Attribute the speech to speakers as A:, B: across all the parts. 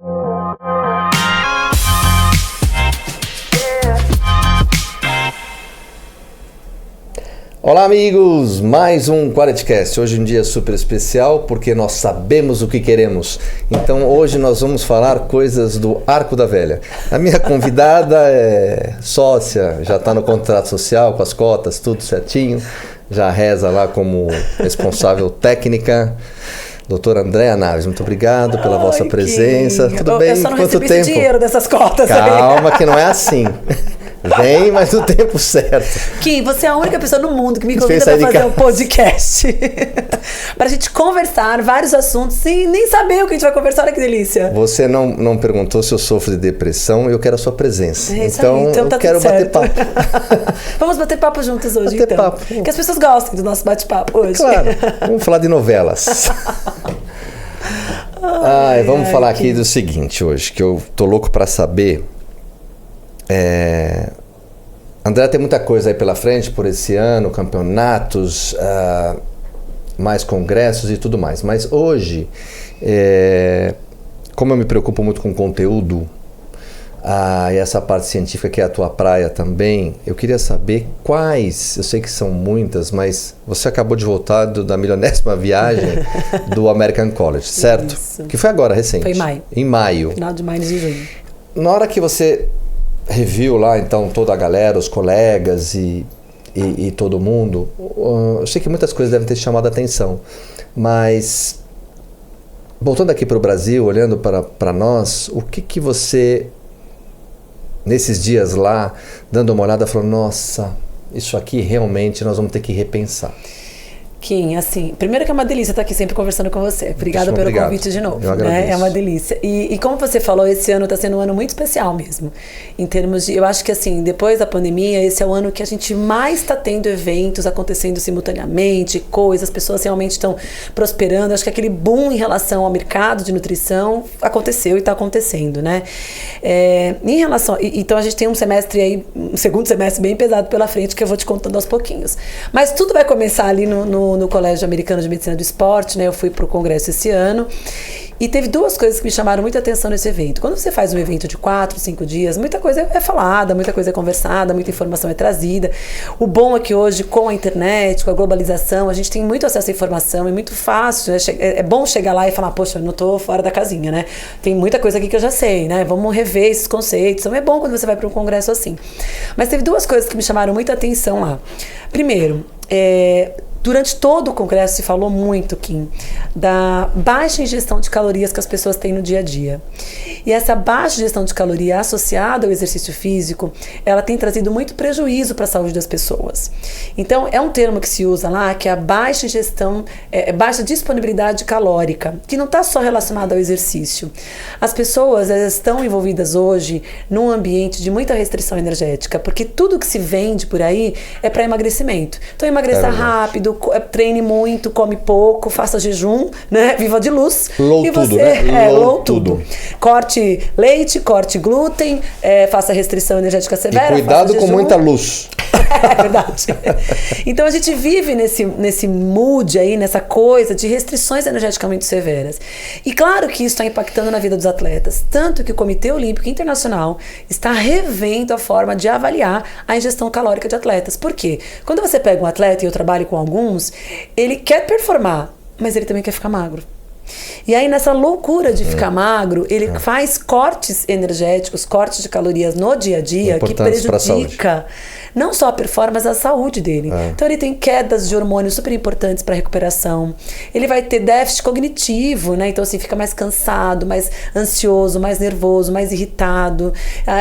A: Olá amigos, mais um QualityCast. Hoje um dia super especial porque nós sabemos o que queremos. Então hoje nós vamos falar coisas do Arco da Velha. A minha convidada é sócia, já está no contrato social com as cotas, tudo certinho. Já reza lá como responsável técnica. Doutora Andréa Naves, muito obrigado pela vossa presença. Tudo bem?
B: Eu só não
A: Quanto
B: recebi
A: tempo?
B: esse dinheiro dessas cotas.
A: Calma, que não é assim. Vem, mas no tempo certo.
B: Kim, você é a única pessoa no mundo que me convida para fazer um podcast. Para a gente conversar vários assuntos sem nem saber o que a gente vai conversar. Olha que delícia.
A: Você não perguntou se eu sofro de depressão e eu quero a sua presença.
B: Então
A: eu
B: tá
A: quero bater papo.
B: Vamos bater papo juntos hoje,
A: bater
B: então.
A: Papo.
B: Que as pessoas gostem do nosso bate-papo hoje.
A: Claro. Vamos falar de novelas. Vamos falar aqui do seguinte hoje, que eu tô louco para saber. André, tem muita coisa aí pela frente por esse ano, campeonatos, mais congressos e tudo mais. Mas hoje, como eu me preocupo muito com conteúdo, e essa parte científica que é a tua praia também, eu queria saber quais, eu sei que são muitas, mas você acabou de voltar da milionésima viagem do American College, certo?
B: Isso.
A: Que foi agora, recente.
B: Foi em maio.
A: Em maio.
B: Final de maio de junho.
A: Na hora que você reviu lá, então, toda a galera, os colegas e todo mundo, eu sei que muitas coisas devem ter chamado a atenção, mas voltando aqui para o Brasil, olhando para nós, o que você, nesses dias lá, dando uma olhada, falou, nossa, isso aqui realmente nós vamos ter que repensar?
B: Kim, assim, primeiro que é uma delícia estar aqui sempre conversando com você. Obrigada pelo convite de novo.
A: Eu agradeço.
B: Né? É uma delícia. E como você falou, esse ano está sendo um ano muito especial mesmo. Em termos de, eu acho que assim, depois da pandemia, esse é o ano que a gente mais está tendo eventos acontecendo simultaneamente, as pessoas realmente estão prosperando. Acho que aquele boom em relação ao mercado de nutrição aconteceu e está acontecendo, né? Em relação, então a gente tem um semestre aí, um segundo semestre bem pesado pela frente, que eu vou te contando aos pouquinhos. Mas tudo vai começar ali no Colégio Americano de Medicina do Esporte, né? Eu fui para o congresso esse ano e teve duas coisas que me chamaram muita atenção nesse evento. Quando você faz um evento de 4, 5 dias, muita coisa é falada, muita coisa é conversada, muita informação é trazida. O bom é que hoje, com a internet, com a globalização, a gente tem muito acesso à informação, é muito fácil, né? É bom chegar lá e falar, poxa, eu não estou fora da casinha, né? Tem muita coisa aqui que eu já sei, né? Vamos rever esses conceitos. Então é bom quando você vai para um congresso assim. Mas teve duas coisas que me chamaram muita atenção lá. Primeiro, durante todo o congresso se falou muito, Kim, da baixa ingestão de calorias que as pessoas têm no dia a dia. E essa baixa ingestão de caloria associada ao exercício físico, ela tem trazido muito prejuízo para a saúde das pessoas. Então, é um termo que se usa lá, que é a baixa ingestão, baixa disponibilidade calórica, que não está só relacionada ao exercício. As pessoas elas estão envolvidas hoje num ambiente de muita restrição energética, porque tudo que se vende por aí é para emagrecimento. Então, emagreça rápido, treine muito, come pouco, faça jejum, né? Viva de luz.
A: Low
B: e
A: tudo,
B: você,
A: né?
B: Low tudo. Corte leite, corte glúten, faça restrição energética severa.
A: E cuidado com muita luz.
B: É verdade. Então a gente vive nesse mood aí, nessa coisa de restrições energeticamente severas. E claro que isso está impactando na vida dos atletas. Tanto que o Comitê Olímpico Internacional está revendo a forma de avaliar a ingestão calórica de atletas. Por quê? Quando você pega um atleta, e eu trabalho com alguns, ele quer performar, mas ele também quer ficar magro. E aí nessa loucura de ficar magro, ele faz cortes energéticos, cortes de calorias no dia a dia que prejudica não só a performance, a saúde dele. Então ele tem quedas de hormônios super importantes para a recuperação. Ele vai ter déficit cognitivo, né? Então assim, fica mais cansado, mais ansioso, mais nervoso, mais irritado.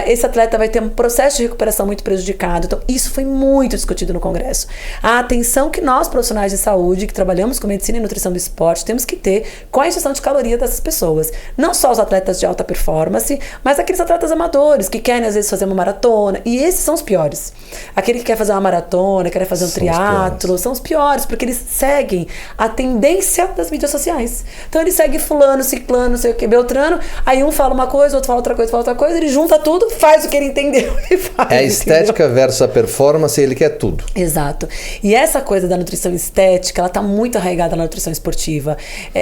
B: Esse atleta vai ter um processo de recuperação muito prejudicado. Então isso foi muito discutido no congresso. A atenção que nós, profissionais de saúde, que trabalhamos com medicina e nutrição do esporte, temos que ter com a ingestão de caloria dessas pessoas. Não só os atletas de alta performance, mas aqueles atletas amadores que querem às vezes fazer uma maratona. E esses são os piores. Aquele que quer fazer uma maratona, quer fazer um triatlo, são os piores, porque eles seguem a tendência das mídias sociais. Então ele segue fulano, ciclano, não sei o que, beltrano, aí um fala uma coisa, outro fala outra coisa, ele junta tudo, faz o que ele entendeu e faz.
A: É a estética versus a performance, ele quer tudo.
B: Exato. E essa coisa da nutrição estética, ela tá muito arraigada na nutrição esportiva.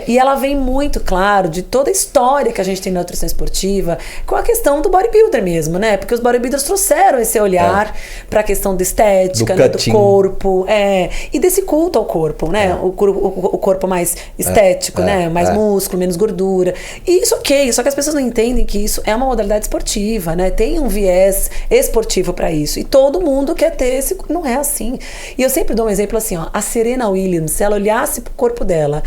B: E ela vem muito claro de toda a história que a gente tem na nutrição esportiva com a questão do bodybuilder mesmo, né? Porque os bodybuilders trouxeram esse olhar para a questão da estética, né? Do corpo, e desse culto ao corpo, né? O corpo mais estético, né? Mais músculo, menos gordura. E isso ok, só que as pessoas não entendem que isso é uma modalidade esportiva, né? Tem um viés esportivo para isso. E todo mundo quer ter esse... Não é assim. E eu sempre dou um exemplo assim, ó. A Serena Williams, se ela olhasse pro corpo dela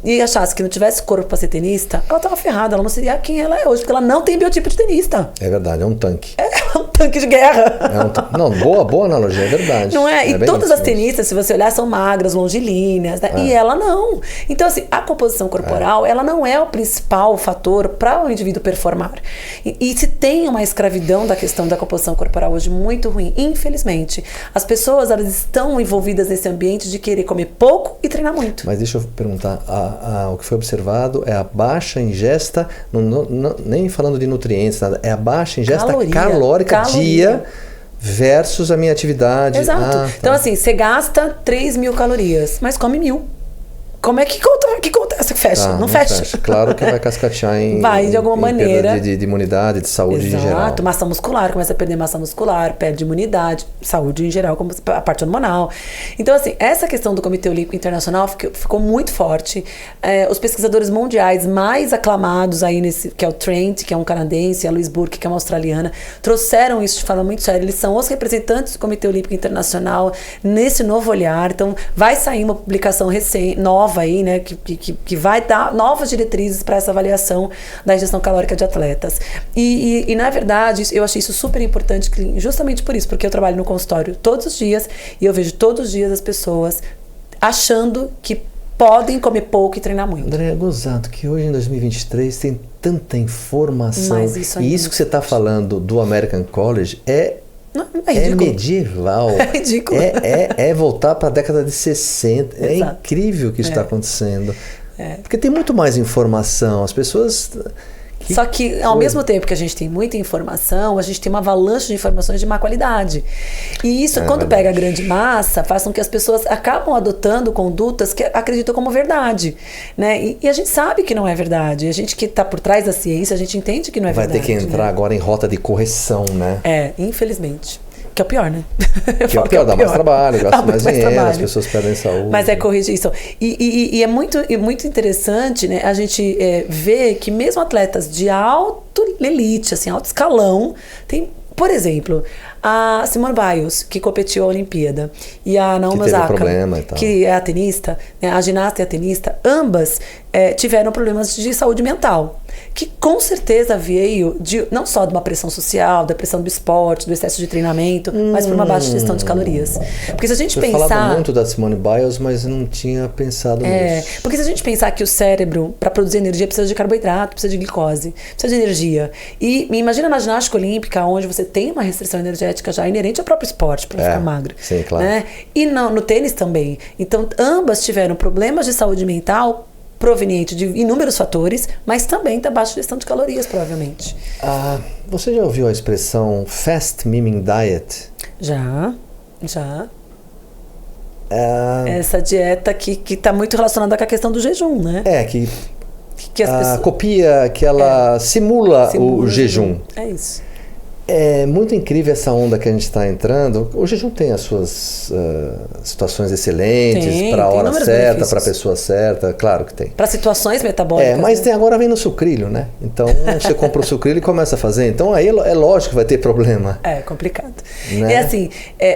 B: e achasse que não tivesse corpo para ser tenista, ela tava ferrada, ela não seria quem ela é hoje, porque ela não tem biotipo de tenista.
A: É verdade, é um tanque.
B: É um tanque de guerra.
A: Não, boa analogia, é verdade.
B: Não é? E todas as tenistas, se você olhar, são magras, longilíneas, né? E ela não. Então, assim, a composição corporal, ela não é o principal fator para o indivíduo performar. E se tem uma escravidão da questão da composição corporal hoje muito ruim, infelizmente. As pessoas, elas estão envolvidas nesse ambiente de querer comer pouco e treinar muito.
A: Mas deixa eu perguntar, o que foi observado é a baixa ingesta, nem falando de nutrientes, nada, é a baixa ingesta calórica dia versus a minha atividade.
B: Exato. Então, assim, você gasta 3.000 calorias, mas come 1.000. Como é que acontece? Fecha? Não fecha.
A: Claro que vai cascatear
B: de alguma maneira.
A: De imunidade, de saúde em geral.
B: Exato, massa muscular, começa a perder massa muscular, perde imunidade, saúde em geral, como a parte hormonal. Então, assim, essa questão do Comitê Olímpico Internacional ficou muito forte. Os pesquisadores mundiais mais aclamados aí que é o Trent, que é um canadense, a Louise Burke, que é uma australiana, trouxeram isso de forma muito séria. Eles são os representantes do Comitê Olímpico Internacional nesse novo olhar. Então, vai sair uma publicação nova aí, né, que vai dar novas diretrizes para essa avaliação da ingestão calórica de atletas. E na verdade, eu achei isso super importante, justamente por isso, porque eu trabalho no consultório todos os dias e eu vejo todos os dias as pessoas achando que podem comer pouco e treinar muito.
A: André, é gozado que hoje em 2023 tem tanta informação.
B: Mas isso
A: e isso que você está falando do American College é medieval.
B: É ridículo.
A: É voltar para a década de 60.
B: Exato.
A: É incrível o que isso está acontecendo. Porque tem muito mais informação. As pessoas...
B: Só que, ao mesmo tempo que a gente tem muita informação, a gente tem uma avalanche de informações de má qualidade. E isso, quando pega a grande massa, faz com que as pessoas acabam adotando condutas que acreditam como verdade. Né? E a gente sabe que não é verdade. A gente que está por trás da ciência, a gente entende que não é verdade.
A: Vai ter que entrar agora em rota de correção, né?
B: Infelizmente. Que é o pior, né?
A: Que é o pior, dá mais trabalho, gasta mais dinheiro, as pessoas perdem saúde.
B: Mas é corrigir isso. E é muito interessante, né, a gente ver que mesmo atletas de alto elite, assim, alto escalão, tem, por exemplo, a Simone Biles, que competiu à Olimpíada, e a Naomi Osaka, que é a tenista, né, a ginasta e a tenista, ambas tiveram problemas de saúde mental, que com certeza veio não só de uma pressão social, da pressão do esporte, do excesso de treinamento, mas por uma baixa gestão de calorias. Porque se a gente pensar... Eu
A: falava muito da Simone Biles, mas não tinha pensado nisso.
B: Porque se a gente pensar que o cérebro, para produzir energia, precisa de carboidrato, precisa de glicose, precisa de energia. E imagina na ginástica olímpica, onde você tem uma restrição energética já inerente ao próprio esporte, para ficar magro.
A: Sim, claro.
B: Né? E no tênis também. Então, ambas tiveram problemas de saúde mental proveniente de inúmeros fatores, mas também da baixa gestão de calorias, provavelmente.
A: Você já ouviu a expressão Fast Miming Diet?
B: Já. Essa dieta que está muito relacionada com a questão do jejum, né?
A: Que as pessoas... copia, que ela simula o jejum.
B: É isso.
A: É muito incrível essa onda que a gente está entrando. O jejum tem as suas situações excelentes, para a hora certa, para a pessoa certa, claro que tem.
B: Para situações metabólicas.
A: Mas agora vem no sucrilho, né? Então você compra o sucrilho e começa a fazer. Então aí é lógico que vai ter problema.
B: É complicado. Né? Assim,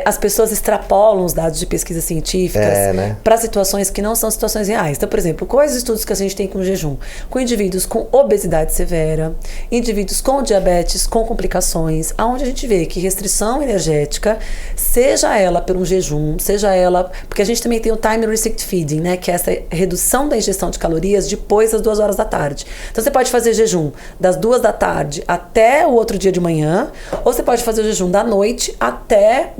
B: as pessoas extrapolam os dados de pesquisas científicas para situações que não são situações reais. Então, por exemplo, quais os estudos que a gente tem com jejum? Com indivíduos com obesidade severa, indivíduos com diabetes, com complicações, onde a gente vê que restrição energética, seja ela por um jejum, seja ela... Porque a gente também tem o time restrict feeding, né? Que é essa redução da ingestão de calorias depois das 2 horas da tarde. Então você pode fazer jejum das 2 da tarde até o outro dia de manhã, ou você pode fazer o jejum da noite até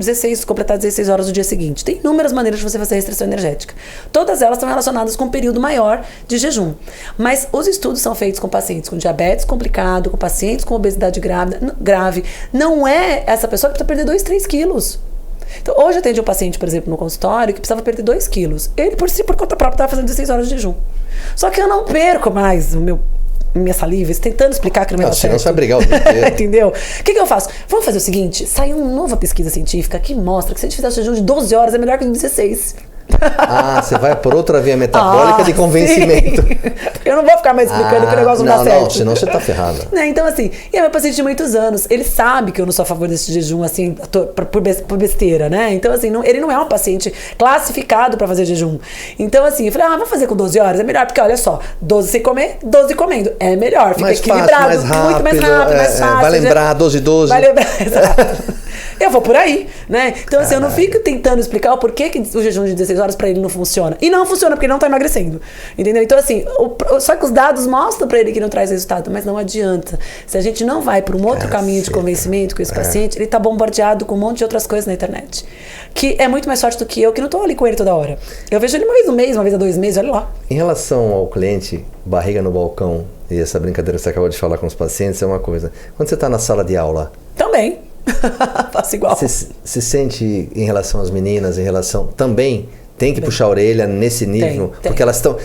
B: completar 16 horas do dia seguinte. Tem inúmeras maneiras de você fazer restrição energética. Todas elas estão relacionadas com um período maior de jejum. Mas os estudos são feitos com pacientes com diabetes complicado, com pacientes com obesidade grave. Não é essa pessoa que precisa perder 2, 3 quilos. Então, hoje eu atendi um paciente, por exemplo, no consultório, que precisava perder 2 quilos. Ele, por conta própria, estava fazendo 16 horas de jejum. Só que eu não perco mais minha saliva, tentando explicar que não vai dar certo.
A: Senão você vai brigar o dia inteiro.
B: Entendeu? O que eu faço? Vamos fazer o seguinte, saiu uma nova pesquisa científica que mostra que se a gente fizer jejum de 12 horas é melhor que de 16.
A: Você vai por outra via metabólica de convencimento.
B: Sim. Eu não vou ficar mais explicando que o negócio não dá certo.
A: Não, senão você tá ferrada.
B: Então, assim, e é meu paciente de muitos anos. Ele sabe que eu não sou a favor desse jejum, assim, por besteira, né? Então, assim, ele não é um paciente classificado pra fazer jejum. Então, assim, eu falei, vamos fazer com 12 horas? É melhor, porque olha só, 12 sem comer, 12 comendo. É melhor, fica
A: mais
B: equilibrado,
A: fácil, mais rápido,
B: muito mais rápido, mais fácil.
A: Vai lembrar, 12, 12.
B: Vai lembrar, exato. Eu vou por aí, né? Então, assim, eu não fico tentando explicar o porquê que o jejum de 16 horas pra ele não funciona. E não funciona porque ele não tá emagrecendo, entendeu? Então, assim, só que os dados mostram pra ele que não traz resultado, mas não adianta. Se a gente não vai por um outro caminho de convencimento com esse paciente, ele tá bombardeado com um monte de outras coisas na internet. Que é muito mais forte do que eu, que não tô ali com ele toda hora. Eu vejo ele uma vez no mês, uma vez a 2 meses, olha lá.
A: Em relação ao cliente, barriga no balcão, e essa brincadeira que você acabou de falar com os pacientes, é uma coisa. Quando você tá na sala de aula...
B: Também. Faço igual.
A: Você sente em relação às meninas, também tem que puxar a orelha nesse nível?
B: Tem.
A: Porque elas estão...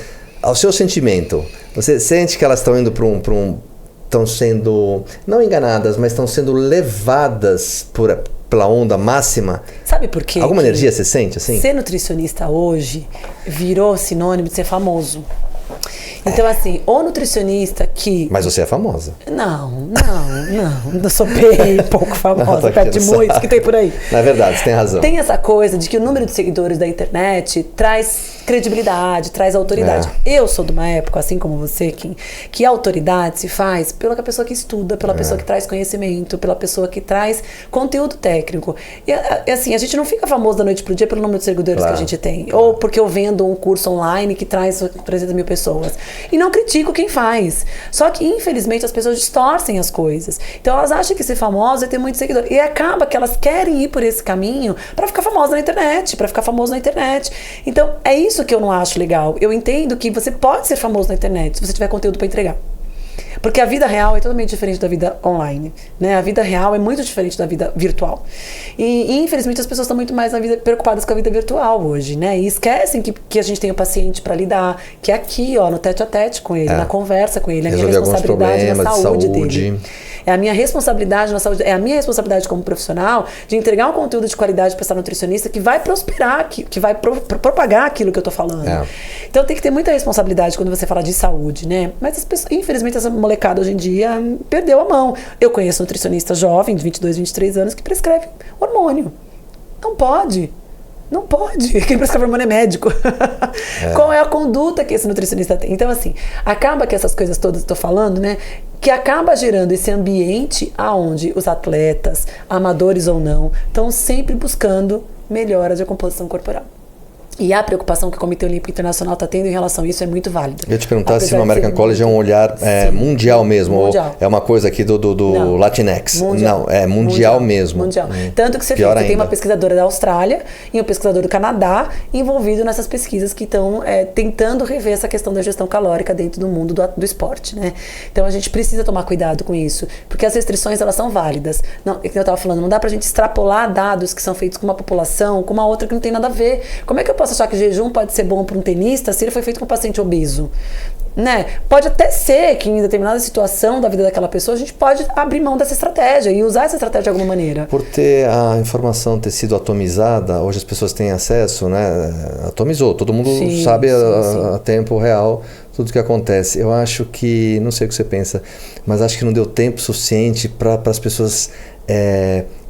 A: Ao seu sentimento, você sente que elas estão indo para um estão sendo, não enganadas, mas estão sendo levadas pela onda máxima?
B: Sabe por quê?
A: Alguma energia você sente assim?
B: Ser nutricionista hoje virou sinônimo de ser famoso. Então, assim, o nutricionista que...
A: Mas você é famosa.
B: Não. Eu sou bem pouco famosa, perto de muitos que tem por aí.
A: Na verdade, você tem razão.
B: Tem essa coisa de que o número de seguidores da internet traz credibilidade, traz autoridade. Eu sou de uma época, assim como você, que a autoridade se faz pela pessoa que estuda, pela pessoa que traz conhecimento, pela pessoa que traz conteúdo técnico. E assim, a gente não fica famoso da noite pro dia pelo número de seguidores que a gente tem. Ou porque eu vendo um curso online que traz 300 mil pessoas. E não critico quem faz. Só que, infelizmente, as pessoas distorcem as coisas. Então, elas acham que ser famosa é ter muitos seguidores. E acaba que elas querem ir por esse caminho para ficar famosa na internet, para ficar famoso na internet. Então, é isso que eu não acho legal. Eu entendo que você pode ser famoso na internet se você tiver conteúdo para entregar. Porque a vida real é totalmente diferente da vida online, né? A vida real é muito diferente da vida virtual. E infelizmente as pessoas estão muito mais preocupadas com a vida virtual hoje, né? E esquecem que a gente tem o paciente para lidar, que é aqui, ó, no tete a tete com ele, na conversa com ele, a minha responsabilidade na saúde dele. É a minha responsabilidade na saúde, é a minha responsabilidade como profissional de entregar um conteúdo de qualidade para essa nutricionista que vai prosperar, que vai propagar aquilo que eu tô falando. Então tem que ter muita responsabilidade quando você fala de saúde, né? Mas as pessoas, infelizmente, essa molecada hoje em dia perdeu a mão. Eu conheço nutricionista jovem, de 22, 23 anos, que prescreve hormônio. Não pode. Não pode. Quem prescreve hormônio é médico. Qual é a conduta que esse nutricionista tem? Então, assim, acaba que essas coisas todas que eu tô falando, né? Que acaba gerando esse ambiente aonde os atletas, amadores ou não, estão sempre buscando melhora de composição corporal. E a preocupação que o Comitê Olímpico Internacional está tendo em relação a isso é muito válida.
A: Eu ia te perguntar se no American College é um olhar mundial mesmo, mundial. Ou é uma coisa aqui do Latinx.
B: Mundial.
A: Não, é mundial mesmo.
B: Mundial. Tanto que você tem uma pesquisadora da Austrália e um pesquisador do Canadá envolvido nessas pesquisas que estão tentando rever essa questão da gestão calórica dentro do mundo do esporte, né? Então a gente precisa tomar cuidado com isso, porque as restrições elas são válidas. Não, é que eu estava falando, não dá pra gente extrapolar dados que são feitos com uma população, com uma outra que não tem nada a ver. Como é que eu posso achar que jejum pode ser bom para um tenista se ele foi feito com um paciente obeso? Né? Pode até ser que em determinada situação da vida daquela pessoa a gente pode abrir mão dessa estratégia e usar essa estratégia de alguma maneira.
A: Por ter a informação ter sido atomizada, hoje as pessoas têm acesso, né? Atomizou, todo mundo sabe a tempo real tudo o que acontece. Eu acho que, não sei o que você pensa, mas acho que não deu tempo suficiente para as pessoas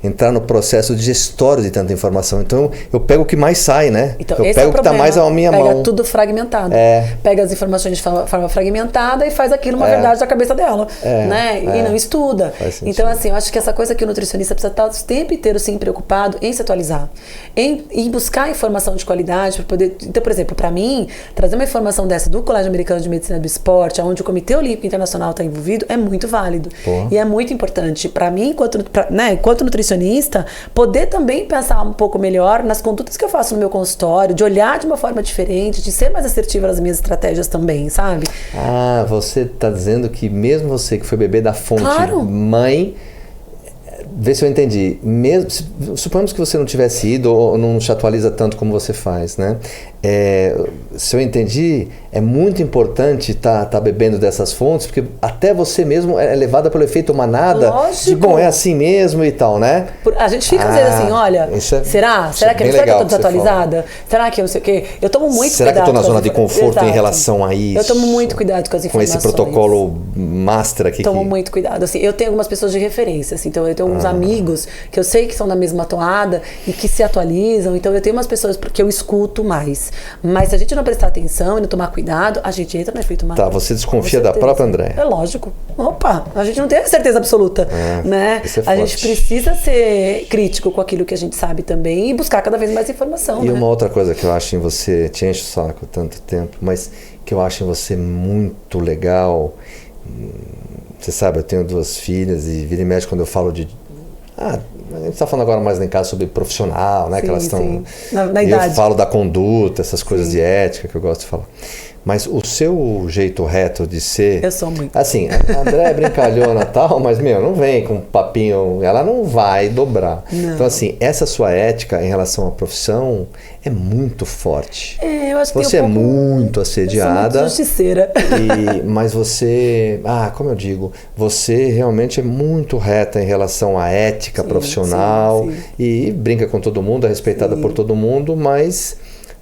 A: entrar no processo digestório de tanta informação. Então, eu pego o que mais sai, né?
B: Então,
A: eu pego o que está mais à minha mão.
B: Pega tudo fragmentado. Pega as informações de forma fragmentada e faz aquilo uma verdade da cabeça dela. Né? E não estuda. Então, assim, eu acho que essa coisa que o nutricionista precisa estar o tempo inteiro assim, preocupado em se atualizar. Em buscar informação de qualidade para poder... Então, por exemplo, para mim, trazer uma informação dessa do Colégio Americano de Medicina do Esporte, onde o Comitê Olímpico Internacional está envolvido, é muito válido. E é muito importante. Para mim, enquanto nutricionista, poder também pensar um pouco melhor nas condutas que eu faço no meu consultório, de olhar de uma forma diferente, de ser mais assertiva nas minhas estratégias também, sabe?
A: Você está dizendo que mesmo você que foi bebê da fonte, mãe, vê se eu entendi. Mesmo, suponhamos que você não tivesse ido ou não te atualiza tanto como você faz, né? Se eu entendi, é muito importante tá bebendo dessas fontes, porque até você mesmo é levada pelo efeito manada.
B: Lógico.
A: De bom, é assim mesmo e tal, né?
B: A gente fica às vezes assim, olha, será que eu tô desatualizada? Será que eu não sei o quê? Eu tomo muito
A: será
B: cuidado.
A: Será que eu tô na zona de conforto em relação a isso?
B: Eu tomo muito cuidado com as informações.
A: Com esse protocolo master aqui.
B: Tomo muito cuidado. Assim, eu tenho algumas pessoas de referência, assim, então eu tenho alguns amigos que eu sei que são da mesma toada e que se atualizam, então eu tenho umas pessoas que eu escuto mais. Mas se a gente não prestar atenção e não tomar cuidado, a gente entra no efeito manada.
A: Tá, você desconfia da própria Andréa?
B: É lógico. Opa, a gente não tem a certeza absoluta, né?
A: Isso é
B: a
A: forte.
B: gente precisa ser crítico com aquilo que a gente sabe também e buscar cada vez mais informação.
A: E
B: né?
A: uma outra coisa que eu acho em você, te enche o saco tanto tempo, mas que eu acho em você muito legal. Você sabe, eu tenho 2 filhas e vira e mexe quando eu falo de... a gente está falando agora mais em casa sobre profissional, né?
B: Sim,
A: que elas estão...
B: Na
A: e
B: idade.
A: eu falo da conduta, essas coisas de ética que eu gosto de falar. Mas o seu jeito reto de ser...
B: Eu sou muito.
A: Assim, a Andréa é brincalhona e tal, mas, não vem com papinho... Ela não vai dobrar.
B: Não.
A: Então, assim, essa sua ética em relação à profissão é muito forte.
B: Eu acho que
A: você é muito assediada.
B: Eu sou muito justiceira.
A: Mas você... como eu digo? Você realmente é muito reta em relação à ética profissional.
B: Sim.
A: E brinca com todo mundo, é respeitada por todo mundo, mas...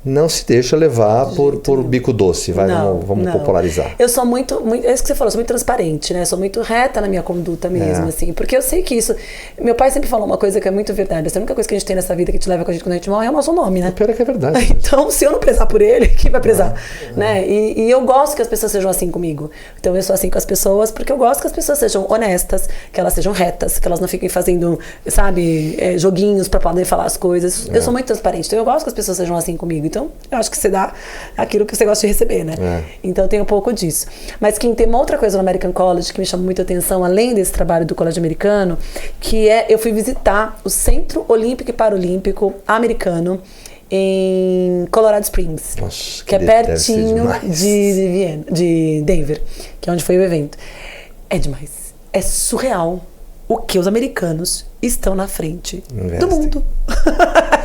A: não se deixa levar por bico doce, vamos popularizar.
B: Eu sou muito, é isso que você falou, eu sou muito transparente, né? Eu sou muito reta na minha conduta mesmo, assim, porque eu sei que isso... Meu pai sempre falou uma coisa que é muito verdade, a única coisa que a gente tem nessa vida que te leva com a gente quando a gente morre é o nosso nome, né?
A: O pior é que é verdade.
B: Então, se eu não prezar por ele, quem vai prezar? Né? E eu gosto que as pessoas sejam assim comigo. Então, eu sou assim com as pessoas porque eu gosto que as pessoas sejam honestas, que elas sejam retas, que elas não fiquem fazendo, sabe, joguinhos pra poder falar as coisas. Eu sou muito transparente, então eu gosto que as pessoas sejam assim comigo. Então, eu acho que você dá aquilo que você gosta de receber, né? Então, tem um pouco disso. Mas, Kim, tem uma outra coisa no American College que me chama muita atenção, além desse trabalho do Colégio Americano, que eu fui visitar o Centro Olímpico e Paralímpico Americano em Colorado Springs.
A: Nossa,
B: que é pertinho de Denver, que é onde foi o evento. É demais. É surreal o que os americanos estão na frente do mundo.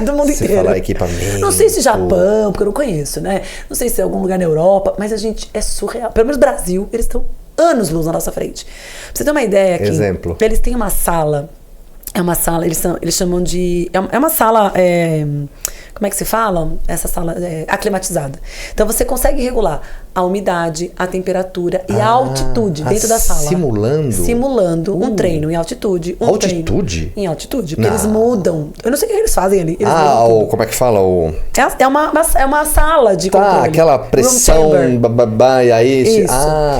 B: Do mundo inteiro.
A: Você falar equipamento.
B: Não sei se Japão, porque eu não conheço, né? Não sei se é algum lugar na Europa, mas a gente é surreal. Pelo menos Brasil, eles estão anos-luz na nossa frente. Pra você ter uma ideia aqui.
A: Exemplo.
B: Eles têm uma sala. É uma sala, eles chamam de... É uma sala... como é que se fala? Essa sala aclimatizada. Então você consegue regular a umidade, a temperatura e a altitude dentro da sala. Simulando um treino em altitude.
A: Altitude?
B: Em altitude. Porque eles mudam. Eu não sei o que eles fazem ali. Eles
A: como é que fala?
B: É uma sala de controle.
A: Aquela pressão, e aí...
B: Isso.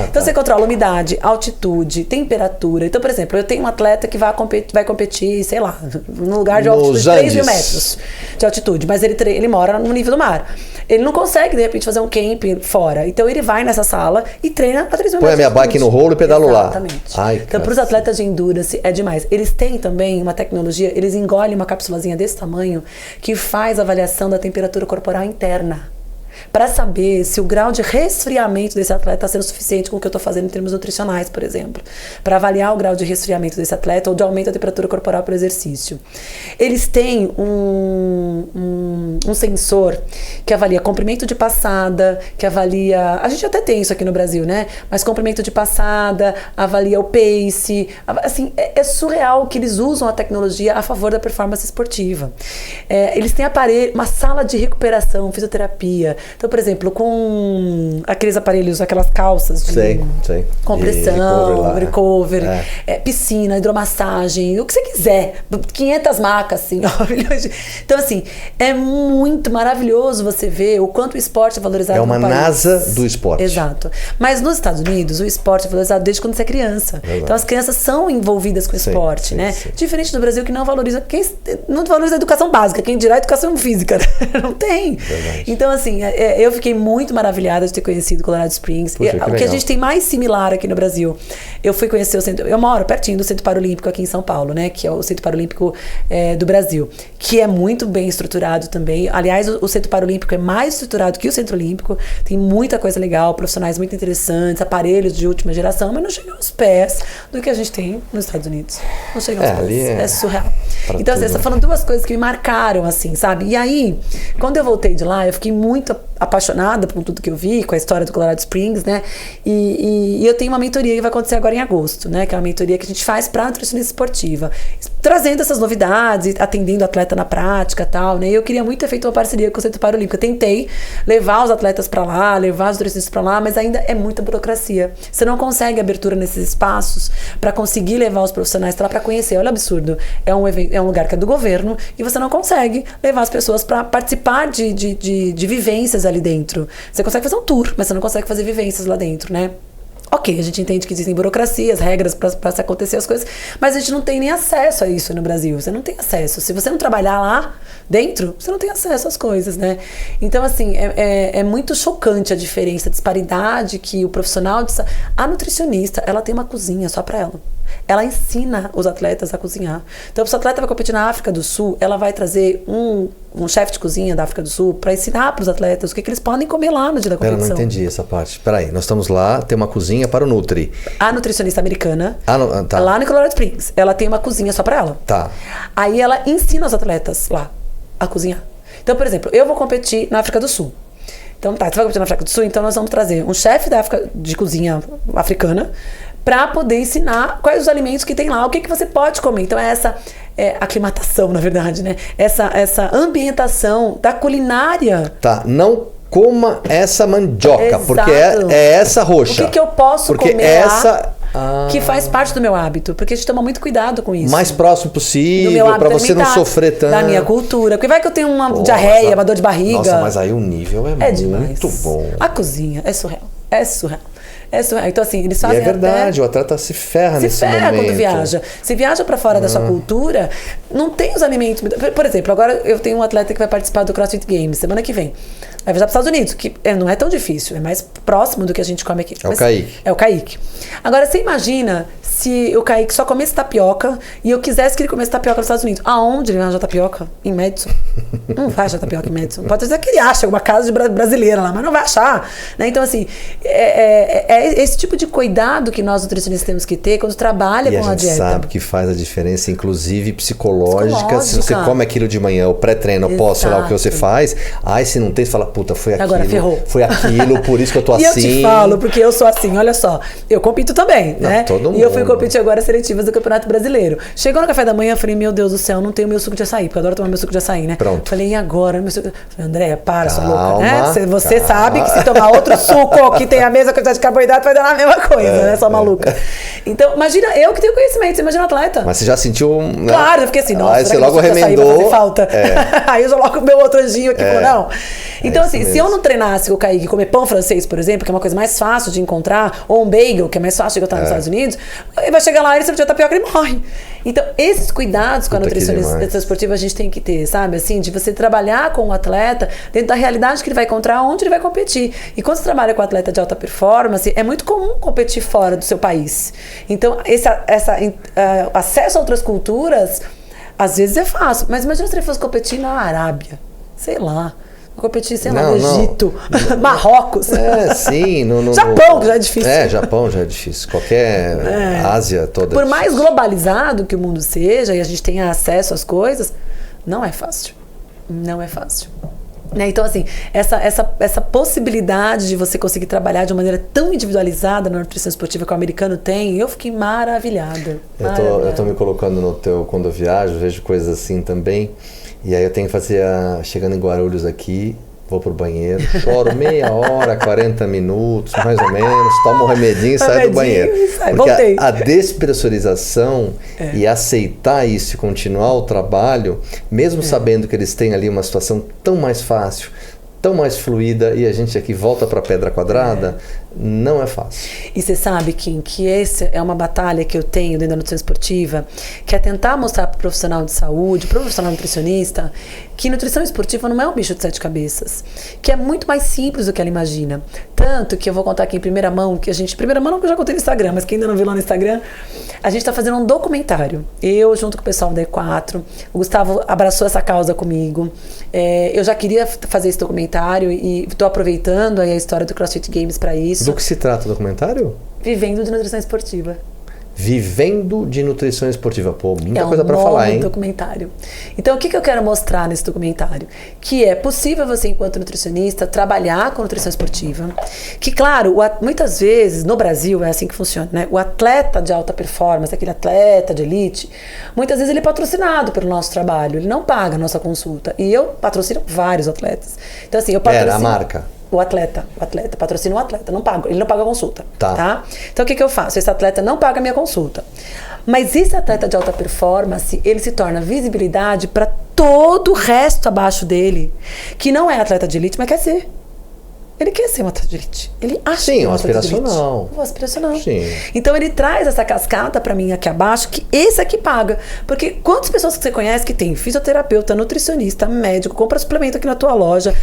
B: Então você controla umidade, altitude, temperatura. Então, por exemplo, eu tenho um atleta que vai competir, sei lá, num lugar de altitude de 3 mil metros de altitude. Mas ele mora no nível do mar. Ele não consegue, de repente, fazer um camp fora. Então ele vai nessa sala e treina a 3 mil metros.
A: Põe a minha bike no rolo e pedalo lá.
B: Exatamente. Então, para os atletas de endurance, é demais. Eles têm também uma tecnologia, eles engolem uma capsulazinha desse tamanho que faz a avaliação da temperatura corporal interna. Para saber se o grau de resfriamento desse atleta está sendo suficiente com o que eu estou fazendo em termos nutricionais, por exemplo. Para avaliar o grau de resfriamento desse atleta ou de aumento da temperatura corporal para o exercício. Eles têm um sensor que avalia comprimento de passada, que avalia... A gente até tem isso aqui no Brasil, né? Mas comprimento de passada, avalia o pace. Assim, é surreal que eles usam a tecnologia a favor da performance esportiva. Eles têm uma sala de recuperação, fisioterapia. Então, por exemplo, com aqueles aparelhos, aquelas calças de compressão, recover, piscina, hidromassagem, o que você quiser, 500 macas, assim, Então, assim, é muito maravilhoso você ver o quanto o esporte é valorizado no país.
A: É uma NASA do esporte.
B: Exato. Mas nos Estados Unidos, o esporte é valorizado desde quando você é criança. Exato. Então, as crianças são envolvidas com o esporte, né? Sim. Diferente do Brasil, que não valoriza a educação básica, quem dirá a educação física, não tem.
A: Verdade.
B: Então, assim, eu fiquei muito maravilhada de ter conhecido Colorado Springs.
A: Puxa,
B: o que a gente tem mais similar aqui no Brasil, eu fui conhecer o centro... Eu moro pertinho do Centro Paralímpico aqui em São Paulo, né? Que é o Centro Paralímpico do Brasil, que é muito bem estruturado também. Aliás, o Centro Paralímpico é mais estruturado que o Centro Olímpico. Tem muita coisa legal, profissionais muito interessantes, aparelhos de última geração, mas não chega aos pés do que a gente tem nos Estados Unidos. Não chega aos pés. É surreal. Então, assim, você tá falando duas coisas que me marcaram, assim, sabe? E aí, quando eu voltei de lá, eu fiquei muito apaixonada por tudo que eu vi, com a história do Colorado Springs, né? E eu tenho uma mentoria que vai acontecer agora em agosto, né? Que é uma mentoria que a gente faz para nutricionista esportiva, trazendo essas novidades, atendendo o atleta na prática e tal, né? E eu queria muito ter feito uma parceria com o Centro Paralímpico. Eu tentei levar os atletas para lá, levar os nutricionistas para lá, mas ainda é muita burocracia. Você não consegue abertura nesses espaços para conseguir levar os profissionais lá para conhecer. Olha o absurdo. É um lugar que é do governo e você não consegue levar as pessoas para participar de vivências ali dentro. Você consegue fazer um tour, mas você não consegue fazer vivências lá dentro, né? Ok, a gente entende que existem burocracias, regras para se acontecer as coisas, mas a gente não tem nem acesso a isso no Brasil. Você não tem acesso. Se você não trabalhar lá dentro, você não tem acesso às coisas, né? Então, assim, é muito chocante a diferença, a disparidade que o profissional... A nutricionista, ela tem uma cozinha só para ela. Ela ensina os atletas a cozinhar. Então, se o atleta vai competir na África do Sul, ela vai trazer um chefe de cozinha da África do Sul para ensinar para os atletas o que eles podem comer lá no dia da competição.
A: Eu não entendi essa parte. Peraí, nós estamos lá, tem uma cozinha para o Nutri.
B: A nutricionista americana,
A: tá.
B: lá no Colorado Springs, ela tem uma cozinha só para ela.
A: Tá.
B: Aí ela ensina os atletas lá a cozinhar. Então, por exemplo, eu vou competir na África do Sul. Então, tá, você vai competir na África do Sul, então nós vamos trazer um chefe da África de cozinha africana para poder ensinar quais os alimentos que tem lá, o que você pode comer. Então é essa aclimatação, na verdade, né? Essa ambientação da culinária.
A: Tá, não coma essa mandioca,
B: Exato.
A: Porque é essa roxa.
B: O que eu posso
A: porque
B: comer
A: essa...
B: que faz parte do meu hábito, porque a gente toma muito cuidado com isso.
A: Mais próximo possível, para você não sofrer tanto.
B: Da minha cultura. Porque vai que eu tenho uma diarreia, uma dor de barriga.
A: Nossa, mas aí o nível é muito
B: demais.
A: bom.
B: A cozinha é surreal. É surreal. Então, assim, eles fazem.
A: E é verdade, o atleta se ferra nesse momento. Se ferra quando
B: viaja. Se viaja para fora da sua cultura, não tem os alimentos. Por exemplo, agora eu tenho um atleta que vai participar do CrossFit Games semana que vem. Vai viajar para os Estados Unidos, que não é tão difícil, é mais próximo do que a gente come aqui.
A: É o Kaique.
B: É o Kaique. Agora, você imagina se o Kaique só comesse tapioca e eu quisesse que ele comesse tapioca nos Estados Unidos. Aonde ele vai arranjar tapioca? Em Madison. Não vai achar tapioca em Madison. Pode dizer que ele acha alguma casa de brasileira lá, mas não vai achar. Né? Então, assim, é esse tipo de cuidado que nós nutricionistas temos que ter quando trabalha com a dieta.
A: E a gente sabe que faz a diferença, inclusive psicológica. Se você come aquilo de manhã, o pré-treino, pós, sei lá o que você faz. Aí se não tem, você fala, puta, foi aquilo.
B: Agora ferrou.
A: Foi aquilo, por isso que eu tô
B: e
A: assim.
B: E eu te falo, porque eu sou assim, olha só. Eu compito também, né?
A: Todo mundo.
B: E eu fui competir agora as seletivas do Campeonato Brasileiro. Chegou no café da manhã, eu falei, meu Deus do céu, não tenho meu suco de açaí, porque eu adoro tomar meu suco de açaí, né?
A: Pronto.
B: Falei, e agora? Meu suco... Falei, Andréia, para, sua
A: Calma,
B: louca, né? Você sabe que se tomar outro suco que tem a mesma quantidade de carboidrato, vai dar a mesma coisa, né? Sua maluca. Então, imagina, eu que tenho conhecimento, você imagina um atleta.
A: Mas você já sentiu... Né?
B: Claro, eu fiquei assim, nossa,
A: aí você logo remendou.
B: Fazer falta. Aí eu já logo meu outro anjinho aqui, não. Então, assim, se eu não treinasse o Kaique comer pão francês, por exemplo, que é uma coisa mais fácil de encontrar, ou um bagel, que é mais fácil de encontrar nos Estados Unidos, ele vai chegar lá e se ele tiver tapioca, ele morre. Então, esses cuidados com a nutricionista esportiva a gente tem que ter, sabe? Assim, de você trabalhar com o atleta dentro da realidade que ele vai encontrar, onde ele vai competir. E quando você trabalha com atleta de alta performance, é muito comum competir fora do seu país. Então, esse acesso a outras culturas, às vezes é fácil. Mas imagina se ele fosse competir na Arábia, sei lá. Competir, sei lá, no Egito, Marrocos.
A: Sim.
B: Japão, que já é difícil.
A: Japão já é difícil. Qualquer Ásia toda.
B: Por mais globalizado que o mundo seja e a gente tenha acesso às coisas, não é fácil. Não é fácil. Né? Então, assim, essa possibilidade de você conseguir trabalhar de uma maneira tão individualizada na nutrição esportiva que o americano tem, eu fiquei maravilhada.
A: Eu tô me colocando no teu... Quando eu viajo, vejo coisas assim também. E aí eu tenho que fazer chegando em Guarulhos aqui, vou pro banheiro, choro meia hora, 40 minutos, mais ou menos, tomo um remedinho e saio do banheiro. Porque a despressurização e aceitar isso e continuar o trabalho, mesmo sabendo que eles têm ali uma situação tão mais fácil, tão mais fluida, e a gente aqui volta para a pedra quadrada, não é fácil.
B: E você sabe, Kim, que essa é uma batalha que eu tenho dentro da nutrição esportiva, que é tentar mostrar para o profissional de saúde, para o profissional nutricionista, que nutrição esportiva não é um bicho de 7 cabeças, que é muito mais simples do que ela imagina. Tanto que eu vou contar aqui em primeira mão, primeira mão não, que eu já contei no Instagram, mas quem ainda não viu lá no Instagram, a gente está fazendo um documentário. Eu, junto com o pessoal da E4, o Gustavo abraçou essa causa comigo. Eu já queria fazer esse documentário e estou aproveitando aí a história do CrossFit Games para isso.
A: Do que se trata o documentário?
B: Vivendo de nutrição esportiva.
A: Vivendo de Nutrição Esportiva. Pô, muita coisa para falar, hein?
B: É um documentário. Então, o que eu quero mostrar nesse documentário? Que é possível você, enquanto nutricionista, trabalhar com nutrição esportiva. Que, claro, muitas vezes, no Brasil, é assim que funciona, né? O atleta de alta performance, aquele atleta de elite, muitas vezes ele é patrocinado pelo nosso trabalho. Ele não paga a nossa consulta. E eu patrocino vários atletas. Então, assim, eu patrocino...
A: a marca.
B: O atleta, patrocina o atleta, não paga, ele não paga a consulta,
A: tá?
B: Então o que eu faço? Esse atleta não paga a minha consulta. Mas esse atleta de alta performance, ele se torna visibilidade para todo o resto abaixo dele, que não é atleta de elite, mas quer ser. Ele quer ser um atleta de elite. Ele acha que é um
A: aspiracional.
B: Um aspiracional.
A: Sim.
B: Então ele traz essa cascata pra mim aqui abaixo, que esse aqui paga. Porque quantas pessoas que você conhece que tem fisioterapeuta, nutricionista, médico, compra suplemento aqui na tua loja,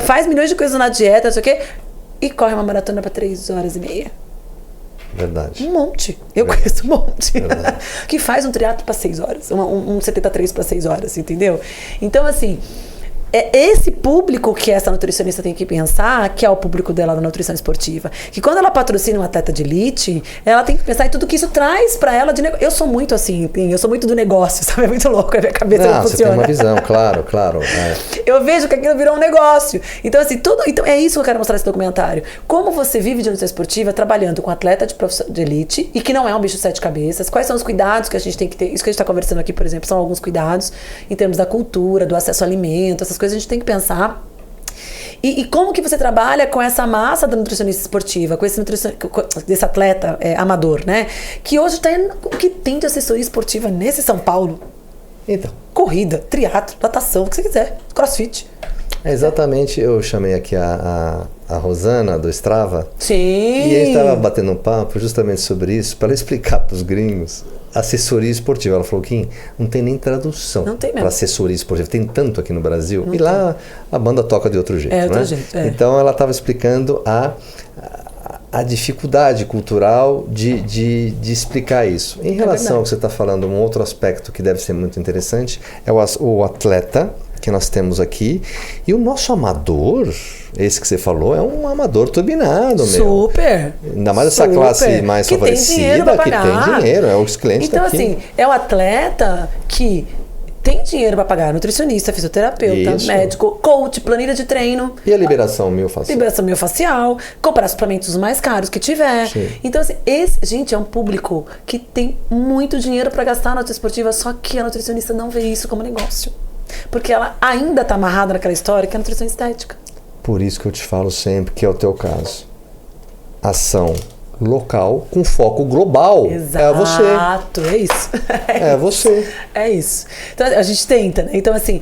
B: faz milhões de coisas na dieta, não sei o quê, e corre uma maratona pra 3h30.
A: Verdade.
B: Um monte. Eu conheço um monte. Que faz um triatlo pra 6 horas. Um 73 pra 6 horas, entendeu? Então, assim... É esse público que essa nutricionista tem que pensar, que é o público dela da nutrição esportiva. Que quando ela patrocina um atleta de elite, ela tem que pensar em tudo que isso traz pra ela de negócio. Eu sou muito assim, eu sou muito do negócio, sabe? É muito louco, a minha cabeça não funciona.
A: Você tem uma visão, claro.
B: Eu vejo que aquilo virou um negócio. Então, assim, então é isso que eu quero mostrar nesse documentário. Como você vive de nutrição esportiva trabalhando com atleta de elite e que não é um bicho de 7 cabeças. Quais são os cuidados que a gente tem que ter? Isso que a gente está conversando aqui, por exemplo, são alguns cuidados em termos da cultura, do acesso ao alimento, essas coisas a gente tem que pensar. E como que você trabalha com essa massa da nutricionista esportiva, com desse atleta amador, né? Que hoje que tem de assessoria esportiva nesse São Paulo.
A: Então.
B: Corrida, triatlo, natação, o que você quiser, crossfit.
A: Exatamente, eu chamei aqui a Rosana do Strava.
B: Sim.
A: E a gente estava batendo um papo justamente sobre isso, para ela explicar para os gringos assessoria esportiva. Ela falou que não tem nem tradução para assessoria esportiva. Tem tanto aqui no Brasil.
B: Não
A: e lá a banda toca de outro jeito,
B: outro
A: né?
B: jeito,
A: Então ela estava explicando a dificuldade cultural de explicar isso. Em relação ao que você está falando, um outro aspecto que deve ser muito interessante é o atleta que nós temos aqui. E o nosso amador, esse que você falou, é um amador turbinado,
B: Super!
A: Ainda mais essa classe mais favorecida, que tem dinheiro, é os clientes
B: então,
A: daqui.
B: Então, assim, é o atleta que tem dinheiro para pagar nutricionista, fisioterapeuta, médico, coach, planilha de treino.
A: E a liberação miofascial?
B: Liberação miofascial, comprar suplementos mais caros que tiver.
A: Sim.
B: Então, assim, gente, é um público que tem muito dinheiro para gastar na nutrição esportiva, só que a nutricionista não vê isso como negócio. Porque ela ainda está amarrada naquela história que é a nutrição estética.
A: Por isso que eu te falo sempre que é o teu caso. Ação local com foco global.
B: Exato,
A: é você.
B: É isso.
A: É você.
B: É isso. Então a gente tenta, né? Então assim,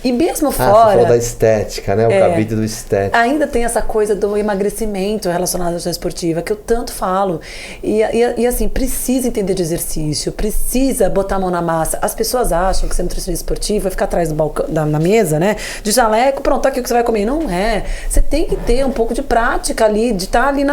B: e mesmo fora...
A: Você falou da estética, né? O cabide do estético.
B: Ainda tem essa coisa do emagrecimento relacionado à nutrição esportiva, que eu tanto falo. E assim, precisa entender de exercício, precisa botar a mão na massa. As pessoas acham que ser nutricionista esportiva vai ficar atrás do balcão, na mesa, né? De jaleco, pronto, tá aqui o que você vai comer. Não é. Você tem que ter um pouco de prática ali, de estar ali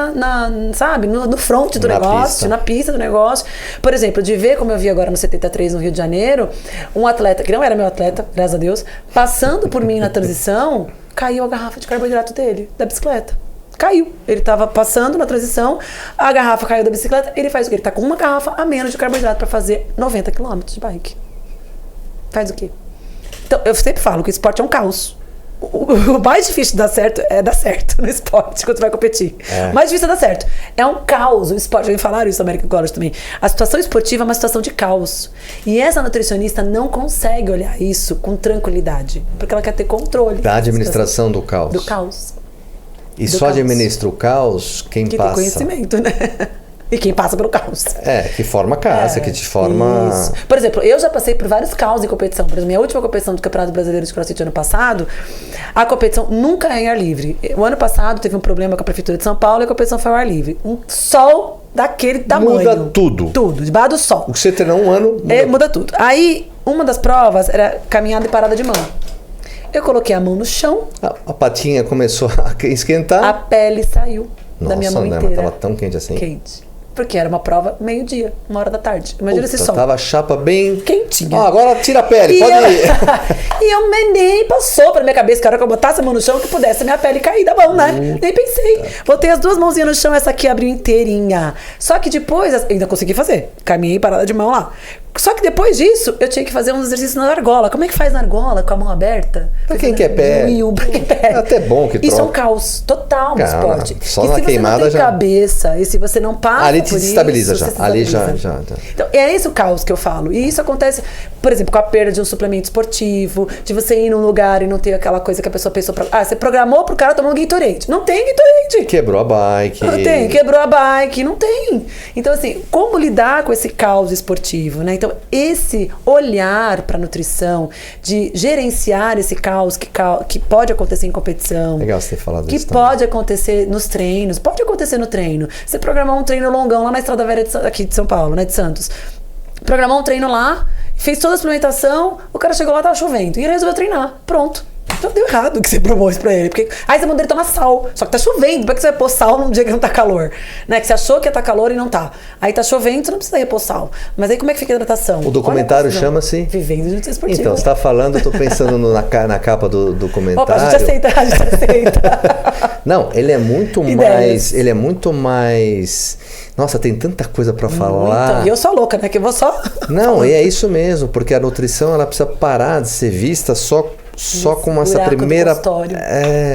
B: sabe? No front do negócio, na pista do negócio. Por exemplo, de ver, como eu vi agora no 73 no Rio de Janeiro, um atleta, que não era meu atleta, graças a Deus, passando por mim na transição, caiu a garrafa de carboidrato dele, da bicicleta. Caiu. Ele estava passando na transição, a garrafa caiu da bicicleta, ele faz o quê? Ele está com uma garrafa a menos de carboidrato para fazer 90 km de bike. Faz o quê? Então, eu sempre falo que o esporte é um caos. O mais difícil de dar certo é dar certo no esporte, quando você vai competir. O mais difícil é dar certo. É um caos o esporte. Já falaram isso no American College também. A situação esportiva é uma situação de caos. E essa nutricionista não consegue olhar isso com tranquilidade, porque ela quer ter controle.
A: Da administração do caos.
B: Do caos.
A: E só administra o caos quem passa.
B: Tem conhecimento, né? E quem passa pelo caos.
A: Que forma casa, que te forma...
B: Isso. Por exemplo, eu já passei por vários caos em competição. Por exemplo, minha última competição do Campeonato Brasileiro de CrossFit ano passado, a competição nunca é em ar livre. O ano passado teve um problema com a Prefeitura de São Paulo e a competição foi ao ar livre. Um sol daquele tamanho.
A: Muda tudo.
B: Tudo, debaixo do sol.
A: O que você treinou um ano...
B: Muda tudo. Aí, uma das provas era caminhada e parada de mão. Eu coloquei a mão no chão.
A: A patinha começou a esquentar.
B: A pele saiu da minha mão inteira.
A: Mas tava tão quente assim?
B: Quente. Porque era uma prova meio-dia, 1h da tarde. Imagina esse sol.
A: Tava a chapa bem...
B: quentinha.
A: Agora tira a pele, pode ir.
B: E eu nem passou pra minha cabeça que a hora que eu botasse a mão no chão que pudesse a minha pele cair da mão, né? Nem pensei. Botei as 2 mãozinhas no chão, essa aqui abriu inteirinha. Só que depois, ainda consegui fazer. Caminhei parada de mão lá. Só que depois disso, eu tinha que fazer uns exercícios na argola. Como é que faz na argola com a mão aberta?
A: Pra quem quer pé.
B: É
A: até bom que troca.
B: Isso é um caos total no esporte.
A: Só
B: e
A: na
B: se
A: queimada
B: você não tem
A: já...
B: cabeça, e se você não passa
A: ali te
B: por
A: desestabiliza
B: isso,
A: já.
B: você
A: Ali já.
B: Então, é esse o caos que eu falo. E isso acontece, por exemplo, com a perda de um suplemento esportivo, de você ir num lugar e não ter aquela coisa que a pessoa pensou pra... você programou pro cara tomar um Gatorade. Não tem Gatorade.
A: Quebrou a bike.
B: Não tem, quebrou a bike, não tem. Então, assim, como lidar com esse caos esportivo, né? Então, esse olhar para a nutrição, de gerenciar esse caos que pode acontecer em competição.
A: Legal você ter falado
B: que
A: isso. Que
B: pode acontecer nos treinos. Pode acontecer no treino. Você programar um treino longão lá na Estrada Velha aqui de São Paulo, né? De Santos. Programar um treino lá, fez toda a suplementação, o cara chegou lá, tava chovendo. E ele resolveu treinar. Pronto. Então deu errado o que você propôs pra ele. Porque aí você mandou ele tomar sal. Só que tá chovendo. Por que você vai pôr sal num dia que não tá calor? Né? Que você achou que ia tá calor e não tá. Aí tá chovendo, você não precisa repor sal. Mas aí como é que fica a hidratação?
A: O documentário chama-se...
B: Vivendo de nutrição esportiva.
A: Então, você tá falando, eu tô pensando na capa do documentário.
B: Opa, a gente aceita.
A: Não, ele é muito mais... Ele é muito mais... Nossa, tem tanta coisa pra falar.
B: E eu sou louca, né? Que eu vou só...
A: Não, e é isso mesmo. Porque a nutrição, ela precisa parar de ser vista só com essa primeira...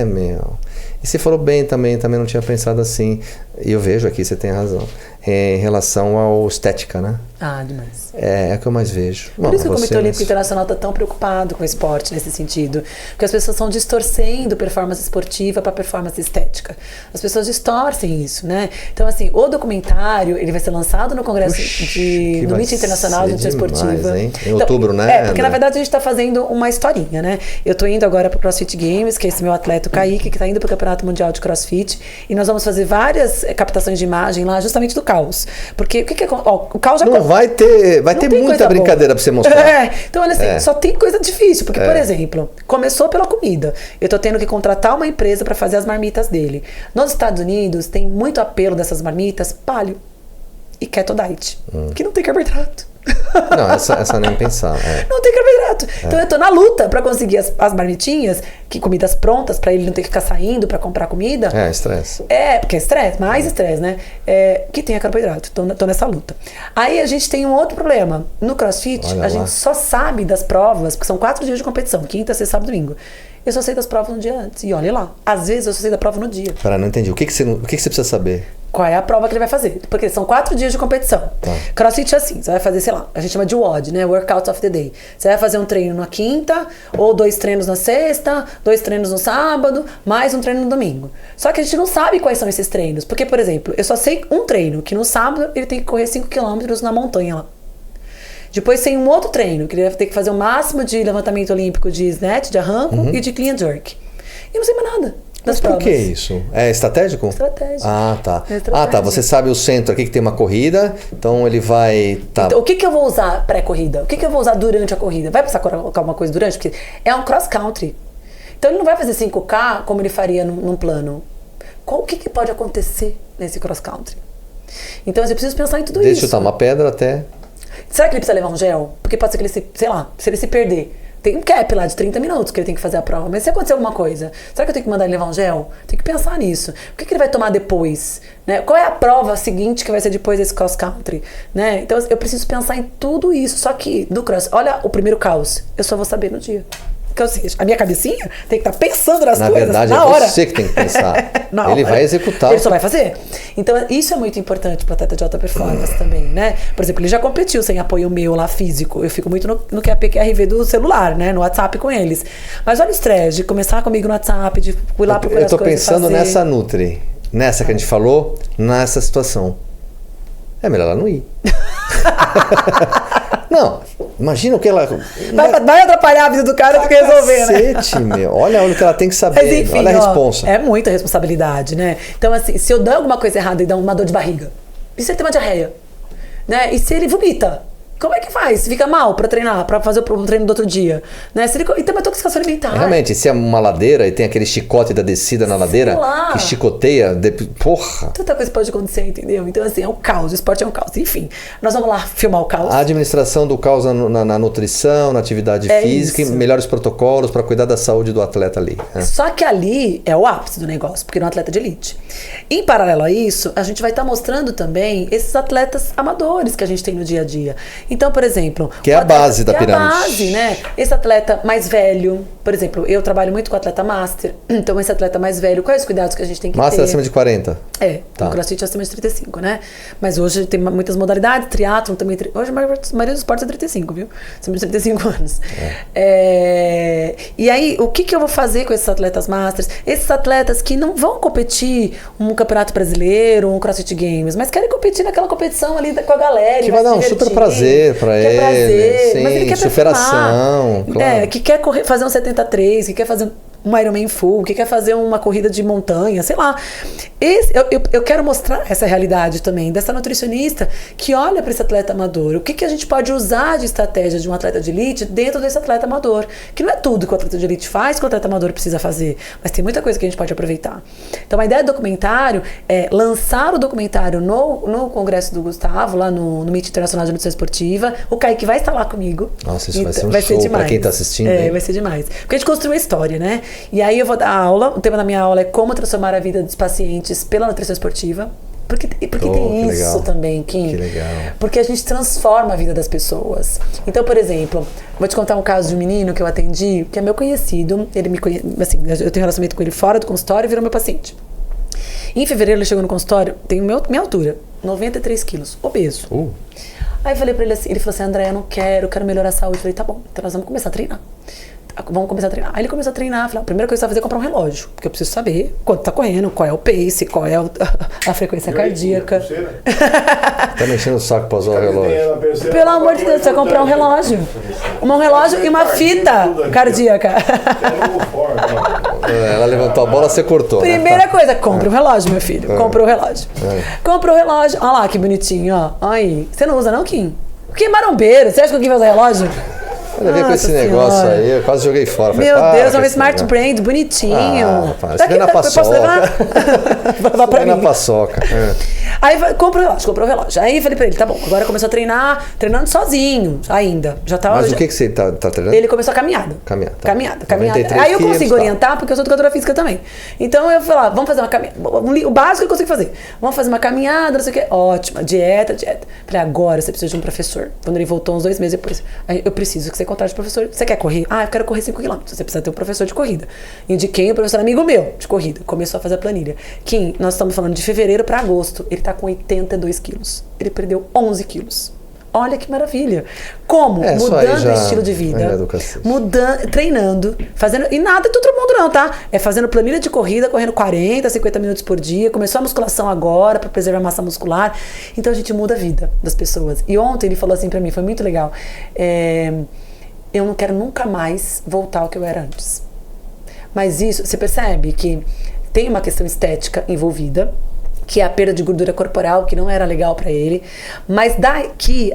A: meu. E você falou bem também não tinha pensado assim. E eu vejo aqui, você tem razão. Em relação ao estética, né?
B: Demais.
A: É o que eu mais vejo.
B: Por isso que o Comitê Olímpico Internacional está tão preocupado com o esporte nesse sentido. Porque as pessoas estão distorcendo performance esportiva para performance estética. As pessoas distorcem isso, né? Então, assim, o documentário, ele vai ser lançado no Congresso no Meeting Internacional de Nutrição Esportiva.
A: Hein? Em outubro, né?
B: Porque na verdade a gente está fazendo uma historinha, né? Eu tô indo agora para o CrossFit Games, que é esse meu atleta, o Kaique, que está indo para o Campeonato Mundial de CrossFit. E nós vamos fazer várias captações de imagem lá, justamente do caos. Porque o que o caos já...
A: Não vai ter muita brincadeira para você mostrar.
B: Então, olha assim, só tem coisa difícil. Porque, por exemplo, começou pela comida. Eu tô tendo que contratar uma empresa para fazer as marmitas dele. Nos Estados Unidos, tem muito apelo dessas marmitas paleo e keto diet, que não tem carboidrato.
A: Não, essa nem pensar.
B: Não tem carboidrato. Então eu tô na luta pra conseguir as marmitinhas, que comidas prontas, pra ele não ter que ficar saindo pra comprar comida.
A: Estresse.
B: Porque é estresse, mais estresse, né? Que tenha carboidrato. Tô nessa luta. Aí a gente tem um outro problema. No CrossFit, a gente só sabe das provas, porque são 4 dias de competição, quinta, sexta, sábado, domingo. Eu só sei das provas no dia antes. E olha lá, às vezes eu só sei da prova no dia.
A: Não entendi. O que você precisa saber?
B: Qual é a prova que ele vai fazer? Porque são 4 dias de competição. CrossFit é assim, você vai fazer, sei lá, a gente chama de WOD, né? Workout of the Day. Você vai fazer um treino na quinta, ou 2 treinos na sexta, 2 treinos no sábado, mais um treino no domingo. Só que a gente não sabe quais são esses treinos. Porque, por exemplo, eu só sei um treino, que no sábado ele tem que correr 5 km na montanha lá. Depois tem um outro treino, que ele vai ter que fazer o máximo de levantamento olímpico de snatch, de arranco e de clean and jerk. E não sei mais nada.
A: Mas por que isso? É estratégico?
B: Estratégico.
A: Tá. Tá. Você sabe o centro aqui que tem uma corrida, então ele vai...
B: Então, o que eu vou usar pré-corrida? O que eu vou usar durante a corrida? Vai precisar colocar uma coisa durante? Porque é um cross-country. Então ele não vai fazer 5K como ele faria num plano. O que pode acontecer nesse cross-country? Então eu preciso pensar em tudo isso.
A: Deixa eu chutar uma pedra até...
B: Será que ele precisa levar um gel? Porque pode ser que ele se ele se perder. Tem um cap lá de 30 minutos que ele tem que fazer a prova. Mas se acontecer alguma coisa, será que eu tenho que mandar ele levar um gel? Tem que pensar nisso. O que ele vai tomar depois? Né? Qual é a prova seguinte que vai ser depois desse cross-country? Né? Então eu preciso pensar em tudo isso. Só que do cross, olha o primeiro caos. Eu só vou saber no dia. Ou seja, a minha cabecinha tem que estar pensando nas coisas
A: verdade,
B: na hora.
A: É você que tem que pensar. Ele vai executar.
B: Ele só vai fazer. Então, isso é muito importante para o atleta de alta performance também, né? Por exemplo, ele já competiu sem apoio meu lá físico. Eu fico muito no QAP/QRV do celular, né? No WhatsApp com eles. Mas olha o estresse de começar comigo no WhatsApp, de ir lá procurar as coisas.
A: Eu tô pensando nessa Nutri, nessa que a gente falou, nessa situação. É melhor ela não ir. Não, imagina o que ela...
B: Vai atrapalhar a vida do cara do que resolver,
A: cacete, né? Olha o que ela tem que saber. Mas, enfim, olha a responsa.
B: É muita responsabilidade, né? Então, assim, se eu der alguma coisa errada e dar uma dor de barriga, e se ele tem uma diarreia? Né? E se ele vomita? Como é que faz? Fica mal pra treinar, pra fazer o treino do outro dia? Né? Se ele, e tem uma intoxicação alimentar.
A: Realmente, se é uma ladeira e tem aquele chicote da descida na ladeira, que chicoteia, porra.
B: Tanta coisa pode acontecer, entendeu? Então, assim, é um caos, o esporte é um caos. Enfim, nós vamos lá filmar o caos.
A: A administração do caos na nutrição, na atividade física, e melhores protocolos para cuidar da saúde do atleta ali.
B: Só que ali é o ápice do negócio, porque não é um atleta de elite. Em paralelo a isso, a gente vai estar mostrando também esses atletas amadores que a gente tem no dia a dia. Então, por exemplo...
A: Que é a base da pirâmide.
B: É a base, né? Esse atleta mais velho, por exemplo, eu trabalho muito com atleta master, então esse atleta mais velho, quais os cuidados que a gente tem que ter?
A: Master acima de 40?
B: O CrossFit acima de 35, né? Mas hoje tem muitas modalidades, triatlon também, hoje a maioria dos esportes é 35, viu? Acima de 35 anos. E aí, o que eu vou fazer com esses atletas masters? Esses atletas que não vão competir um campeonato brasileiro, um CrossFit Games, mas querem competir naquela competição ali com a galera.
A: Que vai dar um super prazer pra ele. Sim, mas ele quer superação.
B: Claro. Que quer fazer um 73, que quer fazer um Ironman full, que quer fazer uma corrida de montanha, sei lá. Eu quero mostrar essa realidade também, dessa nutricionista que olha para esse atleta amador. O que a gente pode usar de estratégia de um atleta de elite dentro desse atleta amador? Que não é tudo que o atleta de elite faz que o atleta amador precisa fazer, mas tem muita coisa que a gente pode aproveitar. Então a ideia do documentário é lançar o documentário no congresso do Gustavo, lá no Meet Internacional de Nutrição Esportiva. O Kaique vai estar lá comigo.
A: Nossa, isso vai ser um show para quem está assistindo.
B: Vai ser demais. Porque a gente construiu a história, né? E aí eu vou dar aula, o tema da minha aula é como transformar a vida dos pacientes pela nutrição esportiva. Porque tem isso legal. Também, Kim.
A: Que legal.
B: Porque a gente transforma a vida das pessoas. Então, por exemplo, vou te contar um caso de um menino que eu atendi, que é meu conhecido, ele me conhece, assim, eu tenho relacionamento com ele fora do consultório e virou meu paciente. Em fevereiro ele chegou no consultório, tem minha altura, 93 quilos, obeso. Aí eu falei pra ele assim, ele falou assim, André, eu quero melhorar a saúde. Eu falei, tá bom, então nós vamos começar a treinar. Aí ele começou a treinar. Falei, a primeira coisa que você vai fazer é comprar um relógio, porque eu preciso saber quanto tá correndo, qual é o pace, qual é a frequência cardíaca.
A: Tá mexendo o saco pra usar o relógio.
B: Pelo amor de Deus, você vai comprar um relógio. Um relógio e uma fita cardíaca.
A: Ela levantou a bola, você cortou.
B: Primeira coisa, compra um relógio, meu filho. Compra o relógio. Compra o relógio. Olha lá que bonitinho, ó. Aí. Você não usa não, Kim? Que marombeiro. Você acha que o Kim vai usar relógio?
A: Olha, ver com esse negócio aí, eu quase joguei fora.
B: Meu Deus, é um smart brand bonitinho.
A: Você vem na paçoca.
B: Vai pra mim.
A: Na paçoca.
B: Aí comprou o relógio. Aí falei pra ele, tá bom, agora começou a treinar, treinando sozinho ainda.
A: Mas o que você tá treinando?
B: Ele começou a caminhada.
A: Caminhada.
B: Aí eu consigo orientar, porque eu sou educadora física também. Então eu falei, vamos fazer uma caminhada. O básico eu consigo fazer. Vamos fazer uma caminhada, não sei o quê. Ótima, dieta. Falei, agora você precisa de um professor. Quando ele voltou uns 2 meses depois, aí eu preciso que você contrate professor. Você quer correr? Eu quero correr 5 km. Você precisa ter um professor de corrida. Indiquei um professor amigo meu de corrida. Começou a fazer a planilha. Kim, nós estamos falando de fevereiro para agosto. Ele tá com 82 quilos. Ele perdeu 11 quilos. Olha que maravilha. Como? Mudando o estilo de vida. Treinando, fazendo. E nada é todo mundo não, tá? É fazendo planilha de corrida, correndo 40, 50 minutos por dia. Começou a musculação agora para preservar a massa muscular. Então a gente muda a vida das pessoas. E ontem ele falou assim para mim, foi muito legal. Eu não quero nunca mais voltar ao que eu era antes. Mas isso, você percebe que tem uma questão estética envolvida, que é a perda de gordura corporal, que não era legal pra ele. Mas daqui,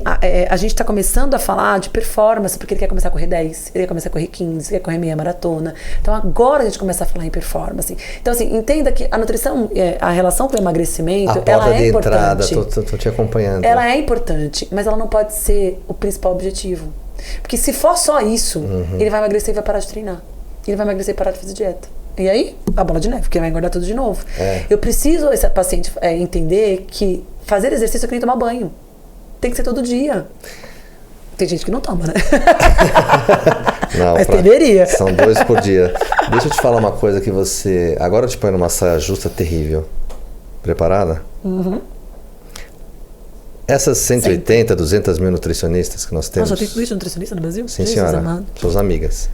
B: a gente tá começando a falar de performance, porque ele quer começar a correr 10, ele quer começar a correr 15, ele quer correr meia maratona. Então agora a gente começa a falar em performance. Então assim, entenda que a nutrição, a relação com o emagrecimento, ela é importante.
A: Tô te acompanhando.
B: Ela é importante, mas ela não pode ser o principal objetivo. Porque se for só isso, ele vai emagrecer e vai parar de treinar. Ele vai emagrecer e parar de fazer dieta. E aí, a bola de neve, porque vai engordar tudo de novo. Eu preciso, esse paciente, entender que fazer exercício é que nem tomar banho. Tem que ser todo dia. Tem gente que não toma, né?
A: Não,
B: mas deveria.
A: São 2 por dia. Deixa eu te falar uma coisa que você... Agora eu te ponho numa saia justa terrível. Preparada? Essas 180, 200 mil nutricionistas que nós temos...
B: Nossa, tem tudo isso de nutricionista no Brasil?
A: Sim, senhora. Suas amigas.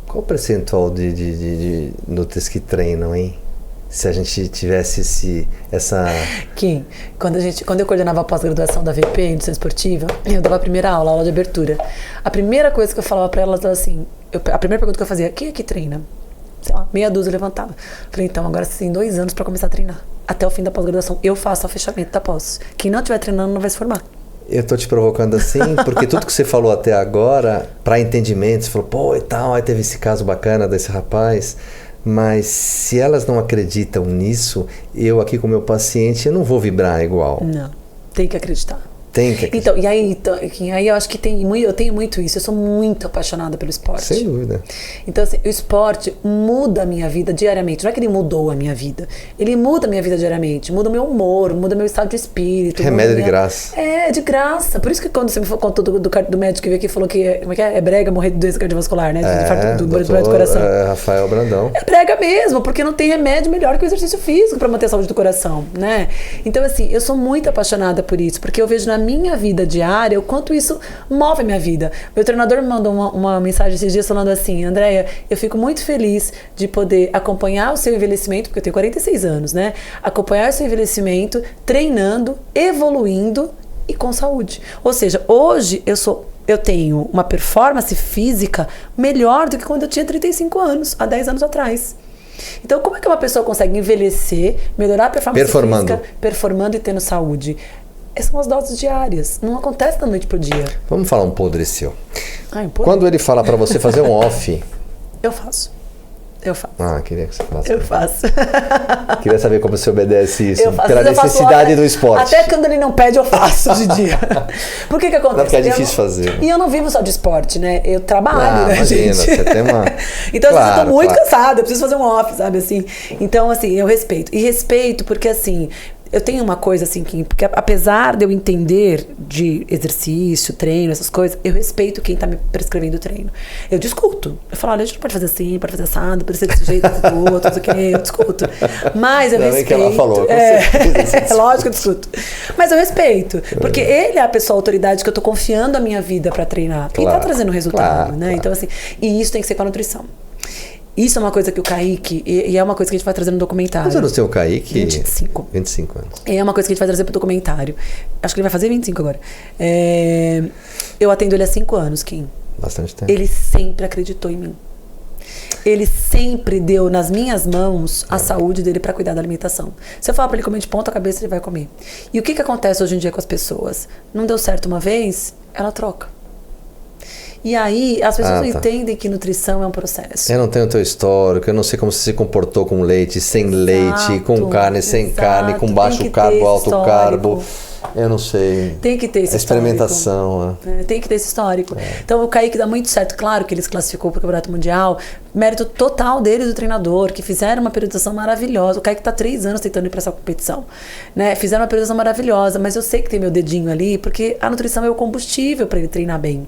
A: Qual o percentual de nutris que treinam, hein? Se a gente tivesse essa...
B: Kim, quando eu coordenava a pós-graduação da VP em nutrição esportiva, eu dava a primeira aula de abertura. A primeira coisa que eu falava pra elas era assim... A primeira pergunta que eu fazia, quem aqui treina? Sei lá, meia dúzia levantava. Falei, então, agora você tem 2 anos pra começar a treinar. até o fim da pós-graduação, eu faço o fechamento da pós. Quem não estiver treinando não vai se formar.
A: Eu tô te provocando assim, porque tudo que você falou até agora, para entendimento, você falou, pô, e tal, aí teve esse caso bacana desse rapaz, mas se elas não acreditam nisso, eu aqui com o meu paciente, eu não vou vibrar igual.
B: Não, tem que acreditar.
A: Tem que acreditar.
B: Então, e aí eu acho que eu tenho muito isso, eu sou muito apaixonada pelo esporte.
A: Sem dúvida.
B: Então, assim, o esporte muda a minha vida diariamente. Não é que ele mudou a minha vida. Ele muda a minha vida diariamente. Muda o meu humor, muda o meu estado de espírito.
A: Remédio de graça.
B: É, de graça. Por isso que quando você me contou do médico que veio aqui e falou que como é que é? É brega morrer de doença cardiovascular, né? De infarto do coração.
A: Rafael Brandão.
B: É brega mesmo, porque não tem remédio melhor que o exercício físico para manter a saúde do coração, né? Então, assim, eu sou muito apaixonada por isso, porque eu vejo na minha vida diária o quanto isso move a minha vida. Meu treinador me mandou uma mensagem esses dias falando assim: Andréia, eu fico muito feliz de poder acompanhar o seu envelhecimento, porque eu tenho 46 anos, né? Acompanhar o seu envelhecimento, treinando, evoluindo e com saúde. Ou seja, hoje eu tenho uma performance física melhor do que quando eu tinha 35 anos, há 10 anos atrás. Então, como é que uma pessoa consegue envelhecer, melhorar a performance física, performando e tendo saúde? Essas são as doses diárias. Não acontece da noite pro dia.
A: Vamos falar um podre seu.
B: Um podre?
A: Quando ele fala pra você fazer um off...
B: Eu faço.
A: Ah, queria que você falasse.
B: Eu faço.
A: Queria saber como você obedece isso.
B: Eu faço.
A: Pela necessidade do esporte.
B: Até quando ele não pede, eu faço hoje em dia. Por que acontece?
A: Não, porque é difícil fazer.
B: E eu não vivo só de esporte, né? Eu trabalho, né,
A: imagina,
B: gente?
A: Você tem uma...
B: Então, claro, assim, eu tô muito cansada, eu preciso fazer um off, sabe, assim. Então, assim, eu respeito. E respeito porque, assim... Eu tenho uma coisa assim, porque apesar de eu entender de exercício, treino, essas coisas, eu respeito quem tá me prescrevendo treino. Eu discuto. Eu falo, olha, a gente não pode fazer assim, pode fazer assado, pode ser desse jeito, do outro, não sei o que, eu discuto. Mas eu respeito. Que ela falou, é lógico que eu discuto. Mas eu respeito, porque ele é a pessoa, a autoridade que eu tô confiando a minha vida pra treinar. Claro, e tá trazendo resultado, né? Claro. Então, assim, e isso tem que ser com a nutrição. Isso é uma coisa que o Kaique, e é uma coisa que a gente vai trazer no documentário.
A: Quantos anos tem o Kaique?
B: 25.
A: 25 anos.
B: É uma coisa que a gente vai trazer pro documentário. Acho que ele vai fazer 25 agora. Eu atendo ele há 5 anos, Kim.
A: Bastante tempo.
B: Ele sempre acreditou em mim. Ele sempre deu nas minhas mãos a saúde dele para cuidar da alimentação. Se eu falar para ele comer de ponta cabeça, ele vai comer. E o que acontece hoje em dia com as pessoas? Não deu certo uma vez, ela troca. E aí, as pessoas não entendem que nutrição é um processo.
A: Eu não tenho o teu histórico, eu não sei como você se comportou com leite, sem leite, com carne, sem carne, com baixo carbo, alto carbo. Eu não sei.
B: Tem que ter esse
A: experimentação.
B: Tem que ter esse histórico. Então, o Kaique dá muito certo. Claro que ele se classificou para o Campeonato Mundial. Mérito total dele e do treinador, que fizeram uma periodização maravilhosa. O Kaique está 3 anos tentando ir para essa competição. Né? Fizeram uma periodização maravilhosa, mas eu sei que tem meu dedinho ali, porque a nutrição é o combustível para ele treinar bem.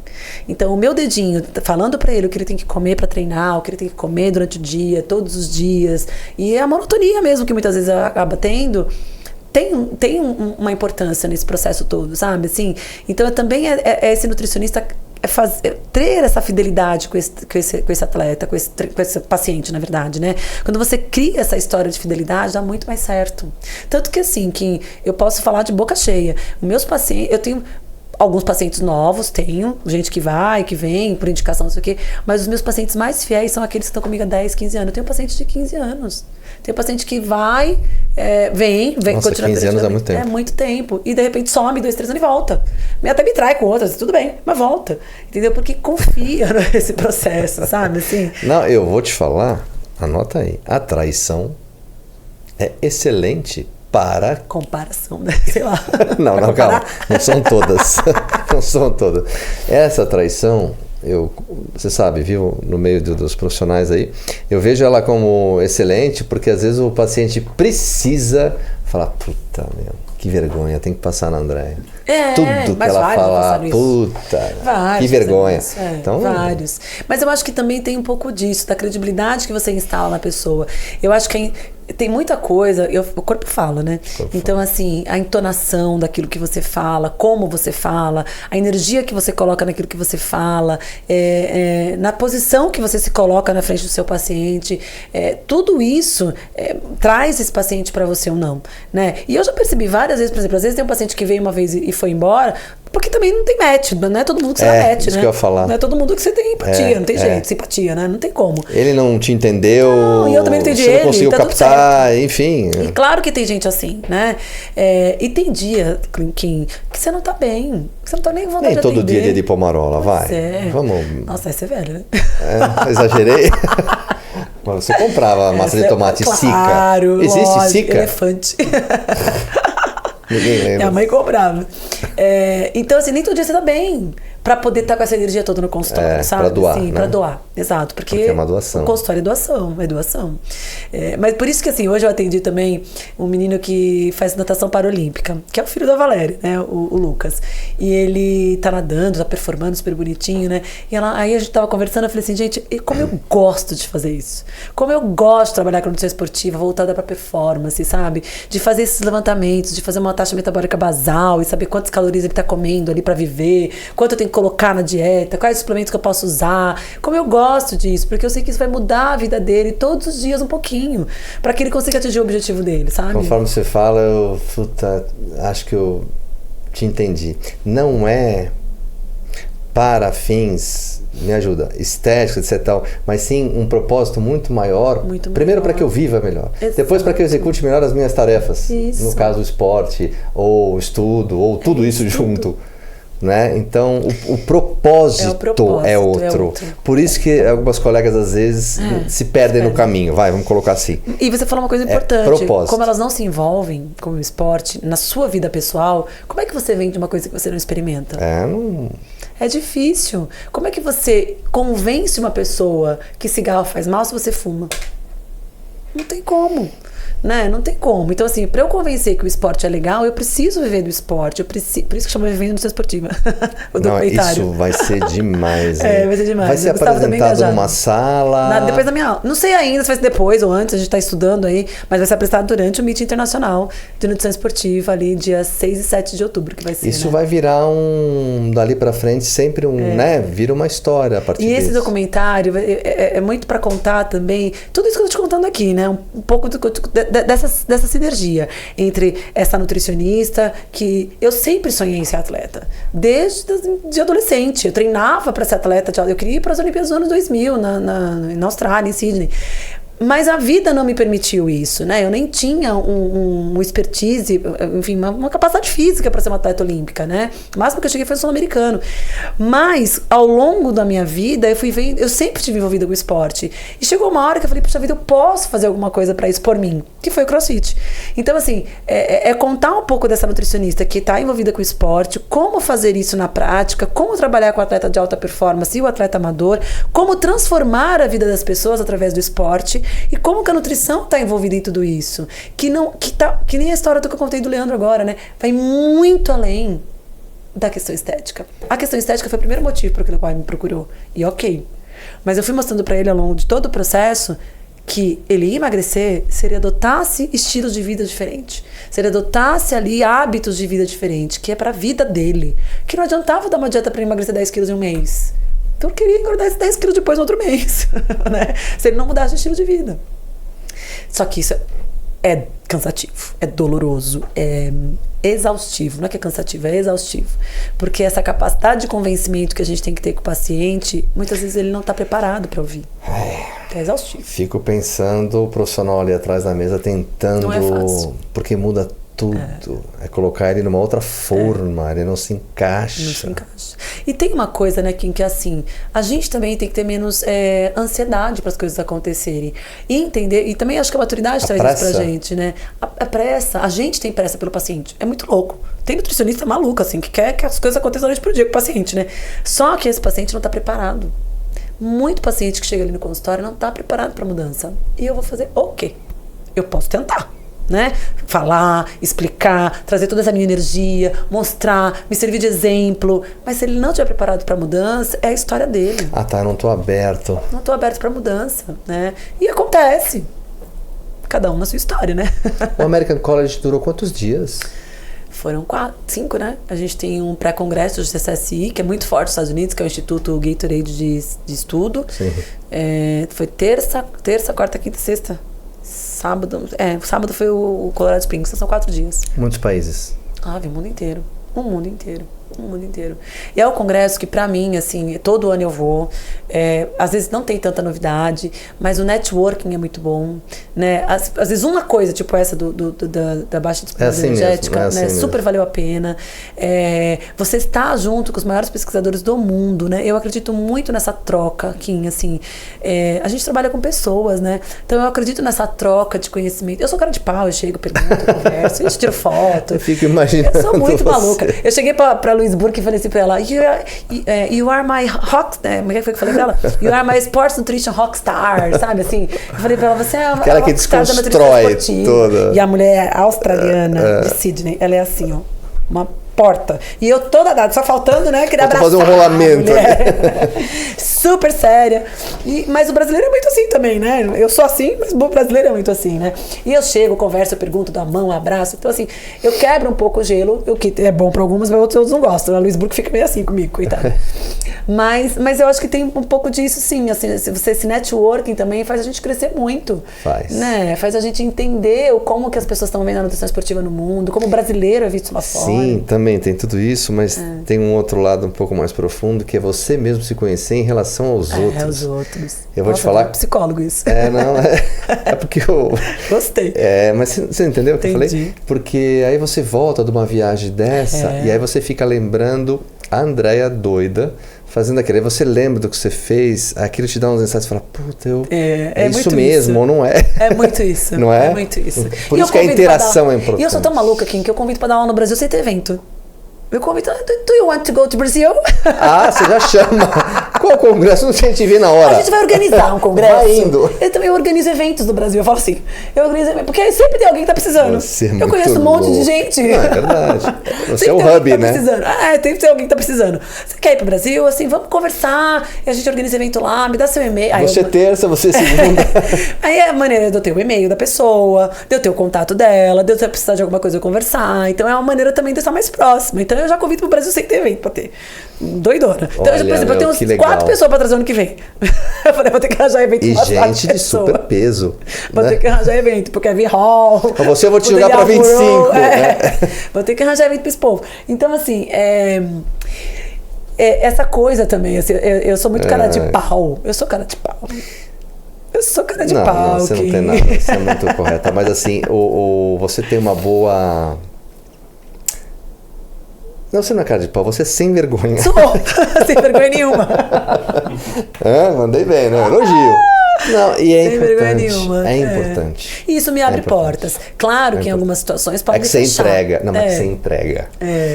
B: Então, o meu dedinho, falando para ele o que ele tem que comer para treinar, o que ele tem que comer durante o dia, todos os dias, e a monotonia mesmo, que muitas vezes acaba tendo... Tem uma importância nesse processo todo, sabe? Assim, então, também é esse nutricionista ter essa fidelidade com esse atleta, com esse paciente, na verdade, né? Quando você cria essa história de fidelidade, dá muito mais certo. Tanto que, assim, que eu posso falar de boca cheia. Meus pacientes, eu tenho... Alguns pacientes novos, tenho gente que vai, que vem, por indicação, não sei o quê, mas os meus pacientes mais fiéis são aqueles que estão comigo há 10, 15 anos. Eu tenho paciente de 15 anos. Tem paciente que vai, vem,
A: Nossa, continua 15 anos é muito tempo.
B: É muito tempo. E de repente some 2, 3 anos e volta. Até me trai com outras, tudo bem, mas volta. Entendeu? Porque confia nesse processo, sabe? Assim.
A: Não, eu vou te falar, anota aí. A traição é excelente para...
B: Comparação, né? Sei lá.
A: Não, calma. Não são todas. Não são todas. Essa traição, você sabe, viu, no meio dos profissionais aí, eu vejo ela como excelente, porque às vezes o paciente precisa falar, puta, meu, que vergonha, tem que passar na Andréia. Tudo que ela falar, puta, vários, que vergonha.
B: Então, vários. Mas eu acho que também tem um pouco disso, da credibilidade que você instala na pessoa. Eu acho que tem muita coisa, o corpo fala, né? Então, assim, a entonação daquilo que você fala, como você fala, a energia que você coloca naquilo que você fala, na posição que você se coloca na frente do seu paciente, tudo isso traz esse paciente para você ou não, né? E eu já percebi várias vezes, por exemplo, às vezes tem um paciente que veio uma vez e foi embora, Porque também não tem match, não é todo mundo que você dá match,
A: isso
B: né?
A: que eu ia falar.
B: Não é todo mundo que você tem empatia, não tem jeito, simpatia, né? Não tem como.
A: Ele não te entendeu,
B: Não, e eu também não entendi
A: você
B: ele,
A: não conseguiu
B: tá tudo
A: captar, enfim.
B: E claro que tem gente assim, né? E tem dia, Kim, que você não tá bem, que você não tá nem com vontade
A: Nem
B: de
A: todo
B: atender.
A: dia de pomarola, vai.
B: Vamos. Nossa, esse é velho, né?
A: Exagerei. Mas você comprava massa de tomate Sica.
B: Claro,
A: Existe
B: lógico,
A: Sica?
B: elefante.
A: Ninguém lembra.
B: Minha mãe comprava. Então, assim, nem todo dia você tá bem pra poder estar com essa energia toda no consultório, sabe?
A: Pra doar,
B: Sim,
A: né?
B: pra doar, exato. Porque
A: é uma doação.
B: O consultório é doação. Mas por isso que, assim, hoje eu atendi também um menino que faz natação paralímpica, que é o filho da Valéria, né? O Lucas. E ele tá nadando, tá performando super bonitinho, né? Aí a gente tava conversando, eu falei assim, gente, como eu gosto de fazer isso. Como eu gosto de trabalhar com nutrição esportiva voltada pra performance, sabe? De fazer esses levantamentos, de fazer uma taxa metabólica basal e saber quantas calorias ele tá comendo ali pra viver, quanto eu tenho que colocar na dieta, quais os suplementos que eu posso usar. Como eu gosto disso, porque eu sei que isso vai mudar a vida dele todos os dias um pouquinho, pra que ele consiga atingir o objetivo dele, sabe?
A: Conforme você fala, eu acho que eu te entendi. Não é para fins, me ajuda, estéticos, etc. Tal, mas sim um propósito muito maior. Primeiro para que eu viva melhor. Exato. Depois para que eu execute melhor as minhas tarefas.
B: Isso.
A: No caso, o esporte, ou o estudo, ou tudo isso junto. Né? Então o propósito é outro. Por isso que algumas colegas às vezes se perdem no caminho. Vamos colocar assim.
B: E você falou uma coisa importante.
A: Propósito.
B: Como elas não se envolvem com o esporte na sua vida pessoal, como é que você vende uma coisa que você não experimenta? É difícil. Como é que você convence uma pessoa que cigarro faz mal se você fuma? Não tem como. Né? Não tem como. Então, assim, pra eu convencer que o esporte é legal, eu preciso viver do esporte. Por isso que chama Vivendo Nutrição Esportiva. O documentário.
A: Isso vai ser demais.
B: Vai ser demais.
A: Vai ser apresentado numa sala.
B: Depois da minha aula. Não sei ainda se vai ser depois ou antes, a gente tá estudando aí, mas vai ser apresentado durante o Meeting Internacional de Nutrição Esportiva, ali, dia 6 e 7 de outubro, que vai ser.
A: Isso vai virar dali pra frente, sempre né? Vira uma história a partir disso.
B: E esse documentário é muito pra contar também tudo isso que eu tô te contando aqui, né? Um pouco dessa sinergia entre essa nutricionista, que eu sempre sonhei em ser atleta, desde adolescente. Eu treinava para ser atleta, eu queria ir para as Olimpíadas dos anos 2000 na Austrália, em Sydney. Mas a vida não me permitiu isso, né? Eu nem tinha um expertise, enfim, uma capacidade física para ser uma atleta olímpica, né? O máximo que eu cheguei foi o sul-americano. Mas, ao longo da minha vida, eu sempre estive envolvida com o esporte. E chegou uma hora que eu falei, puxa vida, eu posso fazer alguma coisa para isso por mim, que foi o CrossFit. Então, assim, contar um pouco dessa nutricionista que está envolvida com o esporte, como fazer isso na prática, como trabalhar com o atleta de alta performance e o atleta amador, como transformar a vida das pessoas através do esporte. E como que a nutrição está envolvida em tudo isso? Que nem a história que eu contei do Leandro agora, né? Vai muito além da questão estética. A questão estética foi o primeiro motivo para que o pai me procurou. E ok. Mas eu fui mostrando para ele ao longo de todo o processo que ele ia emagrecer se ele adotasse estilos de vida diferentes. Se ele adotasse ali hábitos de vida diferentes, que é para a vida dele. Que não adiantava dar uma dieta para ele emagrecer 10 quilos em um mês. Então eu queria engordar esses 10 quilos depois no outro mês, né? Se ele não mudasse o estilo de vida. Só que isso é cansativo, é doloroso, é exaustivo. Não é que é cansativo, é exaustivo. Porque essa capacidade de convencimento que a gente tem que ter com o paciente, muitas vezes ele não está preparado para ouvir. É exaustivo.
A: Fico pensando, o profissional ali atrás da mesa tentando...
B: Não é fácil.
A: Porque muda tudo. É colocar ele numa outra forma, ele não se encaixa.
B: Não se encaixa. E tem uma coisa, né, Kim, que assim, a gente também tem que ter menos ansiedade para as coisas acontecerem. E entender, e também acho que a maturidade traz isso pra gente, né? A pressa, a gente tem pressa pelo paciente. É muito louco. Tem nutricionista maluco, assim, que quer que as coisas aconteçam da noite pro dia com o paciente, né? Só que esse paciente não tá preparado. Muito paciente que chega ali no consultório não tá preparado para mudança. E eu vou fazer o quê? Eu posso tentar. Né? Falar, explicar, trazer toda essa minha energia, mostrar, me servir de exemplo. Mas se ele não estiver preparado para mudança, é a história dele.
A: Eu não tô aberto.
B: Não tô aberto para mudança, né? E acontece. Cada um na sua história, né?
A: O American College durou quantos dias?
B: Foram 5, né? A gente tem um pré-congresso do CSSI, que é muito forte nos Estados Unidos, que é o Instituto Gatorade de Estudo. Sim. Foi terça, quarta, quinta e sexta. Sábado foi o Colorado Springs, são 4 dias.
A: Muitos países.
B: Vi o mundo inteiro. O mundo inteiro. O mundo inteiro. E é o congresso que, pra mim, assim, todo ano eu vou. Às vezes não tem tanta novidade, mas o networking é muito bom, né? Às vezes uma coisa, tipo essa da baixa disponibilidade energética,
A: assim mesmo.
B: Super valeu a pena. Você está junto com os maiores pesquisadores do mundo, né? Eu acredito muito nessa troca, Kim, assim. A gente trabalha com pessoas, né? Então eu acredito nessa troca de conhecimento. Eu sou cara de pau, eu chego, pergunto, converso, a gente tira foto.
A: Eu fico imaginando.
B: Eu sou muito maluca. Eu cheguei pra Louise Burke e falei assim pra ela, you are my rock, como é que foi que eu falei pra ela? You are my sports nutrition rockstar, sabe assim? Eu falei pra ela, você é a
A: aquela que desconstrói toda.
B: E a mulher australiana de Sydney, ela é assim, ó, uma porta. E eu toda dada, só faltando, né, queria abraçar.
A: Fazer um rolamento.
B: Super séria. Mas o brasileiro é muito assim também, né? Eu sou assim, mas o brasileiro é muito assim, né? E eu chego, converso, eu pergunto, dou a mão, abraço. Então, assim, eu quebro um pouco o gelo, o que é bom pra algumas, mas outros não gostam. A Louise Burke fica meio assim comigo, coitada. Mas eu acho que tem um pouco disso, sim. Assim, esse networking também faz a gente crescer muito.
A: Faz.
B: Né? Faz a gente entender como que as pessoas estão vendo a nutrição esportiva no mundo, como o brasileiro é visto lá fora.
A: Sim, também tem tudo isso, mas tem um outro lado um pouco mais profundo, que é você mesmo se conhecer em relação aos outros.
B: Aos outros.
A: Eu vou te falar.
B: É psicólogo isso.
A: É porque eu.
B: Gostei.
A: Mas você entendeu o que eu falei?
B: Entendi.
A: Porque aí você volta de uma viagem dessa e aí você fica lembrando a Andréia doida, fazendo aquilo. Aí você lembra do que você fez, aquilo te dá uns insights e fala, puta, é isso mesmo, ou não é?
B: É muito isso.
A: Não é?
B: É muito isso.
A: Por isso que a interação é importante.
B: E eu sou tão maluca, Kim, que eu convido pra dar aula no Brasil sem ter evento. Eu convido, do you want to go to Brazil?
A: Você já chama. Qual congresso? Não sei te ver na hora.
B: A gente vai organizar um congresso.
A: Vai indo.
B: Eu também organizo eventos no Brasil. Eu falo assim, eu organizo eventos, porque sempre tem alguém que tá precisando. Eu conheço um monte de gente.
A: Não, é verdade. Você
B: sempre
A: é o hub, né?
B: Precisando. Tem que ter alguém que tá precisando. Você quer ir pro Brasil? Assim, vamos conversar. E a gente organiza evento lá, me dá seu e-mail.
A: Você terça, você segunda.
B: Aí é a maneira de eu ter o e-mail da pessoa, de eu ter o contato dela, de eu precisar de alguma coisa eu conversar. Então é uma maneira também de estar mais próxima. Então eu já convido pro Brasil sem ter evento pra ter. Doidona. Então, por exemplo, eu tenho uns 4 pessoas pra trazer ano que vem. Eu falei, vou ter que arranjar evento.
A: E gente de super peso.
B: Vou ter que arranjar evento pro Kevin Hall.
A: Você eu vou te jogar pra 25.
B: Vou ter que arranjar evento pra esse povo. Então, assim, essa coisa também, assim, eu sou muito cara de pau. Eu sou cara de pau. Eu sou cara de pau.
A: Não, você não tem nada. Você é muito correta. Mas, assim, você tem uma boa... Não, você não é cara de pau, você é sem vergonha.
B: Sou, sem vergonha nenhuma.
A: Mandei bem, né? Elogio. Não, e é
B: sem
A: importante.
B: Vergonha nenhuma.
A: É importante.
B: E isso me abre portas. Claro que em algumas situações pode
A: ser que você entrega. Não, mas que você entrega.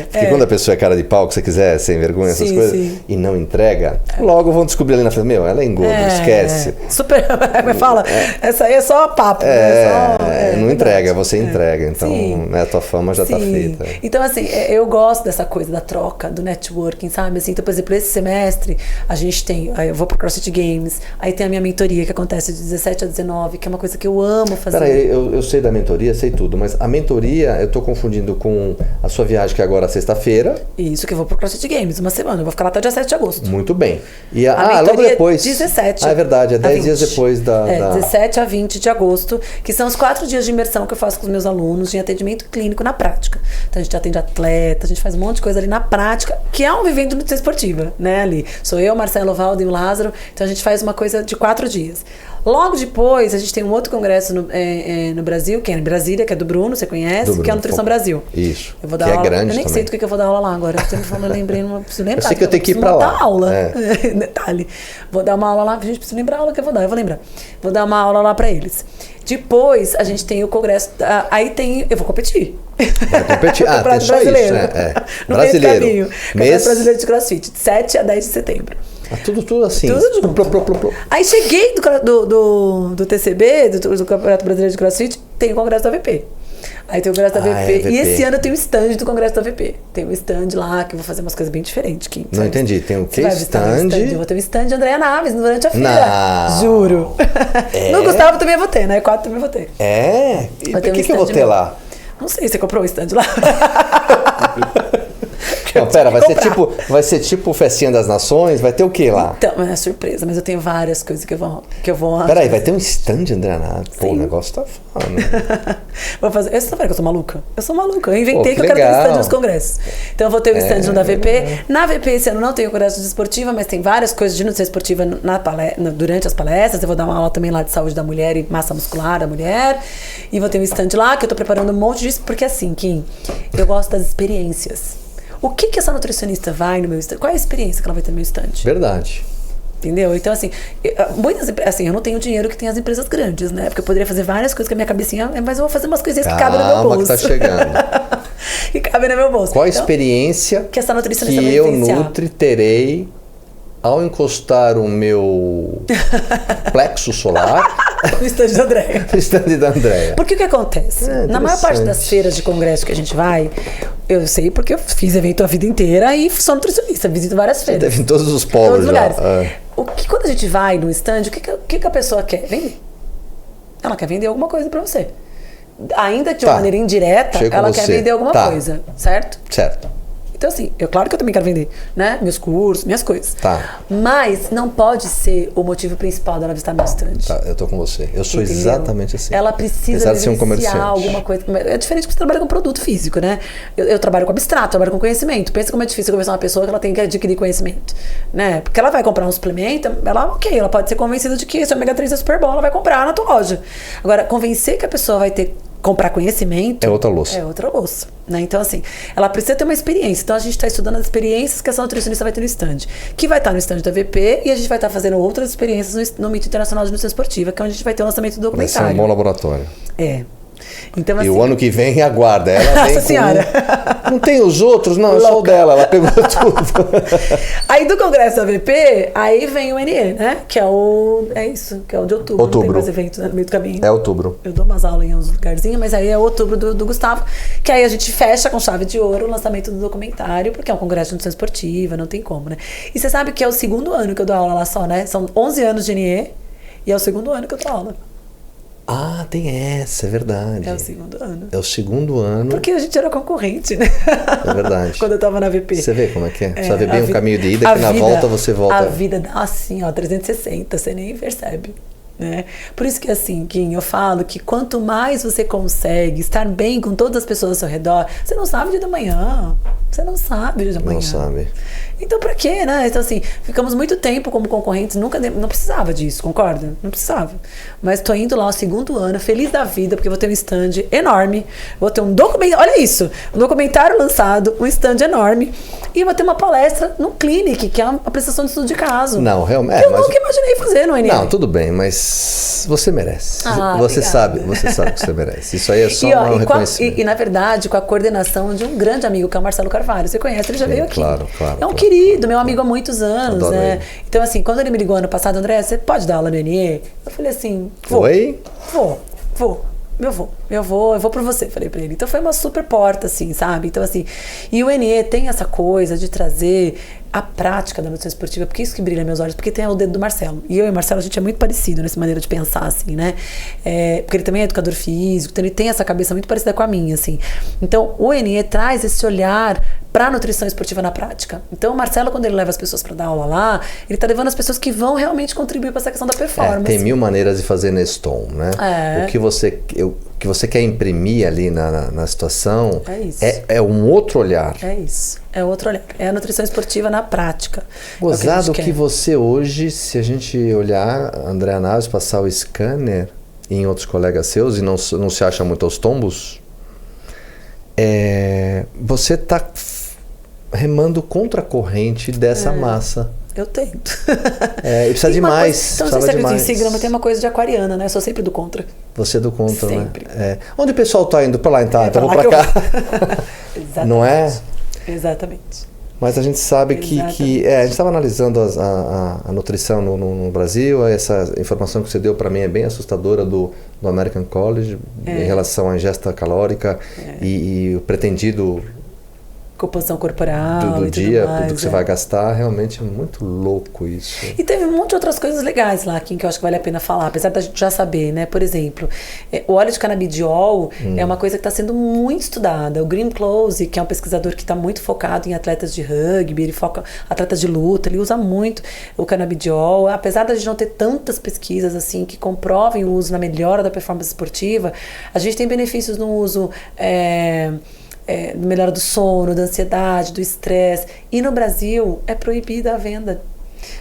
A: Porque quando a pessoa é cara de pau, que você quiser, sem vergonha, essas coisas, e não entrega, logo vão descobrir ali na frente, meu, ela é engodo, esquece.
B: Super, me fala, essa aí é só papo.
A: Não entrega, você entrega. Então, né, a tua fama já tá feita.
B: Então, assim, eu gosto dessa coisa da troca, do networking, sabe? Assim, então, por exemplo, esse semestre, a gente tem, eu vou pro CrossFit Games, aí tem a minha mentoria, que acontece de 17 a 19, que é uma coisa que eu amo fazer.
A: Peraí, eu sei da mentoria, sei tudo, mas a mentoria eu tô confundindo com a sua viagem, que é agora sexta-feira.
B: Isso, que eu vou pro CrossFit Games, uma semana, eu vou ficar lá até dia 7 de agosto.
A: Muito bem. E
B: logo
A: depois.
B: 17.
A: É verdade, é 10 dias depois da...
B: 17 a 20 de agosto, que são os 4 dias de imersão que eu faço com os meus alunos em atendimento clínico na prática. Então a gente atende atleta, a gente faz um monte de coisa ali na prática, que é um vivendo nutrição esportiva, né, ali. Sou eu, Marcelo, Valdo e o Lázaro, então a gente faz uma coisa de 4 dias. Logo depois, a gente tem um outro congresso no Brasil, que é em Brasília, que é do Bruno, você conhece, que é a Nutrição Brasil.
A: Isso.
B: Eu vou dar aula.
A: Grande
B: eu nem
A: também.
B: sei do que eu vou dar aula lá agora. Você me falou, eu lembrei, não preciso lembrar.
A: Eu sei que eu tenho que ir pra lá.
B: Aula. Detalhe. Vou dar uma aula lá, a gente precisa lembrar a aula que eu vou dar, eu vou lembrar. Vou dar uma aula lá pra eles. Depois, a gente tem o congresso, aí tem, eu vou competir.
A: Vai competir? Tem só
B: brasileiro.
A: Isso, né?
B: No
A: brasileiro.
B: Meio do caminho. Campeonato Brasileiro de CrossFit, de 7 a 10 de setembro.
A: Tudo assim.
B: Tudo junto. Aí cheguei do TCB, do Campeonato Brasileiro de CrossFit, tem o Congresso da VP. Aí tem o Congresso da VP. E esse ano tem o stand do Congresso da VP. Tem um stand lá que eu vou fazer umas coisas bem diferentes. Kim,
A: não entendi. Tem o quê?
B: Stand? Eu vou ter um stand de Andréia Naves durante a feira.
A: Não.
B: Juro. No Gustavo também eu vou ter, né? 4 também vou ter.
A: E por que eu vou ter lá?
B: Não sei, você comprou o stand lá?
A: Não, pera, vai ser tipo Festinha das Nações? Vai ter o que lá?
B: Então, é surpresa, mas eu tenho várias coisas que eu vou
A: Peraí, vai ter um stand, André Naves? Pô, o negócio tá foda.
B: Vou fazer. Você tá vendo que eu sou maluca? Eu sou maluca. Eu inventei
A: Pô,
B: que eu quero ter um
A: legal.
B: stand nos congressos. Então eu vou ter um stand no da VP. Na VP esse ano não tem o congresso de esportiva, mas tem várias coisas de nutrição esportiva durante as palestras. Eu vou dar uma aula também lá de saúde da mulher e massa muscular da mulher. E vou ter um stand lá que eu tô preparando um monte disso, porque assim, Kim, eu gosto das experiências. O que essa nutricionista vai no meu stand? Qual é a experiência que ela vai ter no meu stand?
A: Verdade.
B: Entendeu? Então, assim, eu não tenho dinheiro que tem as empresas grandes, né? Porque eu poderia fazer várias coisas com a minha cabecinha, mas eu vou fazer umas coisinhas que cabem no meu bolso.
A: Que tá chegando.
B: Que cabem no meu bolso.
A: Qual a
B: então,
A: experiência
B: que essa nutricionista
A: que
B: vai
A: eu,
B: vivenciar?
A: Nutri, terei ao encostar o meu plexo solar
B: no stand da Andréia.
A: no stand da Andréia?
B: Porque o que acontece? Na maior parte das feiras de congresso que a gente vai, eu sei porque eu fiz evento a vida inteira e sou nutricionista, visito várias feiras.
A: Deve em todos os polos
B: todos os
A: já.
B: lugares. Quando a gente vai no stand, o que a pessoa quer? Vender. Ela quer vender alguma coisa pra você. Ainda que de uma maneira indireta, ela quer vender alguma coisa, certo?
A: Certo.
B: Então, assim, claro que eu também quero vender, né? Meus cursos, minhas coisas.
A: Tá.
B: Mas não pode ser o motivo principal dela visitar meu stand.
A: Tá, eu tô com você. Eu sou exatamente assim.
B: Ela precisa vivenciar alguma coisa. É diferente que você trabalha com produto físico, né? Eu trabalho com abstrato, trabalho com conhecimento. Pensa como é difícil conversar com uma pessoa que ela tem que adquirir conhecimento, né? Porque ela vai comprar um suplemento, ela pode ser convencida de que esse ômega 3 é super bom, ela vai comprar na tua loja. Agora, convencer que a pessoa vai comprar conhecimento...
A: É outra louça.
B: É outra louça, né? Então, assim, ela precisa ter uma experiência. Então, a gente está estudando as experiências que essa nutricionista vai ter no stand. Que vai estar no stand da VP e a gente vai estar fazendo outras experiências no Mito Internacional de Nutrição Esportiva, que é onde a gente vai ter o lançamento do documentário.
A: Vai ser um bom laboratório.
B: É. Então, assim,
A: e o ano que vem, aguarda. Ela vem
B: Nossa Senhora!
A: Não tem os outros? Não, é só o dela. Ela pegou tudo.
B: Aí do Congresso da VP, aí vem o NE, né? Que é o... É isso, que é o de outubro. Não tem mais eventos, né, no meio do caminho.
A: É outubro.
B: Eu dou umas aulas em uns lugarzinhos, mas aí é outubro do Gustavo. Que aí a gente fecha com chave de ouro o lançamento do documentário, porque é um congresso de nutrição esportiva, não tem como, né? E você sabe que é o segundo ano que eu dou aula lá só, né? São 11 anos de NE e é o segundo ano que eu dou aula.
A: Ah, tem essa, é verdade.
B: É o segundo ano.
A: É o segundo ano.
B: Porque a gente era concorrente, né?
A: É verdade.
B: Quando eu tava na VP.
A: Você vê como é que é? Precisa ver bem o caminho de ida, que na volta você volta.
B: A vida dá assim, ó, 360, você nem percebe. Né? Por isso que assim, Kim, eu falo que quanto mais você consegue estar bem com todas as pessoas ao seu redor, você não sabe o dia da manhã. Você não sabe o dia da manhã.
A: Não sabe.
B: Então pra quê, né? Então assim, ficamos muito tempo como concorrentes, não precisava disso, concorda? Não precisava. Mas tô indo lá o segundo ano, feliz da vida, porque vou ter um stand enorme, vou ter um documentário, olha isso, um documentário lançado, um stand enorme, e vou ter uma palestra no Clinic, que é uma prestação de estudo de caso.
A: Não, realmente.
B: Que eu nunca imaginei fazer no NE.
A: Não, tudo bem, mas você merece.
B: Ah,
A: você sabe que você merece. Isso aí é só um reconhecimento.
B: E na verdade, com a coordenação de um grande amigo, que é o Marcelo Carvalho. Você conhece, ele já veio aqui.
A: Claro.
B: É um querido, meu amigo há muitos anos,
A: Adoro
B: né?
A: ele.
B: Então, assim, quando ele me ligou ano passado, André, você pode dar aula no NE? Eu falei assim,
A: Oi?
B: Eu vou por você, falei pra ele. Então foi uma super porta, assim, sabe? Então, assim, e o NE tem essa coisa de trazer a prática da nutrição esportiva, porque isso que brilha meus olhos, porque tem o dedo do Marcelo. E eu e o Marcelo, a gente é muito parecido nessa maneira de pensar, assim, né? Porque ele também é educador físico, então ele tem essa cabeça muito parecida com a minha, assim. Então, o NE traz esse olhar para a nutrição esportiva na prática. Então, o Marcelo, quando ele leva as pessoas para dar aula lá, ele tá levando as pessoas que vão realmente contribuir para essa questão da performance.
A: Tem 1000 maneiras de fazer Neston, né? O que você quer imprimir ali na situação é um outro olhar.
B: É isso. É outro olhar. É a nutrição esportiva na prática.
A: Gozado que você hoje, se a gente olhar, André Naves, passar o scanner em outros colegas seus e não se acha muito aos tombos, você está remando contra a corrente dessa massa.
B: Eu tento.
A: E precisa de mais.
B: Então, você acredita em signo, mas tem uma coisa de aquariana, né? Eu sou sempre do contra.
A: Você é do contra,
B: sempre.
A: Né? Onde o pessoal está indo? Para lá, então eu vou para cá.
B: Exatamente.
A: Não é?
B: Exatamente.
A: Mas a gente sabe que a gente estava analisando a nutrição no Brasil, essa informação que você deu para mim é bem assustadora do American College em relação à ingesta calórica e o pretendido
B: composição corporal
A: do
B: e
A: dia,
B: tudo mais,
A: tudo que você vai gastar, realmente é muito louco isso.
B: E teve um monte de outras coisas legais lá, Kim, que eu acho que vale a pena falar, apesar da gente já saber, né? Por exemplo, o óleo de canabidiol é uma coisa que está sendo muito estudada. O Graham Close, que é um pesquisador que está muito focado em atletas de rugby, ele foca atletas de luta, ele usa muito o canabidiol. Apesar da gente não ter tantas pesquisas assim que comprovem o uso na melhora da performance esportiva, a gente tem benefícios no uso melhora do sono, da ansiedade, do estresse. E no Brasil é proibida a venda.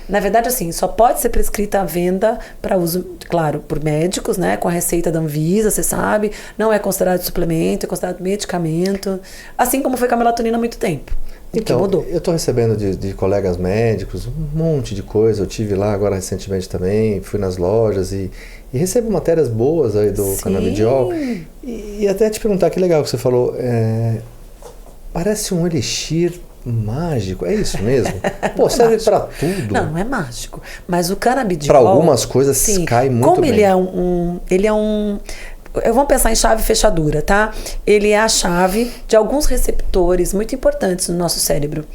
B: Na verdade, assim, só pode ser prescrita a venda para uso, claro, por médicos, né? Com a receita da Anvisa, você sabe. Não é considerado suplemento, é considerado medicamento. Assim como foi com a melatonina há muito tempo.
A: Então,
B: que mudou.
A: Eu estou recebendo de colegas médicos um monte de coisa. Eu tive lá agora recentemente também, fui nas lojas e recebo matérias boas aí do canabidiol. E até te perguntar, que legal que você falou, parece um elixir mágico, é isso mesmo? Pô, serve para tudo.
B: Não é mágico. Mas o canabidiol...
A: Para algumas coisas cai muito
B: como
A: bem.
B: Ele é um... Vamos pensar em chave e fechadura, tá? Ele é a chave de alguns receptores muito importantes no nosso cérebro.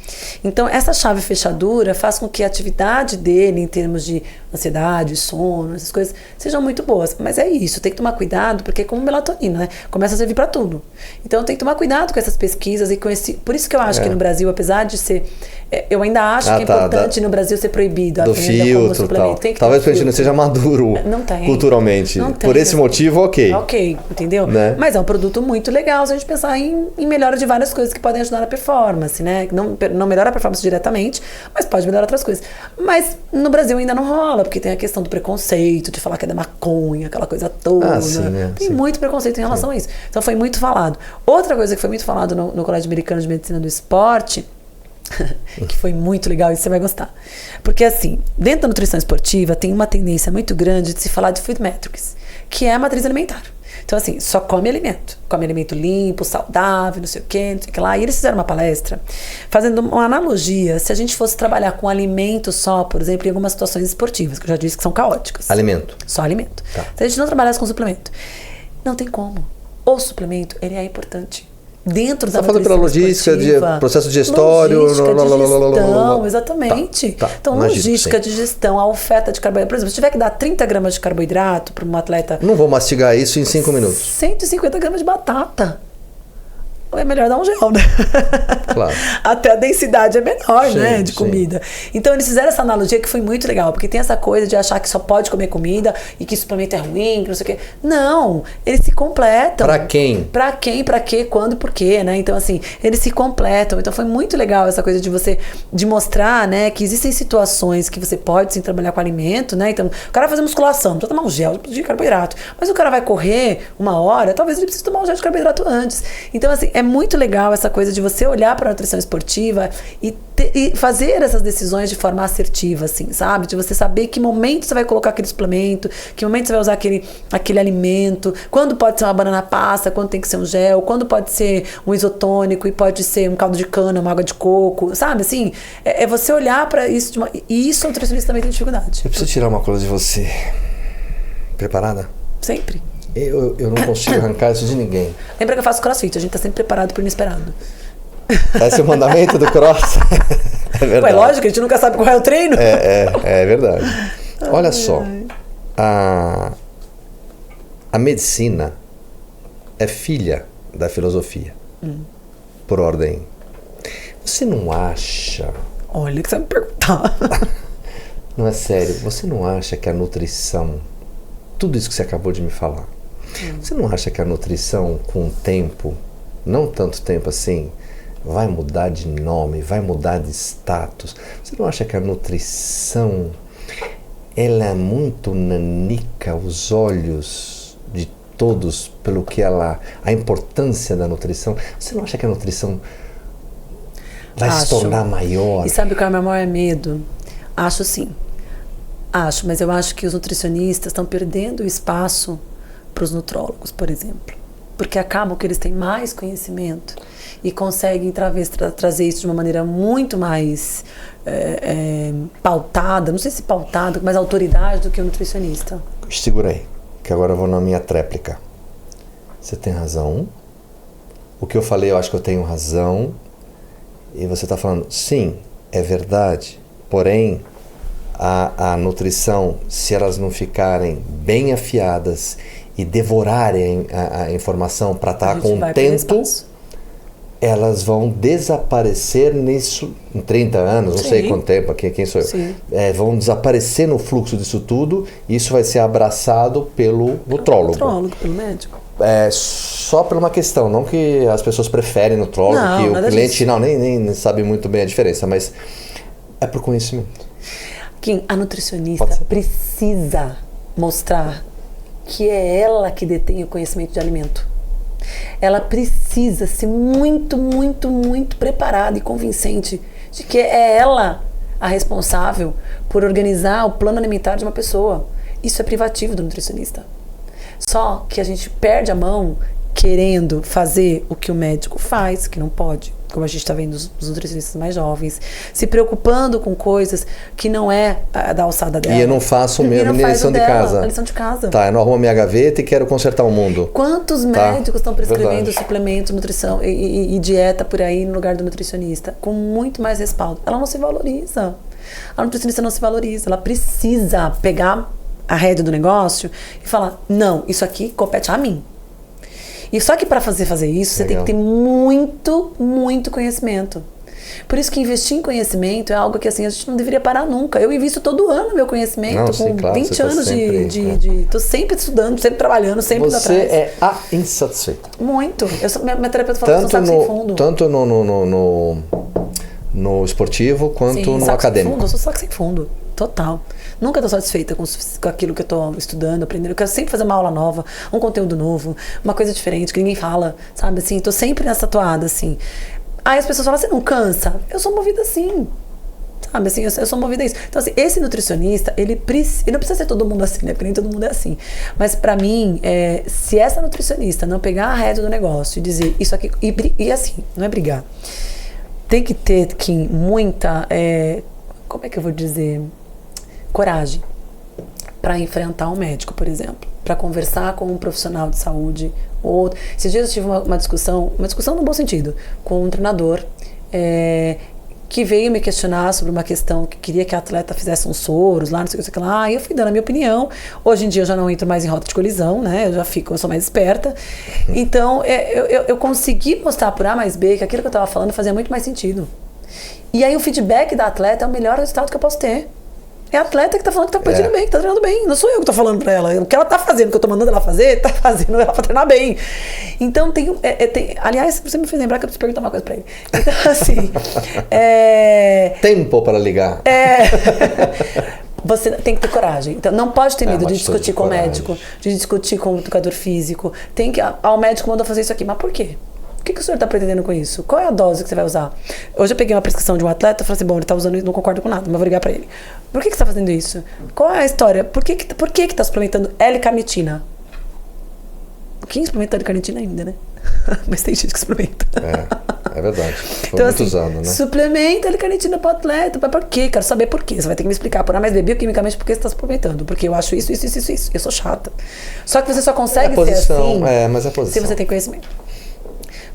B: Então, essa chave e fechadura faz com que a atividade dele, em termos de ansiedade, sono, essas coisas, sejam muito boas. Mas é isso, tem que tomar cuidado, porque é como melatonina, né? Começa a servir para tudo. Então, tem que tomar cuidado com essas pesquisas e com esse... Por isso que eu acho que no Brasil, apesar de ser... Eu ainda acho que é importante no Brasil ser proibido a
A: do
B: venda como suplemento.
A: Tal.
B: Tem que
A: Talvez
B: ter
A: a gente não seja maduro culturalmente.
B: Não tem,
A: por esse motivo, ok.
B: Ok, entendeu?
A: Né?
B: Mas é um produto muito legal se a gente pensar em melhora de várias coisas que podem ajudar na performance, né? Não melhora a performance diretamente, mas pode melhorar outras coisas. Mas no Brasil ainda não rola, porque tem a questão do preconceito, de falar que é da maconha, aquela coisa toda. Tem muito preconceito em relação a isso. Então foi muito falado. Outra coisa que foi muito falado no Colégio Americano de Medicina do Esporte, que foi muito legal, e você vai gostar. Porque assim, dentro da nutrição esportiva tem uma tendência muito grande de se falar de food metrics, que é a matriz alimentar. Então assim, só come alimento limpo, saudável, não sei o que lá. E eles fizeram uma palestra fazendo uma analogia, se a gente fosse trabalhar com alimento só, por exemplo, em algumas situações esportivas, que eu já disse que são caóticas.
A: Alimento.
B: Só alimento.
A: Tá.
B: Se a gente não trabalhasse com suplemento, não tem como. O suplemento, ele é importante. Dentro da
A: falando pela logística, de processo digestório,
B: logística, digestão, exatamente.
A: Tá.
B: Então, logística, digestão, a oferta de carboidrato. Por exemplo, se tiver que dar 30 gramas de carboidrato para um atleta...
A: Não vou mastigar isso em 5 minutos.
B: 150 gramas de batata. É melhor dar um gel, né?
A: Claro.
B: Até a densidade é menor,
A: sim,
B: né? De comida. Então, eles fizeram essa analogia que foi muito legal, porque tem essa coisa de achar que só pode comer comida e que suplemento é ruim, que não sei o quê. Não, eles se completam.
A: Pra quem?
B: Pra quem, pra quê, quando, por quê, né? Então, assim, eles se completam. Então, foi muito legal essa coisa de mostrar, né, que existem situações que você pode, sim, trabalhar com alimento, né? Então, o cara vai fazer musculação, não precisa tomar um gel de carboidrato. Mas o cara vai correr 1 hora, talvez ele precise tomar um gel de carboidrato antes. Então, assim, é muito legal essa coisa de você olhar para a nutrição esportiva e fazer essas decisões de forma assertiva, assim, sabe? De você saber que momento você vai colocar aquele suplemento, que momento você vai usar aquele alimento, quando pode ser uma banana pasta, quando tem que ser um gel, quando pode ser um isotônico e pode ser um caldo de cana, uma água de coco, sabe? Assim, é você olhar para isso e isso o nutricionista também tem dificuldade.
A: Eu preciso tirar uma coisa de você. Preparada?
B: Sempre.
A: Eu não consigo arrancar isso de ninguém.
B: Lembra que eu faço crossfit, a gente tá sempre preparado pro inesperado.
A: Esse é o mandamento do cross. É verdade.
B: Ué, lógico, a gente nunca sabe qual é o treino.
A: É verdade. Olha só, a medicina é filha da filosofia, por ordem. Você não acha...
B: Olha que você vai me perguntar.
A: Não, é sério, você não acha que a nutrição, tudo isso que você acabou de me falar, você não acha que a nutrição, com o tempo, não tanto tempo assim, vai mudar de nome, vai mudar de status? Você não acha que a nutrição, ela é muito nanica aos olhos de todos, pelo que a importância da nutrição? Você não acha que a nutrição vai se tornar maior?
B: E sabe qual é o meu maior medo? Acho sim. Mas eu acho que os nutricionistas estão perdendo espaço para os nutrólogos, por exemplo. Porque acabam que eles têm mais conhecimento e conseguem trazer isso de uma maneira muito mais pautada, não sei se pautada, mas autoridade do que o nutricionista.
A: Segura aí, que agora eu vou na minha tréplica. Você tem razão. O que eu falei, eu acho que eu tenho razão. E você está falando, sim, é verdade, porém, a nutrição, se elas não ficarem bem afiadas e devorarem a informação para estar contento, elas vão desaparecer nisso em 30 anos, não sei quanto tempo, quem sou eu. Vão desaparecer no fluxo disso tudo, e isso vai ser abraçado pelo nutrólogo.
B: Pelo médico.
A: Só por uma questão, não que as pessoas preferem nutrólogo, que o cliente nem sabe muito bem a diferença, mas é por conhecimento.
B: Kim, a nutricionista precisa mostrar que é ela que detém o conhecimento de alimento. Ela precisa ser muito, muito, muito preparada e convincente de que é ela a responsável por organizar o plano alimentar de uma pessoa. Isso é privativo do nutricionista. Só que a gente perde a mão querendo fazer o que o médico faz, que não pode, como a gente está vendo os nutricionistas mais jovens, se preocupando com coisas que não é da alçada dela.
A: E eu não faço minha lição de casa.
B: A lição de casa.
A: Tá, eu não arrumo minha gaveta e quero consertar o mundo.
B: Quantos médicos estão prescrevendo suplementos, nutrição e dieta por aí no lugar do nutricionista, com muito mais respaldo? Ela não se valoriza. A nutricionista não se valoriza. Ela precisa pegar a rédea do negócio e falar, não, isso aqui compete a mim. E só que para fazer isso, você tem que ter muito, muito conhecimento. Por isso que investir em conhecimento é algo que assim, a gente não deveria parar nunca. Eu invisto todo ano meu conhecimento, com 20 anos tô sempre estudando, sempre trabalhando, sempre indo atrás.
A: Você é a insatisfeita.
B: Muito. Minha terapeuta fala que eu sou saco sem fundo.
A: Tanto no esportivo quanto no acadêmico.
B: Eu sou saco sem fundo. Total. Nunca estou satisfeita com aquilo que eu estou estudando, aprendendo. Eu quero sempre fazer uma aula nova, um conteúdo novo, uma coisa diferente que ninguém fala, sabe? Assim, estou sempre nessa toada, assim. Aí as pessoas falam, você não cansa? Eu sou movida assim. Sabe? Assim, eu sou movida a isso. Então, assim, esse nutricionista, ele não precisa ser todo mundo assim, né? Porque nem todo mundo é assim. Mas, pra mim, se essa nutricionista não pegar a rédea do negócio e dizer isso aqui... E assim, não é brigar. Tem que ter, Kim, muita... como é que eu vou dizer... coragem para enfrentar um médico, por exemplo, para conversar com um profissional de saúde. Esses dias eu tive uma discussão no bom sentido, com um treinador que veio me questionar sobre uma questão que queria que a atleta fizesse uns soros lá, não sei o que lá, e eu fui dando a minha opinião. Hoje em dia eu já não entro mais em rota de colisão, né? Eu sou mais esperta. Então, eu consegui mostrar por A mais B que aquilo que eu estava falando fazia muito mais sentido. E aí o feedback da atleta é o melhor resultado que eu posso ter. É a atleta que tá falando que tá pedindo bem, que tá treinando bem. Não sou eu que tô falando pra ela. O que ela tá fazendo, o que eu tô mandando ela fazer, tá fazendo ela pra treinar bem. Então aliás, você me fez lembrar que eu preciso perguntar uma coisa pra ele. Então, assim.
A: Tempo para ligar.
B: Você tem que ter coragem. Então, não pode ter medo de discutir com o médico, de discutir com o educador físico. O médico mandou fazer isso aqui. Mas por quê? O que o senhor está pretendendo com isso? Qual é a dose que você vai usar? Hoje eu peguei uma prescrição de um atleta e falei assim, bom, ele está usando isso, não concordo com nada, mas vou ligar para ele. Por que você está fazendo isso? Qual é a história? Por que está suplementando L-carnitina? Quem suplementa L-carnitina ainda, né? Mas tem gente que suplementa.
A: É verdade. Foi
B: então,
A: muito
B: assim,
A: usado, né?
B: Suplementa L-carnitina para o atleta. Mas por quê? Quero saber por quê. Você vai ter que me explicar por A mais B bioquimicamente por que você está suplementando. Porque eu acho isso. Eu sou chata. Só que você só consegue ser assim
A: mas é a posição.
B: se você tem conhecimento.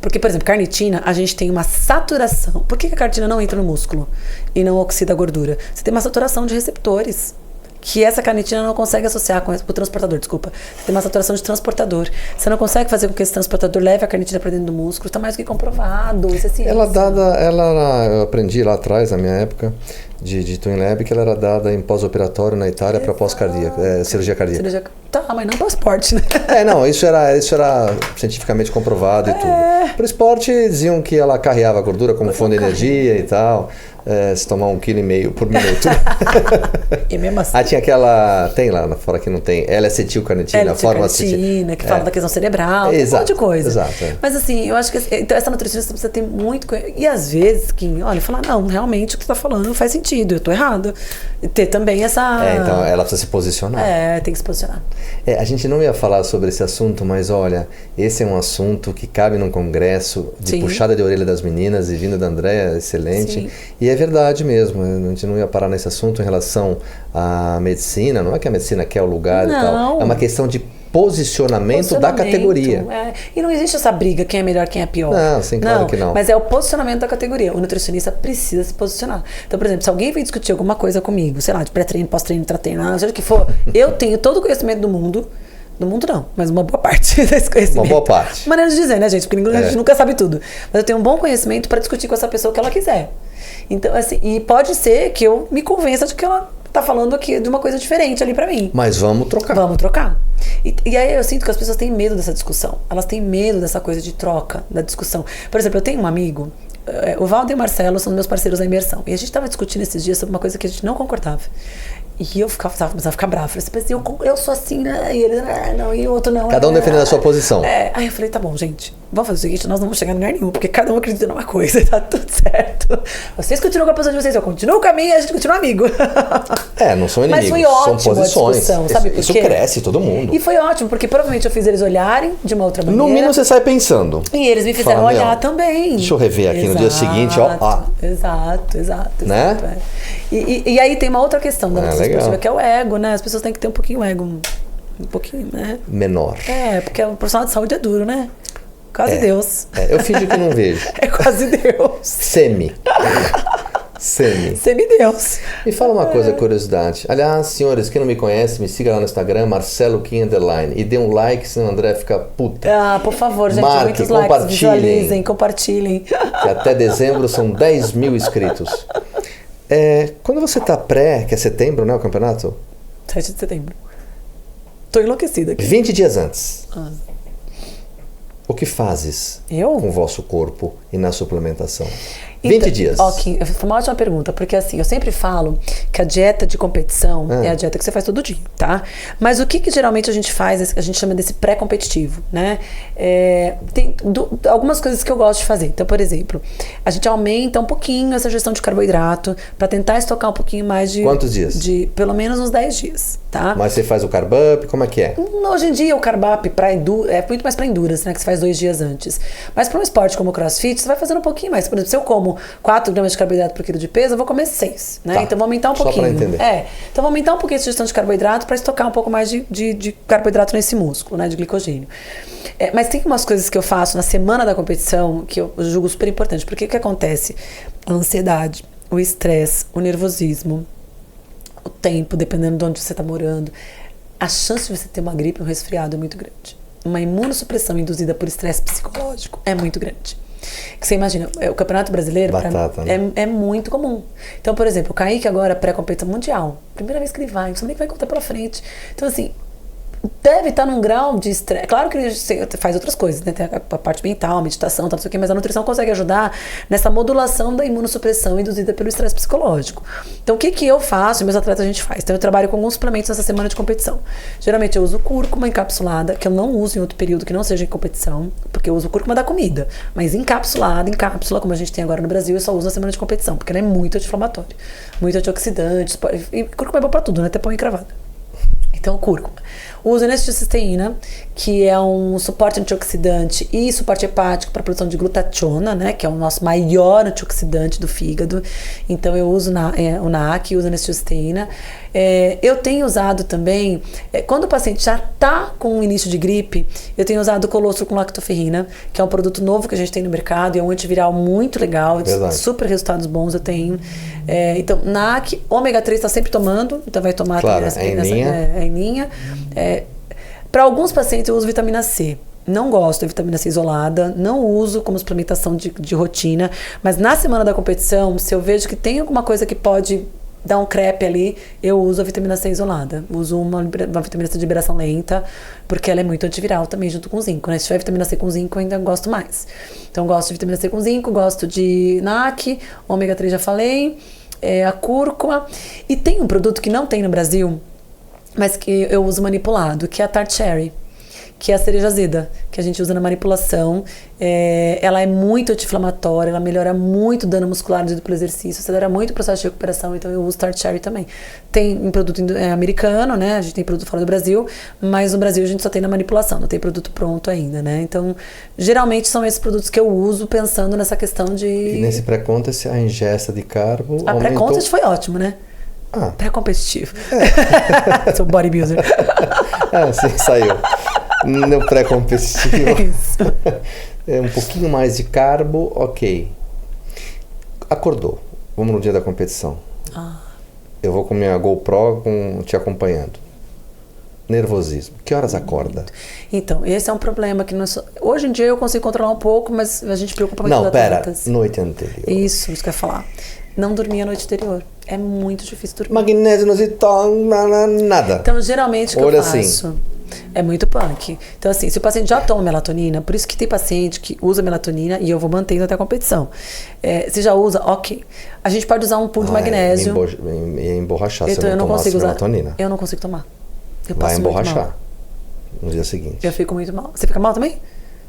B: Porque, por exemplo, carnitina, a gente tem uma saturação. Por que a carnitina não entra no músculo e não oxida a gordura? Você tem uma saturação de receptores, que essa carnitina não consegue associar com o transportador, desculpa. Você tem uma saturação de transportador. Você não consegue fazer com que esse transportador leve a carnitina para dentro do músculo. Está mais do que comprovado. Isso é ciência.
A: Eu aprendi lá atrás, na minha época, de Twin Lab, que ela era dada em pós-operatório na Itália para pós-cardíaca, cirurgia cardíaca.
B: Tá, mas não para o esporte, né?
A: Não, isso era cientificamente comprovado e tudo. Para o esporte, diziam que ela carreava gordura como fonte de energia e tal. Se tomar 1,5 kg por minuto.
B: E mesmo assim.
A: Tinha aquela. Tem lá fora que não tem. L-acetilcarnitina, forma acetilcarnitina,
B: que fala da questão cerebral, um monte de coisa.
A: Exato.
B: Mas assim, eu acho que então, essa nutricionista precisa ter muito. E às vezes, olha, falar, não, realmente o que você está falando faz sentido, eu estou errada. E ter também essa.
A: Então ela precisa se posicionar.
B: Tem que se posicionar.
A: A gente não ia falar sobre esse assunto, mas olha, esse é um assunto que cabe num congresso de puxada de orelha das meninas e vinda da Andréa, excelente. Sim. E é verdade mesmo, a gente não ia parar nesse assunto em relação à medicina, não é que a medicina quer o lugar e tal, é uma questão de posicionamento da categoria.
B: E não existe essa briga, quem é melhor, quem é pior.
A: Não, sim, claro que não.
B: Mas é o posicionamento da categoria. O nutricionista precisa se posicionar. Então, por exemplo, se alguém vem discutir alguma coisa comigo, sei lá, de pré-treino, pós-treino, intra-treino, seja o que for, eu tenho todo o conhecimento do mundo não, mas uma boa parte desse conhecimento.
A: Uma boa parte.
B: Maneira de dizer, né, gente? Porque a gente nunca sabe tudo. Mas eu tenho um bom conhecimento para discutir com essa pessoa o que ela quiser. Então, assim, e pode ser que eu me convença de que ela tá falando aqui de uma coisa diferente ali pra mim.
A: Mas vamos trocar.
B: Vamos trocar. E aí eu sinto que as pessoas têm medo dessa discussão. Elas têm medo dessa coisa de troca, da discussão. Por exemplo, eu tenho um amigo, o Valdo e o Marcelo são meus parceiros da imersão. E a gente tava discutindo esses dias sobre uma coisa que a gente não concordava. E eu começava a ficar brava. Eu falei assim, eu sou assim, né? E ele, não, e o outro não.
A: Cada um defendendo a sua posição.
B: Aí eu falei, tá bom, gente, vamos fazer o seguinte, nós não vamos chegar em lugar nenhum, porque cada um acredita numa coisa e tá tudo certo. Vocês continuam com a posição de vocês, eu continuo com a minha e a gente continua amigo.
A: Não são inimigos,
B: mas foi ótimo,
A: são posições.
B: A discussão, sabe por quê?
A: Isso cresce todo mundo.
B: E foi ótimo, porque provavelmente eu fiz eles olharem de uma outra maneira.
A: No mínimo você sai pensando.
B: E eles me fizeram olhar também.
A: Deixa eu rever aqui no dia seguinte, ó.
B: Exato.
A: Né?
B: E aí tem uma outra questão da nossa esportiva, que é o ego, né? As pessoas têm que ter um pouquinho o ego, um pouquinho, né?
A: Menor.
B: Porque o profissional de saúde é duro, né? Quase Deus.
A: Eu fingi que não vejo.
B: É quase Deus.
A: Semi-Deus. Me fala uma coisa, curiosidade. Aliás, senhores, quem não me conhece, me siga lá no Instagram, Marcelo Kim _. E dê um like, senão o André fica puta.
B: Por favor, gente,
A: marque,
B: muitos likes, visualizem, compartilhem.
A: Que até dezembro são 10 mil inscritos. Quando você tá que é setembro, né, o campeonato?
B: 7 de setembro. Tô enlouquecida aqui.
A: 20 dias antes. O que fazes com o vosso corpo e na suplementação? 20 dias.
B: Ok, foi uma ótima pergunta, porque assim, eu sempre falo que a dieta de competição é a dieta que você faz todo dia, tá? Mas o que geralmente a gente faz, a gente chama desse pré-competitivo, né? Tem algumas coisas que eu gosto de fazer. Então, por exemplo, a gente aumenta um pouquinho essa gestão de carboidrato para tentar estocar um pouquinho mais de...
A: Quantos dias?
B: De pelo menos uns 10 dias, tá?
A: Mas você faz o carb up, como é que é?
B: Hoje em dia o carb up é muito mais para endurance, né? Que você faz 2 dias antes. Mas para um esporte como o CrossFit, você vai fazendo um pouquinho mais. Por exemplo, se eu como 4 gramas de carboidrato por quilo de peso, eu vou comer 6, né? Então vou aumentar um pouquinho.
A: Só pra entender.
B: Então vou aumentar um pouquinho essa gestão de carboidrato para estocar um pouco mais de carboidrato nesse músculo, né? De glicogênio. Mas tem umas coisas que eu faço na semana da competição que eu julgo super importante. Porque o que acontece? A ansiedade, o estresse, o nervosismo, o tempo, dependendo de onde você está morando, a chance de você ter uma gripe, um resfriado é muito grande. Uma imunossupressão induzida por estresse psicológico é muito grande. Que você imagina, o Campeonato Brasileiro é muito comum. Então, por exemplo, o Kaique agora pré-competição mundial. Primeira vez que ele vai, não sabe nem que vai contar pela frente. Então, assim, deve estar num grau de estresse. Claro que ele faz outras coisas, né? Tem a parte mental, a meditação, não sei o quê, mas a nutrição consegue ajudar nessa modulação da imunossupressão induzida pelo estresse psicológico. Então, o que eu faço e meus atletas a gente faz? Então, eu trabalho com alguns suplementos nessa semana de competição. Geralmente, eu uso cúrcuma encapsulada, que eu não uso em outro período que não seja em competição, porque eu uso cúrcuma da comida. Mas encapsulada, em cápsula, como a gente tem agora no Brasil, eu só uso na semana de competição, porque ela é muito anti-inflamatória, muito antioxidante. E cúrcuma é bom pra tudo, né? Até pão encravado. Então, cúrcuma. Uso N-acetilcisteína, que é um suporte antioxidante e suporte hepático para a produção de glutationa, né, que é o nosso maior antioxidante do fígado. Então, eu uso o NAC, uso N-acetilcisteína. Eu tenho usado também, quando o paciente já está com o início de gripe, eu tenho usado o colostro com lactoferrina, que é um produto novo que a gente tem no mercado, e é um antiviral muito legal, super resultados bons eu tenho. Então, NAC, ômega 3 está sempre tomando, então vai tomar
A: claro,
B: também a eninha. Para alguns pacientes eu uso vitamina C. Não gosto da vitamina C isolada, não uso como suplementação de rotina, mas na semana da competição, se eu vejo que tem alguma coisa que pode dar um crepe ali, eu uso a vitamina C isolada. Uso uma vitamina C de liberação lenta, porque ela é muito antiviral também, junto com zinco, né? Se tiver vitamina C com zinco, eu ainda gosto mais. Então, gosto de vitamina C com zinco, gosto de NAC, ômega 3 já falei, a cúrcuma. E tem um produto que não tem no Brasil, mas que eu uso manipulado, que é a Tart Cherry, que é a cereja azeda, que a gente usa na manipulação. Ela é muito anti-inflamatória, ela melhora muito o dano muscular induzido pelo exercício, acelera muito o processo de recuperação, então eu uso Tart Cherry também. Tem um produto americano, né? A gente tem produto fora do Brasil, mas no Brasil a gente só tem na manipulação, não tem produto pronto ainda, né? Então, geralmente são esses produtos que eu uso pensando nessa questão de...
A: E nesse pré-contest, a ingesta de carbo
B: A pré-contest foi ótimo, né? Pré-competitivo. Sou bodybuilder.
A: Sim, saiu. no pré-competitivo.
B: Isso.
A: Um pouquinho mais de carbo, ok. Acordou. Vamos no dia da competição. Eu vou com minha GoPro te acompanhando. Nervosismo. Que horas acorda?
B: Então, esse é um problema que hoje em dia eu consigo controlar um pouco, mas a gente preocupa muito com atletas.
A: Noite anterior.
B: Isso que eu ia falar. Não dormir a noite anterior. É muito difícil dormir.
A: Magnésio, inositol, nada.
B: Então, geralmente, o que eu faço
A: assim.
B: é muito punk. Então, assim, se o paciente já toma melatonina, por isso que tem paciente que usa melatonina e eu vou mantendo até a competição. Se já usa, ok. A gente pode usar um pool de magnésio.
A: Ia emborrachar se
B: Então,
A: eu não tomasse melatonina.
B: Eu não consigo tomar. Eu
A: Vai
B: passo muito
A: emborrachar
B: mal.
A: no dia seguinte.
B: Eu fico muito mal. Você fica mal também?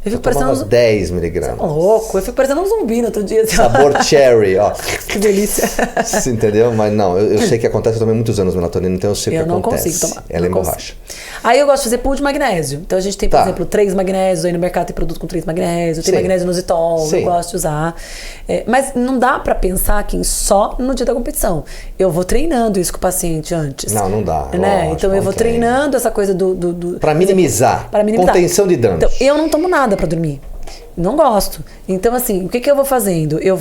B: Eu fico
A: parecendo uns 10 miligramas.
B: Você é louco, eu fico parecendo um zumbi no outro dia. Assim.
A: Sabor cherry, ó.
B: Que delícia.
A: Você entendeu? Mas não, eu sei que acontece, eu tomei muitos anos melatonina, então eu sei o que acontece.
B: Eu não consigo tomar.
A: Ela emborracha.
B: Aí eu gosto de fazer pool de magnésio. Então a gente tem, por exemplo, 3 magnésios. Aí no mercado tem produto com 3 magnésios. Tem magnésio inositol, eu gosto de usar. Mas não dá pra pensar aqui só no dia da competição. Eu vou treinando isso com o paciente antes.
A: Não dá.
B: Né?
A: Lógico,
B: então eu vou treinando essa coisa do
A: pra minimizar. Contenção de danos.
B: Então eu não tomo nada pra dormir. Não gosto. Então, assim, o que eu vou fazendo? Eu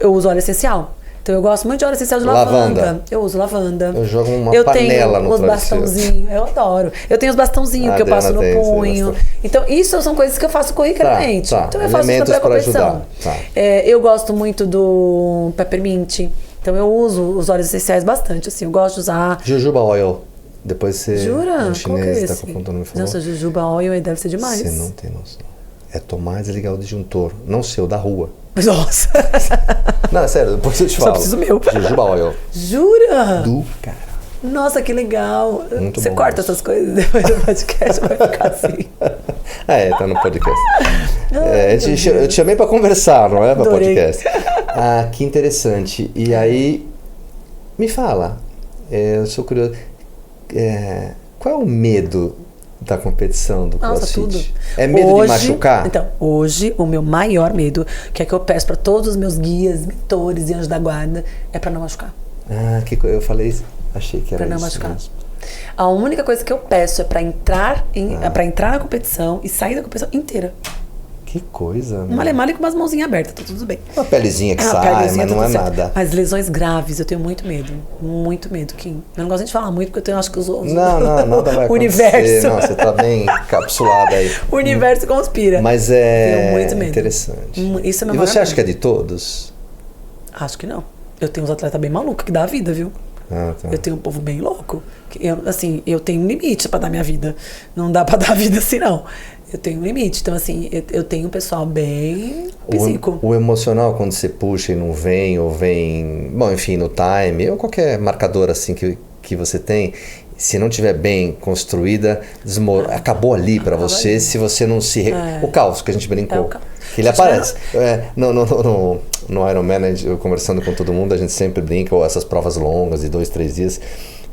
B: uso óleo essencial. Então, eu gosto muito de óleo essencial de lavanda. Eu uso lavanda.
A: Eu jogo uma panela no travesseiro. Eu tenho os bastãozinhos.
B: Eu adoro. Eu tenho os bastãozinhos que eu passo no punho. Então, isso são coisas que eu faço corriqueiramente. Então, eu faço isso na pré-competição. Eu gosto muito do peppermint. Então, eu uso os óleos essenciais bastante. Assim, eu gosto de usar...
A: Jojoba oil. Depois você...
B: Jura?
A: Um chinês
B: tá
A: contando, me falou.
B: Nossa, jojoba oil deve ser demais.
A: Você não tem noção. É tomar e desligar o disjuntor. Não seu, da rua.
B: Nossa.
A: Não, é sério, depois eu te falo.
B: Só preciso meu.
A: Jojoba oil.
B: Jura?
A: Do cara.
B: Nossa, que legal.
A: Muito
B: Você
A: bom
B: corta
A: isso.
B: essas coisas depois do podcast, vai ficar assim.
A: Tá no podcast. Eu te chamei pra conversar, não é pra
B: Adorei.
A: podcast. Que interessante. E aí, me fala, eu sou curioso, qual é o medo da competição do CrossFit?
B: Tudo.
A: É medo de machucar?
B: Então, hoje, o meu maior medo, que é que eu peço para todos os meus guias, mentores e anjos da guarda, é para não machucar.
A: Eu falei isso, achei que era
B: pra não
A: isso
B: machucar.
A: mesmo.
B: A única coisa que eu peço é para entrar na competição e sair da competição inteira.
A: Que coisa, né?
B: Male com umas mãozinhas abertas, tá tudo bem.
A: Uma pelezinha que sai, mas não é nada.
B: Mas lesões graves, eu tenho muito medo. Muito medo, Kim. Eu não gosto nem de falar muito, porque eu acho que os
A: Não, nada vai acontecer.
B: Universo.
A: Não, você tá bem encapsulada aí.
B: O universo conspira.
A: Mas
B: tenho muito medo.
A: Interessante.
B: Isso é meu
A: E
B: maior
A: você acha
B: medo.
A: que é de todos?
B: Acho que não. Eu tenho uns atletas bem malucos que dá a vida, viu?
A: Tá.
B: Eu tenho um povo bem louco. Eu tenho um limite pra dar minha vida. Não dá pra dar a vida assim, não. Eu tenho um limite. Então, assim, eu tenho um pessoal bem psíquico.
A: O emocional, quando você puxa e não vem, ou vem, bom, enfim, no time, ou qualquer marcador assim que você tem, se não tiver bem construída, acabou ali para você, ali. Se você não se... O caos que a gente brincou. Que ele aparece. No Ironman, eu conversando com todo mundo, a gente sempre brinca, ou essas provas longas de 2, 3 dias,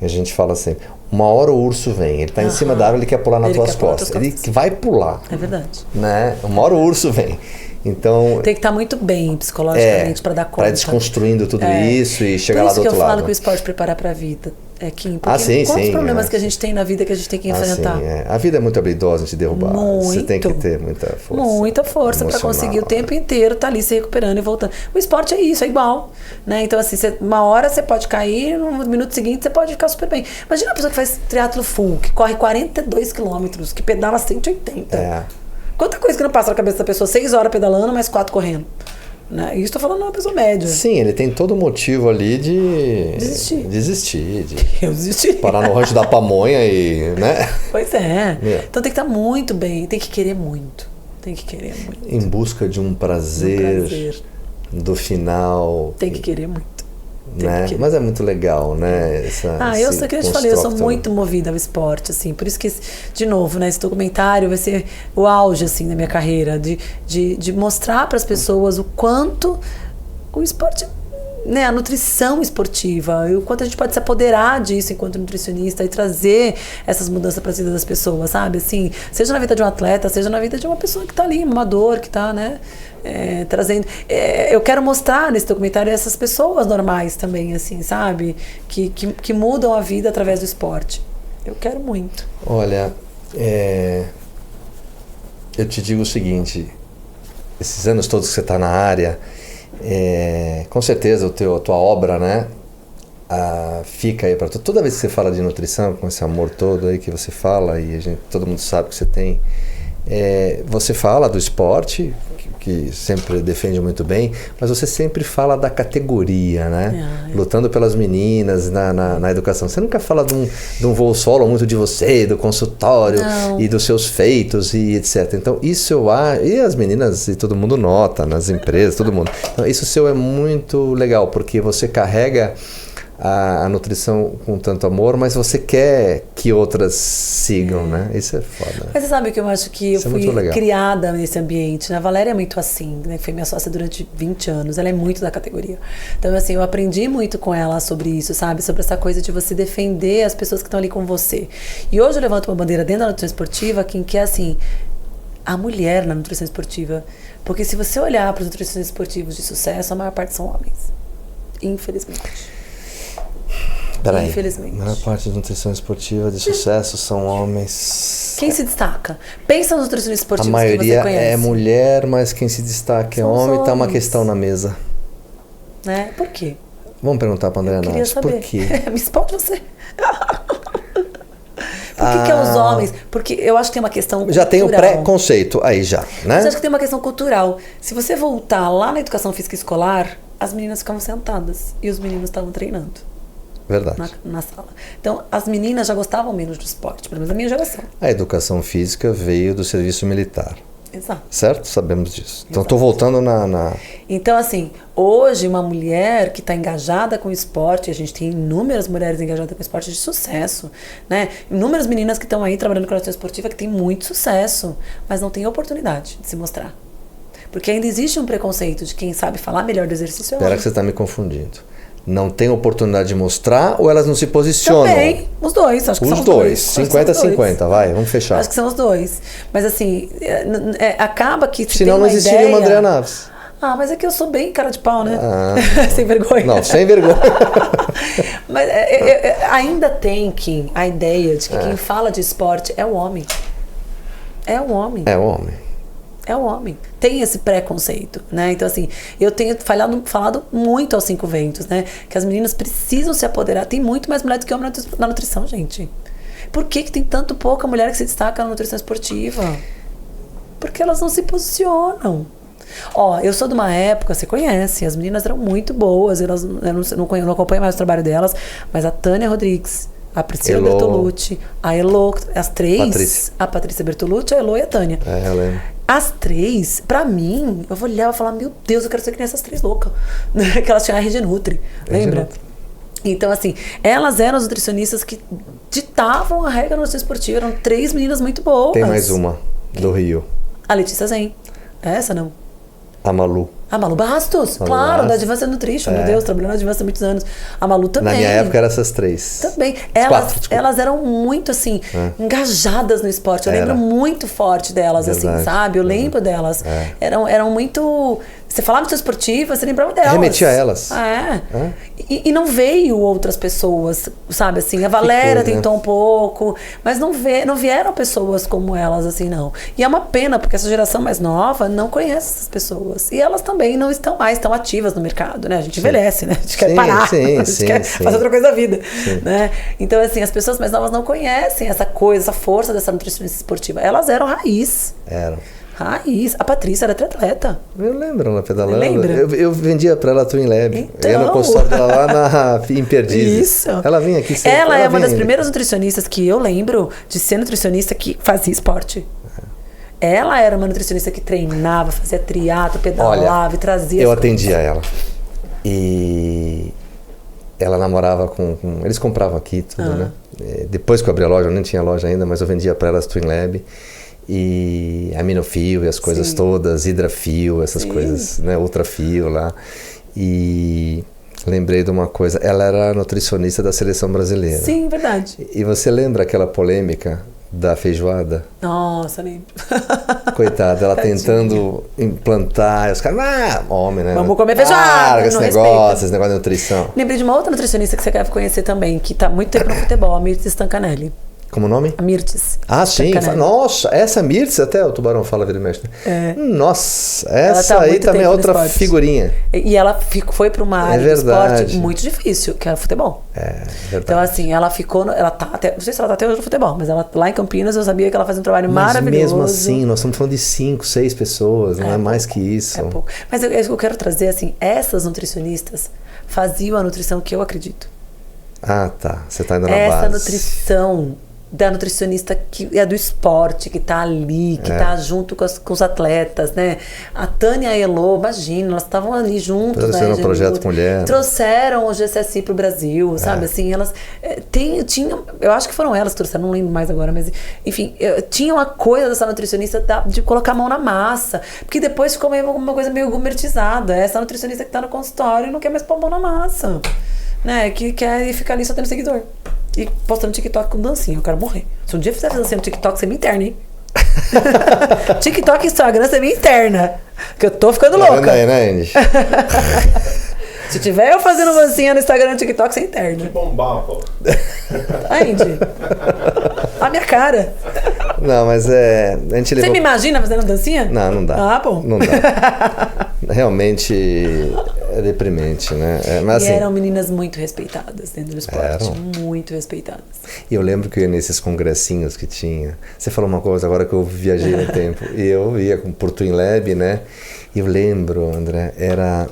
A: a gente fala sempre, uma hora o urso vem, ele tá em cima da árvore, ele quer pular nas tuas costas. Ele vai pular.
B: É verdade.
A: Né? Uma hora o urso vem. Então,
B: tem que estar muito bem psicologicamente para dar conta.
A: Para desconstruindo tudo isso e chegar lá do outro lado. Por isso que eu falo
B: que o esporte prepara para a vida. Kim,
A: sim,
B: quantos problemas que a gente tem na vida que a gente tem que enfrentar?
A: A vida é muito habilidosa em te derrubar.
B: Muito.
A: Você tem que ter muita força.
B: Muita força para conseguir o tempo inteiro estar ali se recuperando e voltando. O esporte é isso, é igual. Né? Então, assim, uma hora você pode cair, no minuto seguinte você pode ficar super bem. Imagina uma pessoa que faz triatlo full, que corre 42 quilômetros, que pedala 180. Quanta coisa que não passa na cabeça da pessoa? 6 horas pedalando, mais 4 correndo. Né? E isso estou falando de uma pessoa média.
A: Sim, ele tem todo o motivo ali de...
B: Desistir. Eu desisti.
A: Parar no rancho da pamonha e... né?
B: Pois é. Então tem que estar muito bem. Tem que querer muito.
A: Em busca de um prazer do final.
B: Tem que querer muito.
A: Né? Mas é muito legal, né?
B: Eu sei que eu te falei, eu sou muito movida ao esporte, assim, por isso que, de novo, né, esse documentário vai ser o auge, assim, da minha carreira, de mostrar para as pessoas o quanto o esporte, né, a nutrição esportiva, e o quanto a gente pode se apoderar disso enquanto nutricionista e trazer essas mudanças para a vida das pessoas, sabe? Assim, seja na vida de um atleta, seja na vida de uma pessoa que está ali, um amador, que está, né? Trazendo. Eu quero mostrar nesse documentário essas pessoas normais também, assim, sabe? Que mudam a vida através do esporte. Eu quero muito.
A: Olha, Eu te digo o seguinte, esses anos todos que você está na área, com certeza a tua obra, né, fica aí para toda vez que você fala de nutrição, com esse amor todo aí que você fala, e todo mundo sabe que você tem, você fala do esporte, que sempre defende muito bem, mas você sempre fala da categoria, né? Lutando pelas meninas na educação. Você nunca fala de um voo solo muito de você, do consultório e dos seus feitos e etc. Então isso eu acho, e as meninas e todo mundo nota, nas empresas, todo mundo. Então isso seu é muito legal, porque você carrega a nutrição com tanto amor, mas você quer que outras sigam, né? Isso é foda.
B: Mas você sabe que eu acho que eu fui criada nesse ambiente, né? A Valéria é muito assim, né? Foi minha sócia durante 20 anos, ela é muito da categoria. Então, assim, eu aprendi muito com ela sobre isso, sabe? Sobre essa coisa de você defender as pessoas que estão ali com você. E hoje eu levanto uma bandeira dentro da nutrição esportiva, que é assim, a mulher na nutrição esportiva. Porque se você olhar para os nutricionistas esportivos de sucesso, a maior parte são homens. Infelizmente.
A: Peraí,
B: infelizmente.
A: A maior parte da nutrição esportiva de sucesso são homens.
B: Quem se destaca? Pensa nos nutricionistas esportivos
A: que você conhece. A maioria é mulher, mas quem se destaca é homem. Tá uma questão na mesa.
B: Né? Por quê?
A: Vamos perguntar para Andréa Naves. Por quê?
B: Me responde você. Por que é os homens? Porque eu acho que tem uma questão cultural.
A: Já tem o pré-conceito aí já, né?
B: Mas acho que tem uma questão cultural. Se você voltar lá na educação física escolar, as meninas ficavam sentadas e os meninos estavam treinando.
A: Verdade.
B: Na sala. Então, as meninas já gostavam menos de esporte, pelo menos a minha geração.
A: A educação física veio do serviço militar.
B: Exato.
A: Certo? Sabemos disso. Então, estou voltando na...
B: Então, assim, hoje uma mulher que está engajada com o esporte, a gente tem inúmeras mulheres engajadas com o esporte de sucesso, né? Inúmeras meninas que estão aí trabalhando com a nutrição esportiva que tem muito sucesso, mas não tem oportunidade de se mostrar. Porque ainda existe um preconceito de quem sabe falar melhor do exercício.
A: Espera que você está me confundindo. Não tem oportunidade de mostrar ou elas não se posicionam?
B: Também, os dois. Acho que são os dois.
A: 50-50, vai, vamos fechar.
B: Acho que são os dois. Mas assim, acaba que...
A: Senão não existiria uma Andréa Naves.
B: Mas é que eu sou bem cara de pau, né? Sem vergonha.
A: Não, sem vergonha.
B: Mas ainda tem a ideia de que quem fala de esporte é o homem. É o homem.
A: É o homem.
B: É o homem. Tem esse preconceito, né? Então, assim, eu tenho falado muito aos 5 ventos, né? Que as meninas precisam se apoderar. Tem muito mais mulher do que homem na nutrição, gente. Por que tem tanto pouca mulher que se destaca na nutrição esportiva? Porque elas não se posicionam. Eu sou de uma época, você conhece, as meninas eram muito boas, eu não acompanho mais o trabalho delas, mas a Tânia Rodrigues, a Priscila Bertolucci, a Elo, as três, a Patrícia Bertolucci, a Elo e a Tânia.
A: Eu lembro.
B: As três, pra mim, eu vou olhar e falar, meu Deus, eu quero ser que nem essas três loucas. Que elas tinham a RG Nutri, lembra? Então, assim, elas eram as nutricionistas que ditavam a regra na nutrição esportiva. Eram 3 meninas muito boas.
A: Tem mais uma, do Rio.
B: A Letícia Zen. Essa não.
A: A Malu.
B: A Malu Bastos, claro, da Advanced Nutrition, meu Deus, trabalhando na Advanced há muitos anos. A Malu também.
A: Na minha época eram essas 3.
B: Também. Elas eram muito, assim, engajadas no esporte. Eu lembro muito forte delas, assim, sabe? Eu lembro delas. Eram muito... Você falava de sua esportiva, você lembrava delas.
A: Remetia a elas.
B: E não veio outras pessoas, sabe, assim. A Valéria tentou um pouco, mas não vieram pessoas como elas, assim, não. E é uma pena, porque essa geração mais nova não conhece essas pessoas. E elas também não estão mais tão ativas no mercado, né? A gente envelhece, né? A gente quer parar, a gente quer fazer outra coisa da vida, né? Então, assim, as pessoas mais novas não conhecem essa coisa, essa força dessa nutricionista esportiva. Elas eram raiz. Raiz. A Patrícia era triatleta.
A: Eu lembro ela pedalando.
B: Lembra?
A: Eu vendia pra ela Twin Lab.
B: Então...
A: Eu ia no consultório dela lá em Perdizes.
B: Isso.
A: Ela vinha aqui sempre.
B: Ela é uma das primeiras nutricionistas que eu lembro de ser nutricionista que fazia esporte. Ela era uma nutricionista que treinava, fazia triatlo, pedalava e trazia.
A: Eu atendia ela. E ela namorava com... Eles compravam aqui tudo, né? Depois que eu abri a loja, eu nem tinha loja ainda, mas eu vendia pra elas Twin Lab. E aminofio e as coisas todas, hidrafio, essas coisas, né? Ultrafio lá. E lembrei de uma coisa, ela era nutricionista da seleção brasileira.
B: Sim, verdade.
A: E você lembra aquela polêmica da feijoada?
B: Nossa, lembro.
A: Coitada, ela tentando implantar, os caras, homem, né?
B: Vamos comer feijoada,
A: esse negócio de nutrição.
B: Lembrei de uma outra nutricionista que você deve conhecer também, que está muito tempo no futebol, a Mirtz Stancanelli.
A: Como o nome?
B: A Mirtes.
A: Ah, sim.
B: Canela.
A: Nossa, essa Mirtes, até o Tubarão fala vira e mexe. Nossa, essa
B: tá
A: aí
B: muito
A: também é
B: tempo no
A: outra
B: esporte.
A: figurinha.
B: E ela foi para uma área do
A: verdade.
B: esporte muito difícil, que é o futebol.
A: É verdade.
B: Então, assim, ela ficou. Ela tá até. Não sei se ela tá até hoje no futebol, mas ela lá em Campinas eu sabia que ela fazia um trabalho
A: Mas
B: maravilhoso.
A: mesmo assim, nós estamos falando de 5, 6 pessoas, não é mais que isso.
B: É pouco. Mas eu quero trazer, assim, essas nutricionistas faziam a nutrição que eu acredito.
A: Ah, tá. Você tá indo na
B: Essa
A: base.
B: nutrição da nutricionista que é do esporte, que tá ali, que tá junto com os atletas, né? A Tânia e a Elô, imagina, elas estavam ali juntas,
A: Trouxeram o Projeto Mulher.
B: Trouxeram o GCSI pro Brasil, sabe? Assim, elas tinham, eu acho que foram elas que trouxeram, não lembro mais agora, mas enfim, tinham a coisa dessa nutricionista de colocar a mão na massa, porque depois ficou meio uma coisa meio gourmetizada. Essa nutricionista que tá no consultório e não quer mais pôr a mão na massa, né? Que quer ficar ali só tendo seguidor. E postando TikTok com dancinha, eu quero morrer. Se um dia fizer dancinha no TikTok, você me interna, hein? TikTok e Instagram, você me interna. Que eu tô ficando louca.
A: Tá aí, né, Andy?
B: Se tiver eu fazendo dancinha no Instagram e no TikTok, você interna.
C: Que bombar, pô.
B: Andy, a minha cara.
A: Não, mas a gente
B: Você me imagina fazendo dancinha?
A: Não, não dá.
B: Ah, bom.
A: Não dá. Realmente é deprimente, né? Mas,
B: E
A: assim,
B: eram meninas muito respeitadas dentro do esporte.
A: Eram.
B: Muito respeitadas.
A: E eu lembro que eu ia nesses congressinhos que tinha. Você falou uma coisa agora que eu viajei no tempo. E eu ia por Twin Lab, né? E eu lembro, André, era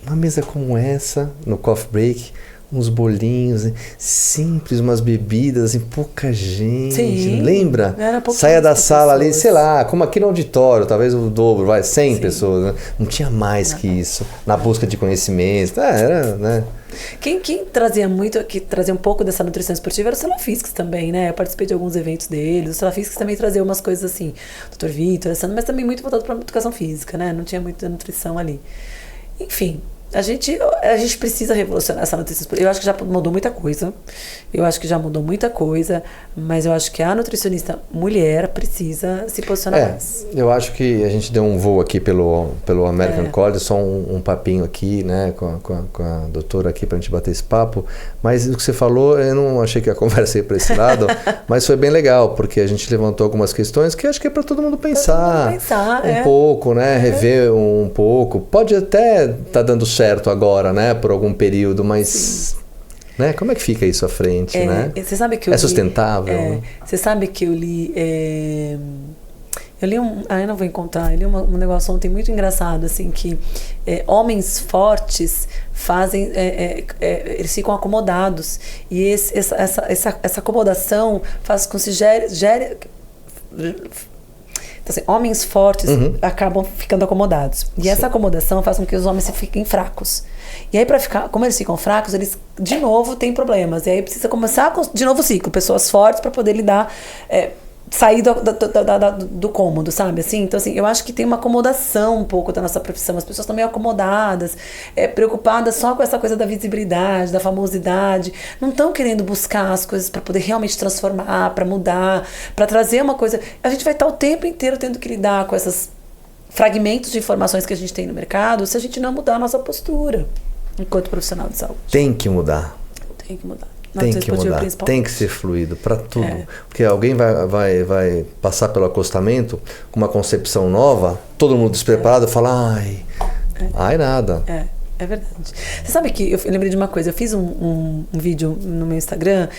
A: uma mesa como essa, no coffee break, uns bolinhos, né? Simples, umas bebidas, assim, pouca gente.
B: Sim,
A: Lembra?
B: era pouquíssimas
A: Saia da sala ali,
B: pessoas.
A: sei lá, como aqui no auditório, talvez o dobro, vai, 100
B: Sim.
A: pessoas, né? Não tinha mais que isso. Na busca de conhecimento. Era, né?
B: Quem trazia muito, que trazia um pouco dessa nutrição esportiva era o Salafisques também, né? Eu participei de alguns eventos deles. O Salafisques também trazia umas coisas assim, Dr. Vitor, mas também muito voltado para educação física, né? Não tinha muita nutrição ali. Enfim, a gente precisa revolucionar essa nutrição esportiva. Eu acho que já mudou muita coisa. Mas eu acho que a nutricionista mulher precisa se posicionar mais.
A: Eu acho que a gente deu um voo aqui pelo American College, só um papinho aqui, né, com a doutora aqui pra gente bater esse papo, mas o que você falou, eu não achei que a conversa ia pra esse lado, mas foi bem legal, porque a gente levantou algumas questões que acho que é pra todo mundo pensar, pouco, né, rever um pouco, pode até tá dando certo agora, né, por algum período, mas... Né? Como é que fica isso à frente, né?
B: Você sabe que eu li,
A: sustentável?
B: Você sabe que eu li... eu li eu não vou encontrar. Eu li um negócio ontem muito engraçado, assim, que homens fortes fazem... eles ficam acomodados. E essa acomodação faz com que se gere então, assim, homens fortes acabam ficando acomodados. E essa acomodação faz com que os homens fiquem fracos. E aí, como eles ficam fracos, eles, de novo, têm problemas. E aí precisa começar de novo o ciclo. Pessoas fortes para poder lidar, sair do cômodo, sabe? Assim, então, assim, eu acho que tem uma acomodação um pouco da nossa profissão. As pessoas estão meio acomodadas, preocupadas só com essa coisa da visibilidade, da famosidade. Não estão querendo buscar as coisas para poder realmente transformar, para mudar, para trazer uma coisa. A gente vai estar o tempo inteiro tendo que lidar com esses fragmentos de informações que a gente tem no mercado se a gente não mudar a nossa postura enquanto profissional de saúde.
A: Tem que mudar.
B: Tem que mudar.
A: Tem que mudar, tem que ser fluido para tudo. Porque alguém vai passar pelo acostamento com uma concepção nova, todo mundo despreparado, fala, ai nada.
B: É verdade. Você sabe que eu lembrei de uma coisa, eu fiz um vídeo no meu Instagram,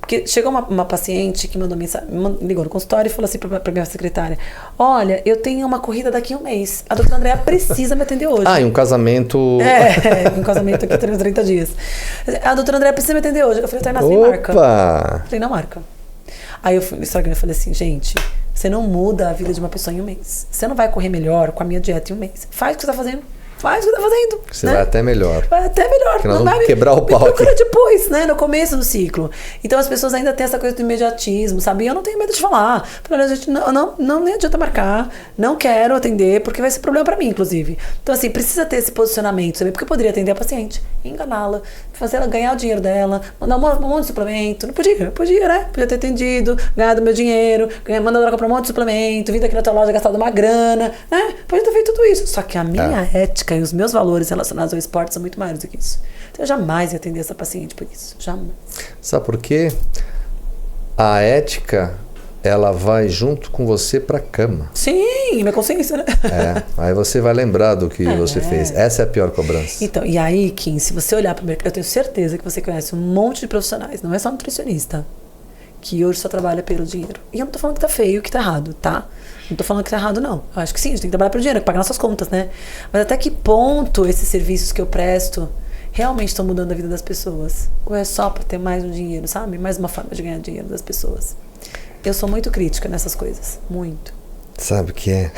B: porque chegou uma paciente que mandou mensagem, ligou no consultório e falou assim pra minha secretária: olha, eu tenho uma corrida daqui a um mês. A doutora Andréa precisa me atender hoje.
A: E um casamento...
B: um casamento aqui 30 dias. A doutora Andréa precisa me atender hoje. Eu falei, Tainá, sem marca. Eu falei, não marca. Aí eu fui no Instagram e falei assim, gente, você não muda a vida de uma pessoa em um mês. Você não vai correr melhor com a minha dieta em um mês. Faz o que você tá fazendo. Faz o que tá fazendo.
A: Você vai até melhor.
B: Vai até melhor.
A: Porque nós vamos quebrar o pau aqui.
B: Depois, né? No começo do ciclo. Então as pessoas ainda têm essa coisa do imediatismo, sabe? E eu não tenho medo de falar. Falei, gente, não nem adianta marcar. Não quero atender, porque vai ser problema pra mim, inclusive. Então, assim, precisa ter esse posicionamento, sabe? Porque eu poderia atender a paciente, enganá-la, fazer ela ganhar o dinheiro dela, mandar um monte de suplemento. Não podia, né? Podia ter atendido, ganhado meu dinheiro, mandado ela comprar um monte de suplemento, vindo aqui na tua loja, gastado uma grana, né? Podia ter feito tudo isso. Só que a minha ética e os meus valores relacionados ao esporte são muito maiores do que isso. Então eu jamais ia atender essa paciente por isso. Jamais.
A: Sabe por quê? a ética, ela vai junto com você pra cama.
B: Sim, minha consciência, né?
A: Aí você vai lembrar do que você fez. Essa é a pior cobrança.
B: Então, e aí, Kim, se você olhar para o mercado, eu tenho certeza que você conhece um monte de profissionais, não é só nutricionista, que hoje só trabalha pelo dinheiro. E eu não tô falando que tá feio, que tá errado, tá? Não tô falando que tá errado, não. Eu acho que sim, a gente tem que trabalhar pelo dinheiro, pagar nossas contas, né? Mas até que ponto esses serviços que eu presto realmente estão mudando a vida das pessoas? Ou é só para ter mais um dinheiro, sabe? Mais uma forma de ganhar dinheiro das pessoas. Eu sou muito crítica nessas coisas. Muito.
A: Sabe o que é?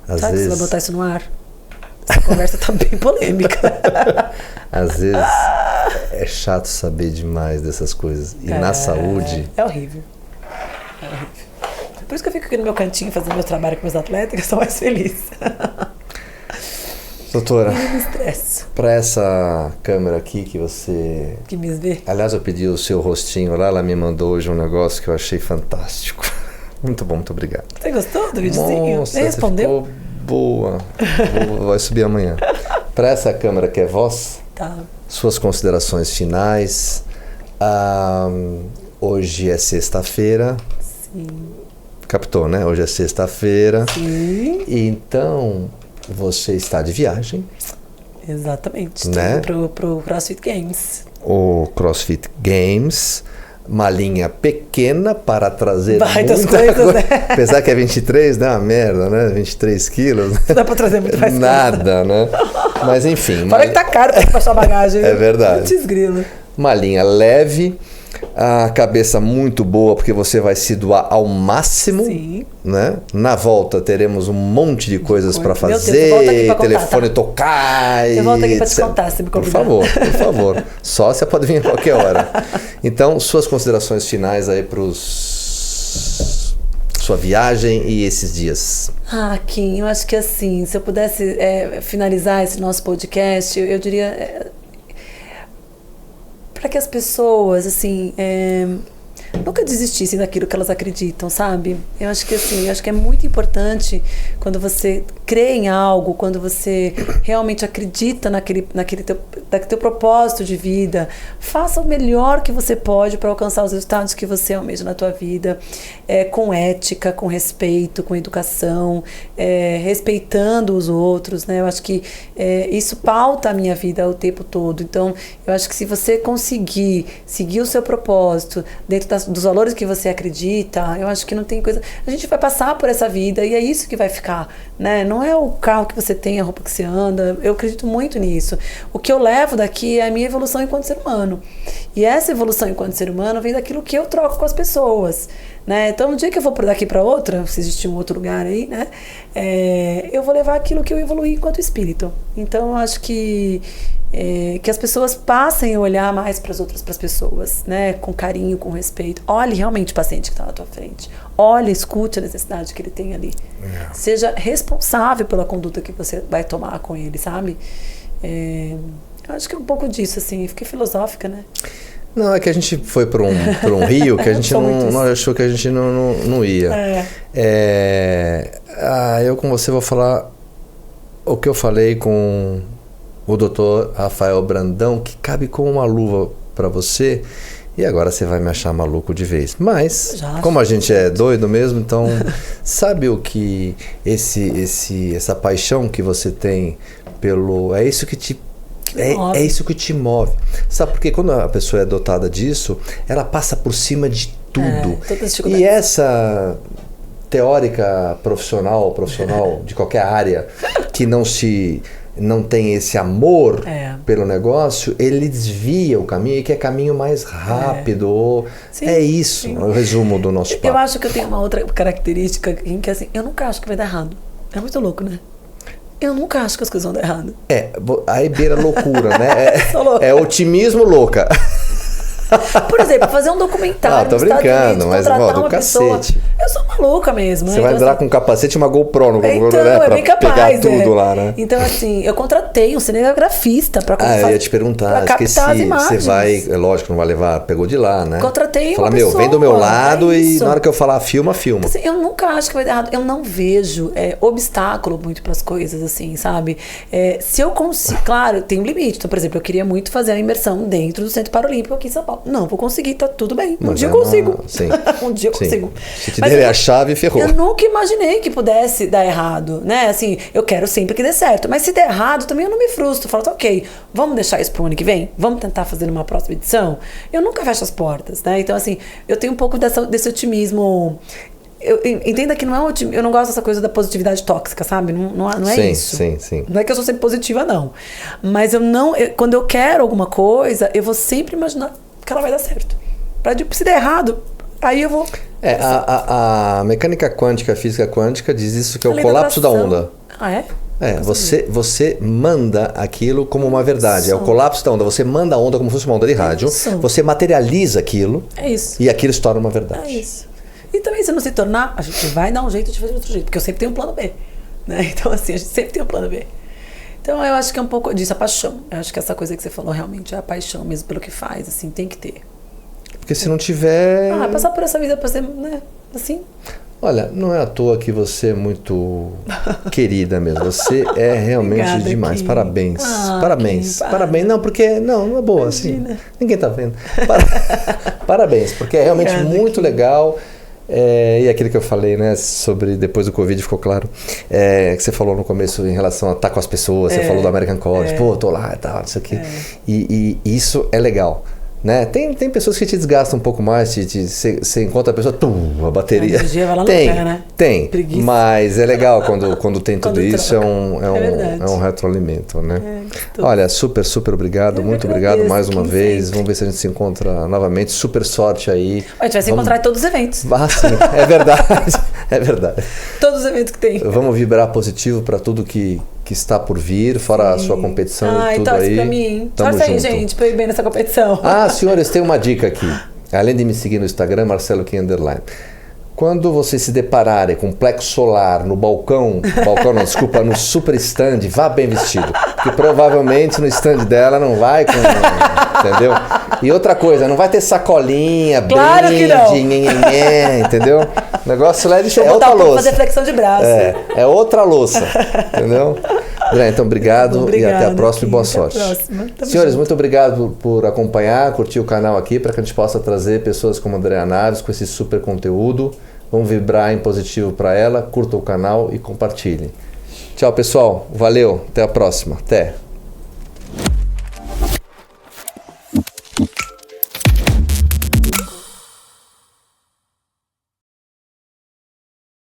A: Às
B: Sabe
A: vezes...
B: que você vai botar isso no ar? Essa conversa tá bem polêmica.
A: Às vezes é chato saber demais dessas coisas. E na saúde...
B: É horrível. É horrível. Por isso que eu fico aqui no meu cantinho fazendo meu trabalho com meus atletas, que eu sou mais feliz.
A: Doutora,
B: Eu me estresso.
A: para essa câmera aqui que você...
B: Que me vê.
A: Aliás, eu pedi o seu rostinho lá, ela me mandou hoje um negócio que eu achei fantástico. Muito bom, muito obrigado.
B: Você gostou do videozinho?
A: Nossa,
B: Nem respondeu?
A: ficou boa. Vai subir amanhã. Para essa câmera que é voz,
B: Tá.
A: suas considerações finais. Hoje é sexta-feira.
B: Sim.
A: Captou, né? Hoje é sexta-feira.
B: Sim.
A: Então, você está de viagem.
B: Exatamente.
A: Né?
B: Pro CrossFit Games.
A: O CrossFit Games. Uma linha pequena para trazer
B: Muitas
A: muita
B: coisas,
A: coisa.
B: né?
A: Apesar que é 23, né? Uma merda, né? 23 quilos.
B: Não dá pra trazer muito mais
A: Nada, né? Mas enfim.
B: Fora que tá caro pra passar bagagem.
A: É verdade.
B: Putz grilo.
A: Uma linha leve, a cabeça muito boa, porque você vai se doar ao máximo.
B: Sim.
A: Né? Na volta teremos um monte de coisas para
B: Meu Deus,
A: fazer,
B: eu volto aqui pra contar,
A: telefone
B: tá?
A: tocar.
B: Eu volto aqui pra te
A: etc.
B: contar, se me
A: Por
B: convidar.
A: favor, por favor. Sócia pode vir a qualquer hora. Então, suas considerações finais aí sua viagem e esses dias.
B: Kim, eu acho que assim, se eu pudesse finalizar esse nosso podcast, eu diria para que as pessoas, assim, nunca desistissem daquilo que elas acreditam, sabe? Eu acho que assim, é muito importante quando você crê em algo, quando você realmente acredita naquele teu propósito de vida, faça o melhor que você pode para alcançar os resultados que você almeja na tua vida, com ética, com respeito, com educação, respeitando os outros, né? Eu acho que isso pauta a minha vida o tempo todo. Então, eu acho que se você conseguir seguir o seu propósito dentro dos valores que você acredita, eu acho que não tem coisa... A gente vai passar por essa vida e é isso que vai ficar, né? Não é o carro que você tem, a roupa que você anda. Eu acredito muito nisso. O que eu levo daqui é a minha evolução enquanto ser humano. E essa evolução enquanto ser humano vem daquilo que eu troco com as pessoas, né? Então, no dia que eu vou por daqui para outra, se existir um outro lugar aí, né? Eu vou levar aquilo que eu evoluí enquanto espírito. Então, eu acho que as pessoas passem a olhar mais para as pessoas, né? Com carinho, com respeito. Olhe realmente o paciente que está na tua frente. Olhe, escute a necessidade que ele tem ali. Seja responsável pela conduta que você vai tomar com ele, sabe? Eu acho que é um pouco disso, assim. Fiquei filosófica, né?
A: Não, é que a gente foi para um rio que a gente não achou que a gente não ia. Eu com você vou falar o que eu falei com o Dr. Rafael Brandão, que cabe como uma luva para você, e agora você vai me achar maluco de vez. Mas, como a gente é doido mesmo, então, sabe o que essa paixão que você tem pelo... É isso que te move. Sabe, porque quando a pessoa é dotada disso, ela passa por cima de tudo. E essa teórica profissional de qualquer área que não tem esse amor pelo negócio, ele desvia o caminho e quer caminho mais rápido. Sim, isso, o resumo do nosso papo.
B: Eu acho que eu tenho uma outra característica em que assim, eu nunca acho que vai dar errado. É muito louco, né? Eu nunca acho que as coisas vão dar errado.
A: Aí beira loucura, né? É otimismo louca.
B: Por exemplo, fazer um documentário
A: tô brincando, mas
B: contratar
A: do cacete.
B: Eu sou maluca mesmo.
A: Você vai entrar com um capacete e uma GoPro no
B: então,
A: né? Pra
B: bem capaz,
A: pegar tudo lá, né?
B: Então, assim, eu contratei um cinegrafista pra
A: eu ia te perguntar, esqueci. Você vai, lógico, não vai levar, pegou de lá, né?
B: Contratei
A: uma
B: pessoa.
A: Vem do meu lado e na hora que eu falar filma.
B: Assim, eu nunca acho que vai dar errado. Eu não vejo obstáculo muito pras coisas, assim, sabe? Se eu consigo... Claro, tem um limite. Então, por exemplo, eu queria muito fazer a imersão dentro do Centro Paralímpico aqui em São Paulo. Não vou conseguir, tá tudo bem. Um
A: Mas
B: dia
A: é
B: eu consigo.
A: Sim.
B: Um dia eu
A: Sim.
B: consigo.
A: Se te
B: Mas
A: der a chave, ferrou.
B: eu nunca imaginei que pudesse dar errado, né? Assim, eu quero sempre que dê certo. Mas se der errado, também eu não me frustro. Eu falo, tá, ok, vamos deixar isso pro ano que vem? Vamos tentar fazer numa próxima edição? Eu nunca fecho as portas, né? Então, assim, eu tenho um pouco desse otimismo. Entenda que não é eu não gosto dessa coisa da positividade tóxica, sabe? Não é
A: Sim,
B: isso.
A: sim.
B: Não é que eu sou sempre positiva, não. Mas quando eu quero alguma coisa, eu vou sempre imaginar que ela vai dar certo. Se der errado, aí eu vou...
A: A mecânica quântica, a física quântica diz isso, que é o colapso da onda.
B: Ah, é?
A: Você manda aquilo como uma verdade. É o colapso da onda. Você manda a onda como se fosse uma onda de rádio.
B: Isso.
A: Você materializa aquilo.
B: É isso.
A: E aquilo se torna uma verdade.
B: É isso. E também, se não se tornar, a gente vai dar um jeito de fazer de outro jeito. Porque eu sempre tenho um plano B. Né? Então, assim, a gente sempre tem um plano B. Então, eu acho que é um pouco disso, a paixão. Eu acho que essa coisa que você falou realmente é a paixão mesmo pelo que faz. Assim, tem que ter.
A: Porque se não tiver...
B: passar por essa vida pra ser, né? Assim...
A: Olha, não é à toa que você é muito querida mesmo. Você é realmente
B: Obrigada,
A: demais.
B: Kim.
A: Parabéns. Parabéns.
B: Kim,
A: Parabéns. Não, porque... Não é boa, assim. Ninguém tá vendo. Parabéns, porque é realmente
B: Obrigada,
A: muito
B: Kim.
A: legal. E aquilo que eu falei, né, sobre depois do Covid, ficou claro, que você falou no começo em relação a estar com as pessoas, você falou do American College, pô, tô lá e tal, isso aqui. E isso é legal. Né? Tem pessoas que te desgastam um pouco mais, você encontra a pessoa, a bateria.
B: A energia vai lá no
A: Tem,
B: pé, né?
A: tem.
B: Preguiça.
A: Mas é legal quando tem tudo
B: Quando
A: isso,
B: troca.
A: é um retroalimento, né?
B: Tudo.
A: Olha, super obrigado, muito obrigado mais uma vez. Vamos ver se a gente se encontra novamente. Super sorte aí.
B: A gente vai se encontrar em todos os eventos.
A: Ah, sim, é verdade. É verdade.
B: Todos os eventos que tem.
A: Vamos vibrar positivo para tudo que está por vir, fora a sua competição e tudo
B: torce
A: aí.
B: pra mim.
A: Tamo
B: Torce aí,
A: junto.
B: gente, pra eu ir bem nessa competição.
A: Senhores, tem uma dica aqui. Além de me seguir no Instagram, Marcelo Kim _. Quando vocês se depararem com um plexo solar no balcão não, desculpa, no super stand, vá bem vestido. Porque provavelmente no stand dela não vai com... Entendeu? E outra coisa, não vai ter sacolinha,
B: Claro que não.
A: brinde, entendeu? O negócio lá é outra louça.
B: Fazer flexão de braço.
A: É outra louça, entendeu? Então, obrigado e até a próxima e boa sorte. Senhores, muito obrigado por acompanhar, curtir o canal aqui, para que a gente possa trazer pessoas como a Andréa Naves com esse super conteúdo. Vamos vibrar em positivo para ela, curta o canal e compartilhe. Tchau, pessoal. Valeu. Até a próxima. Até.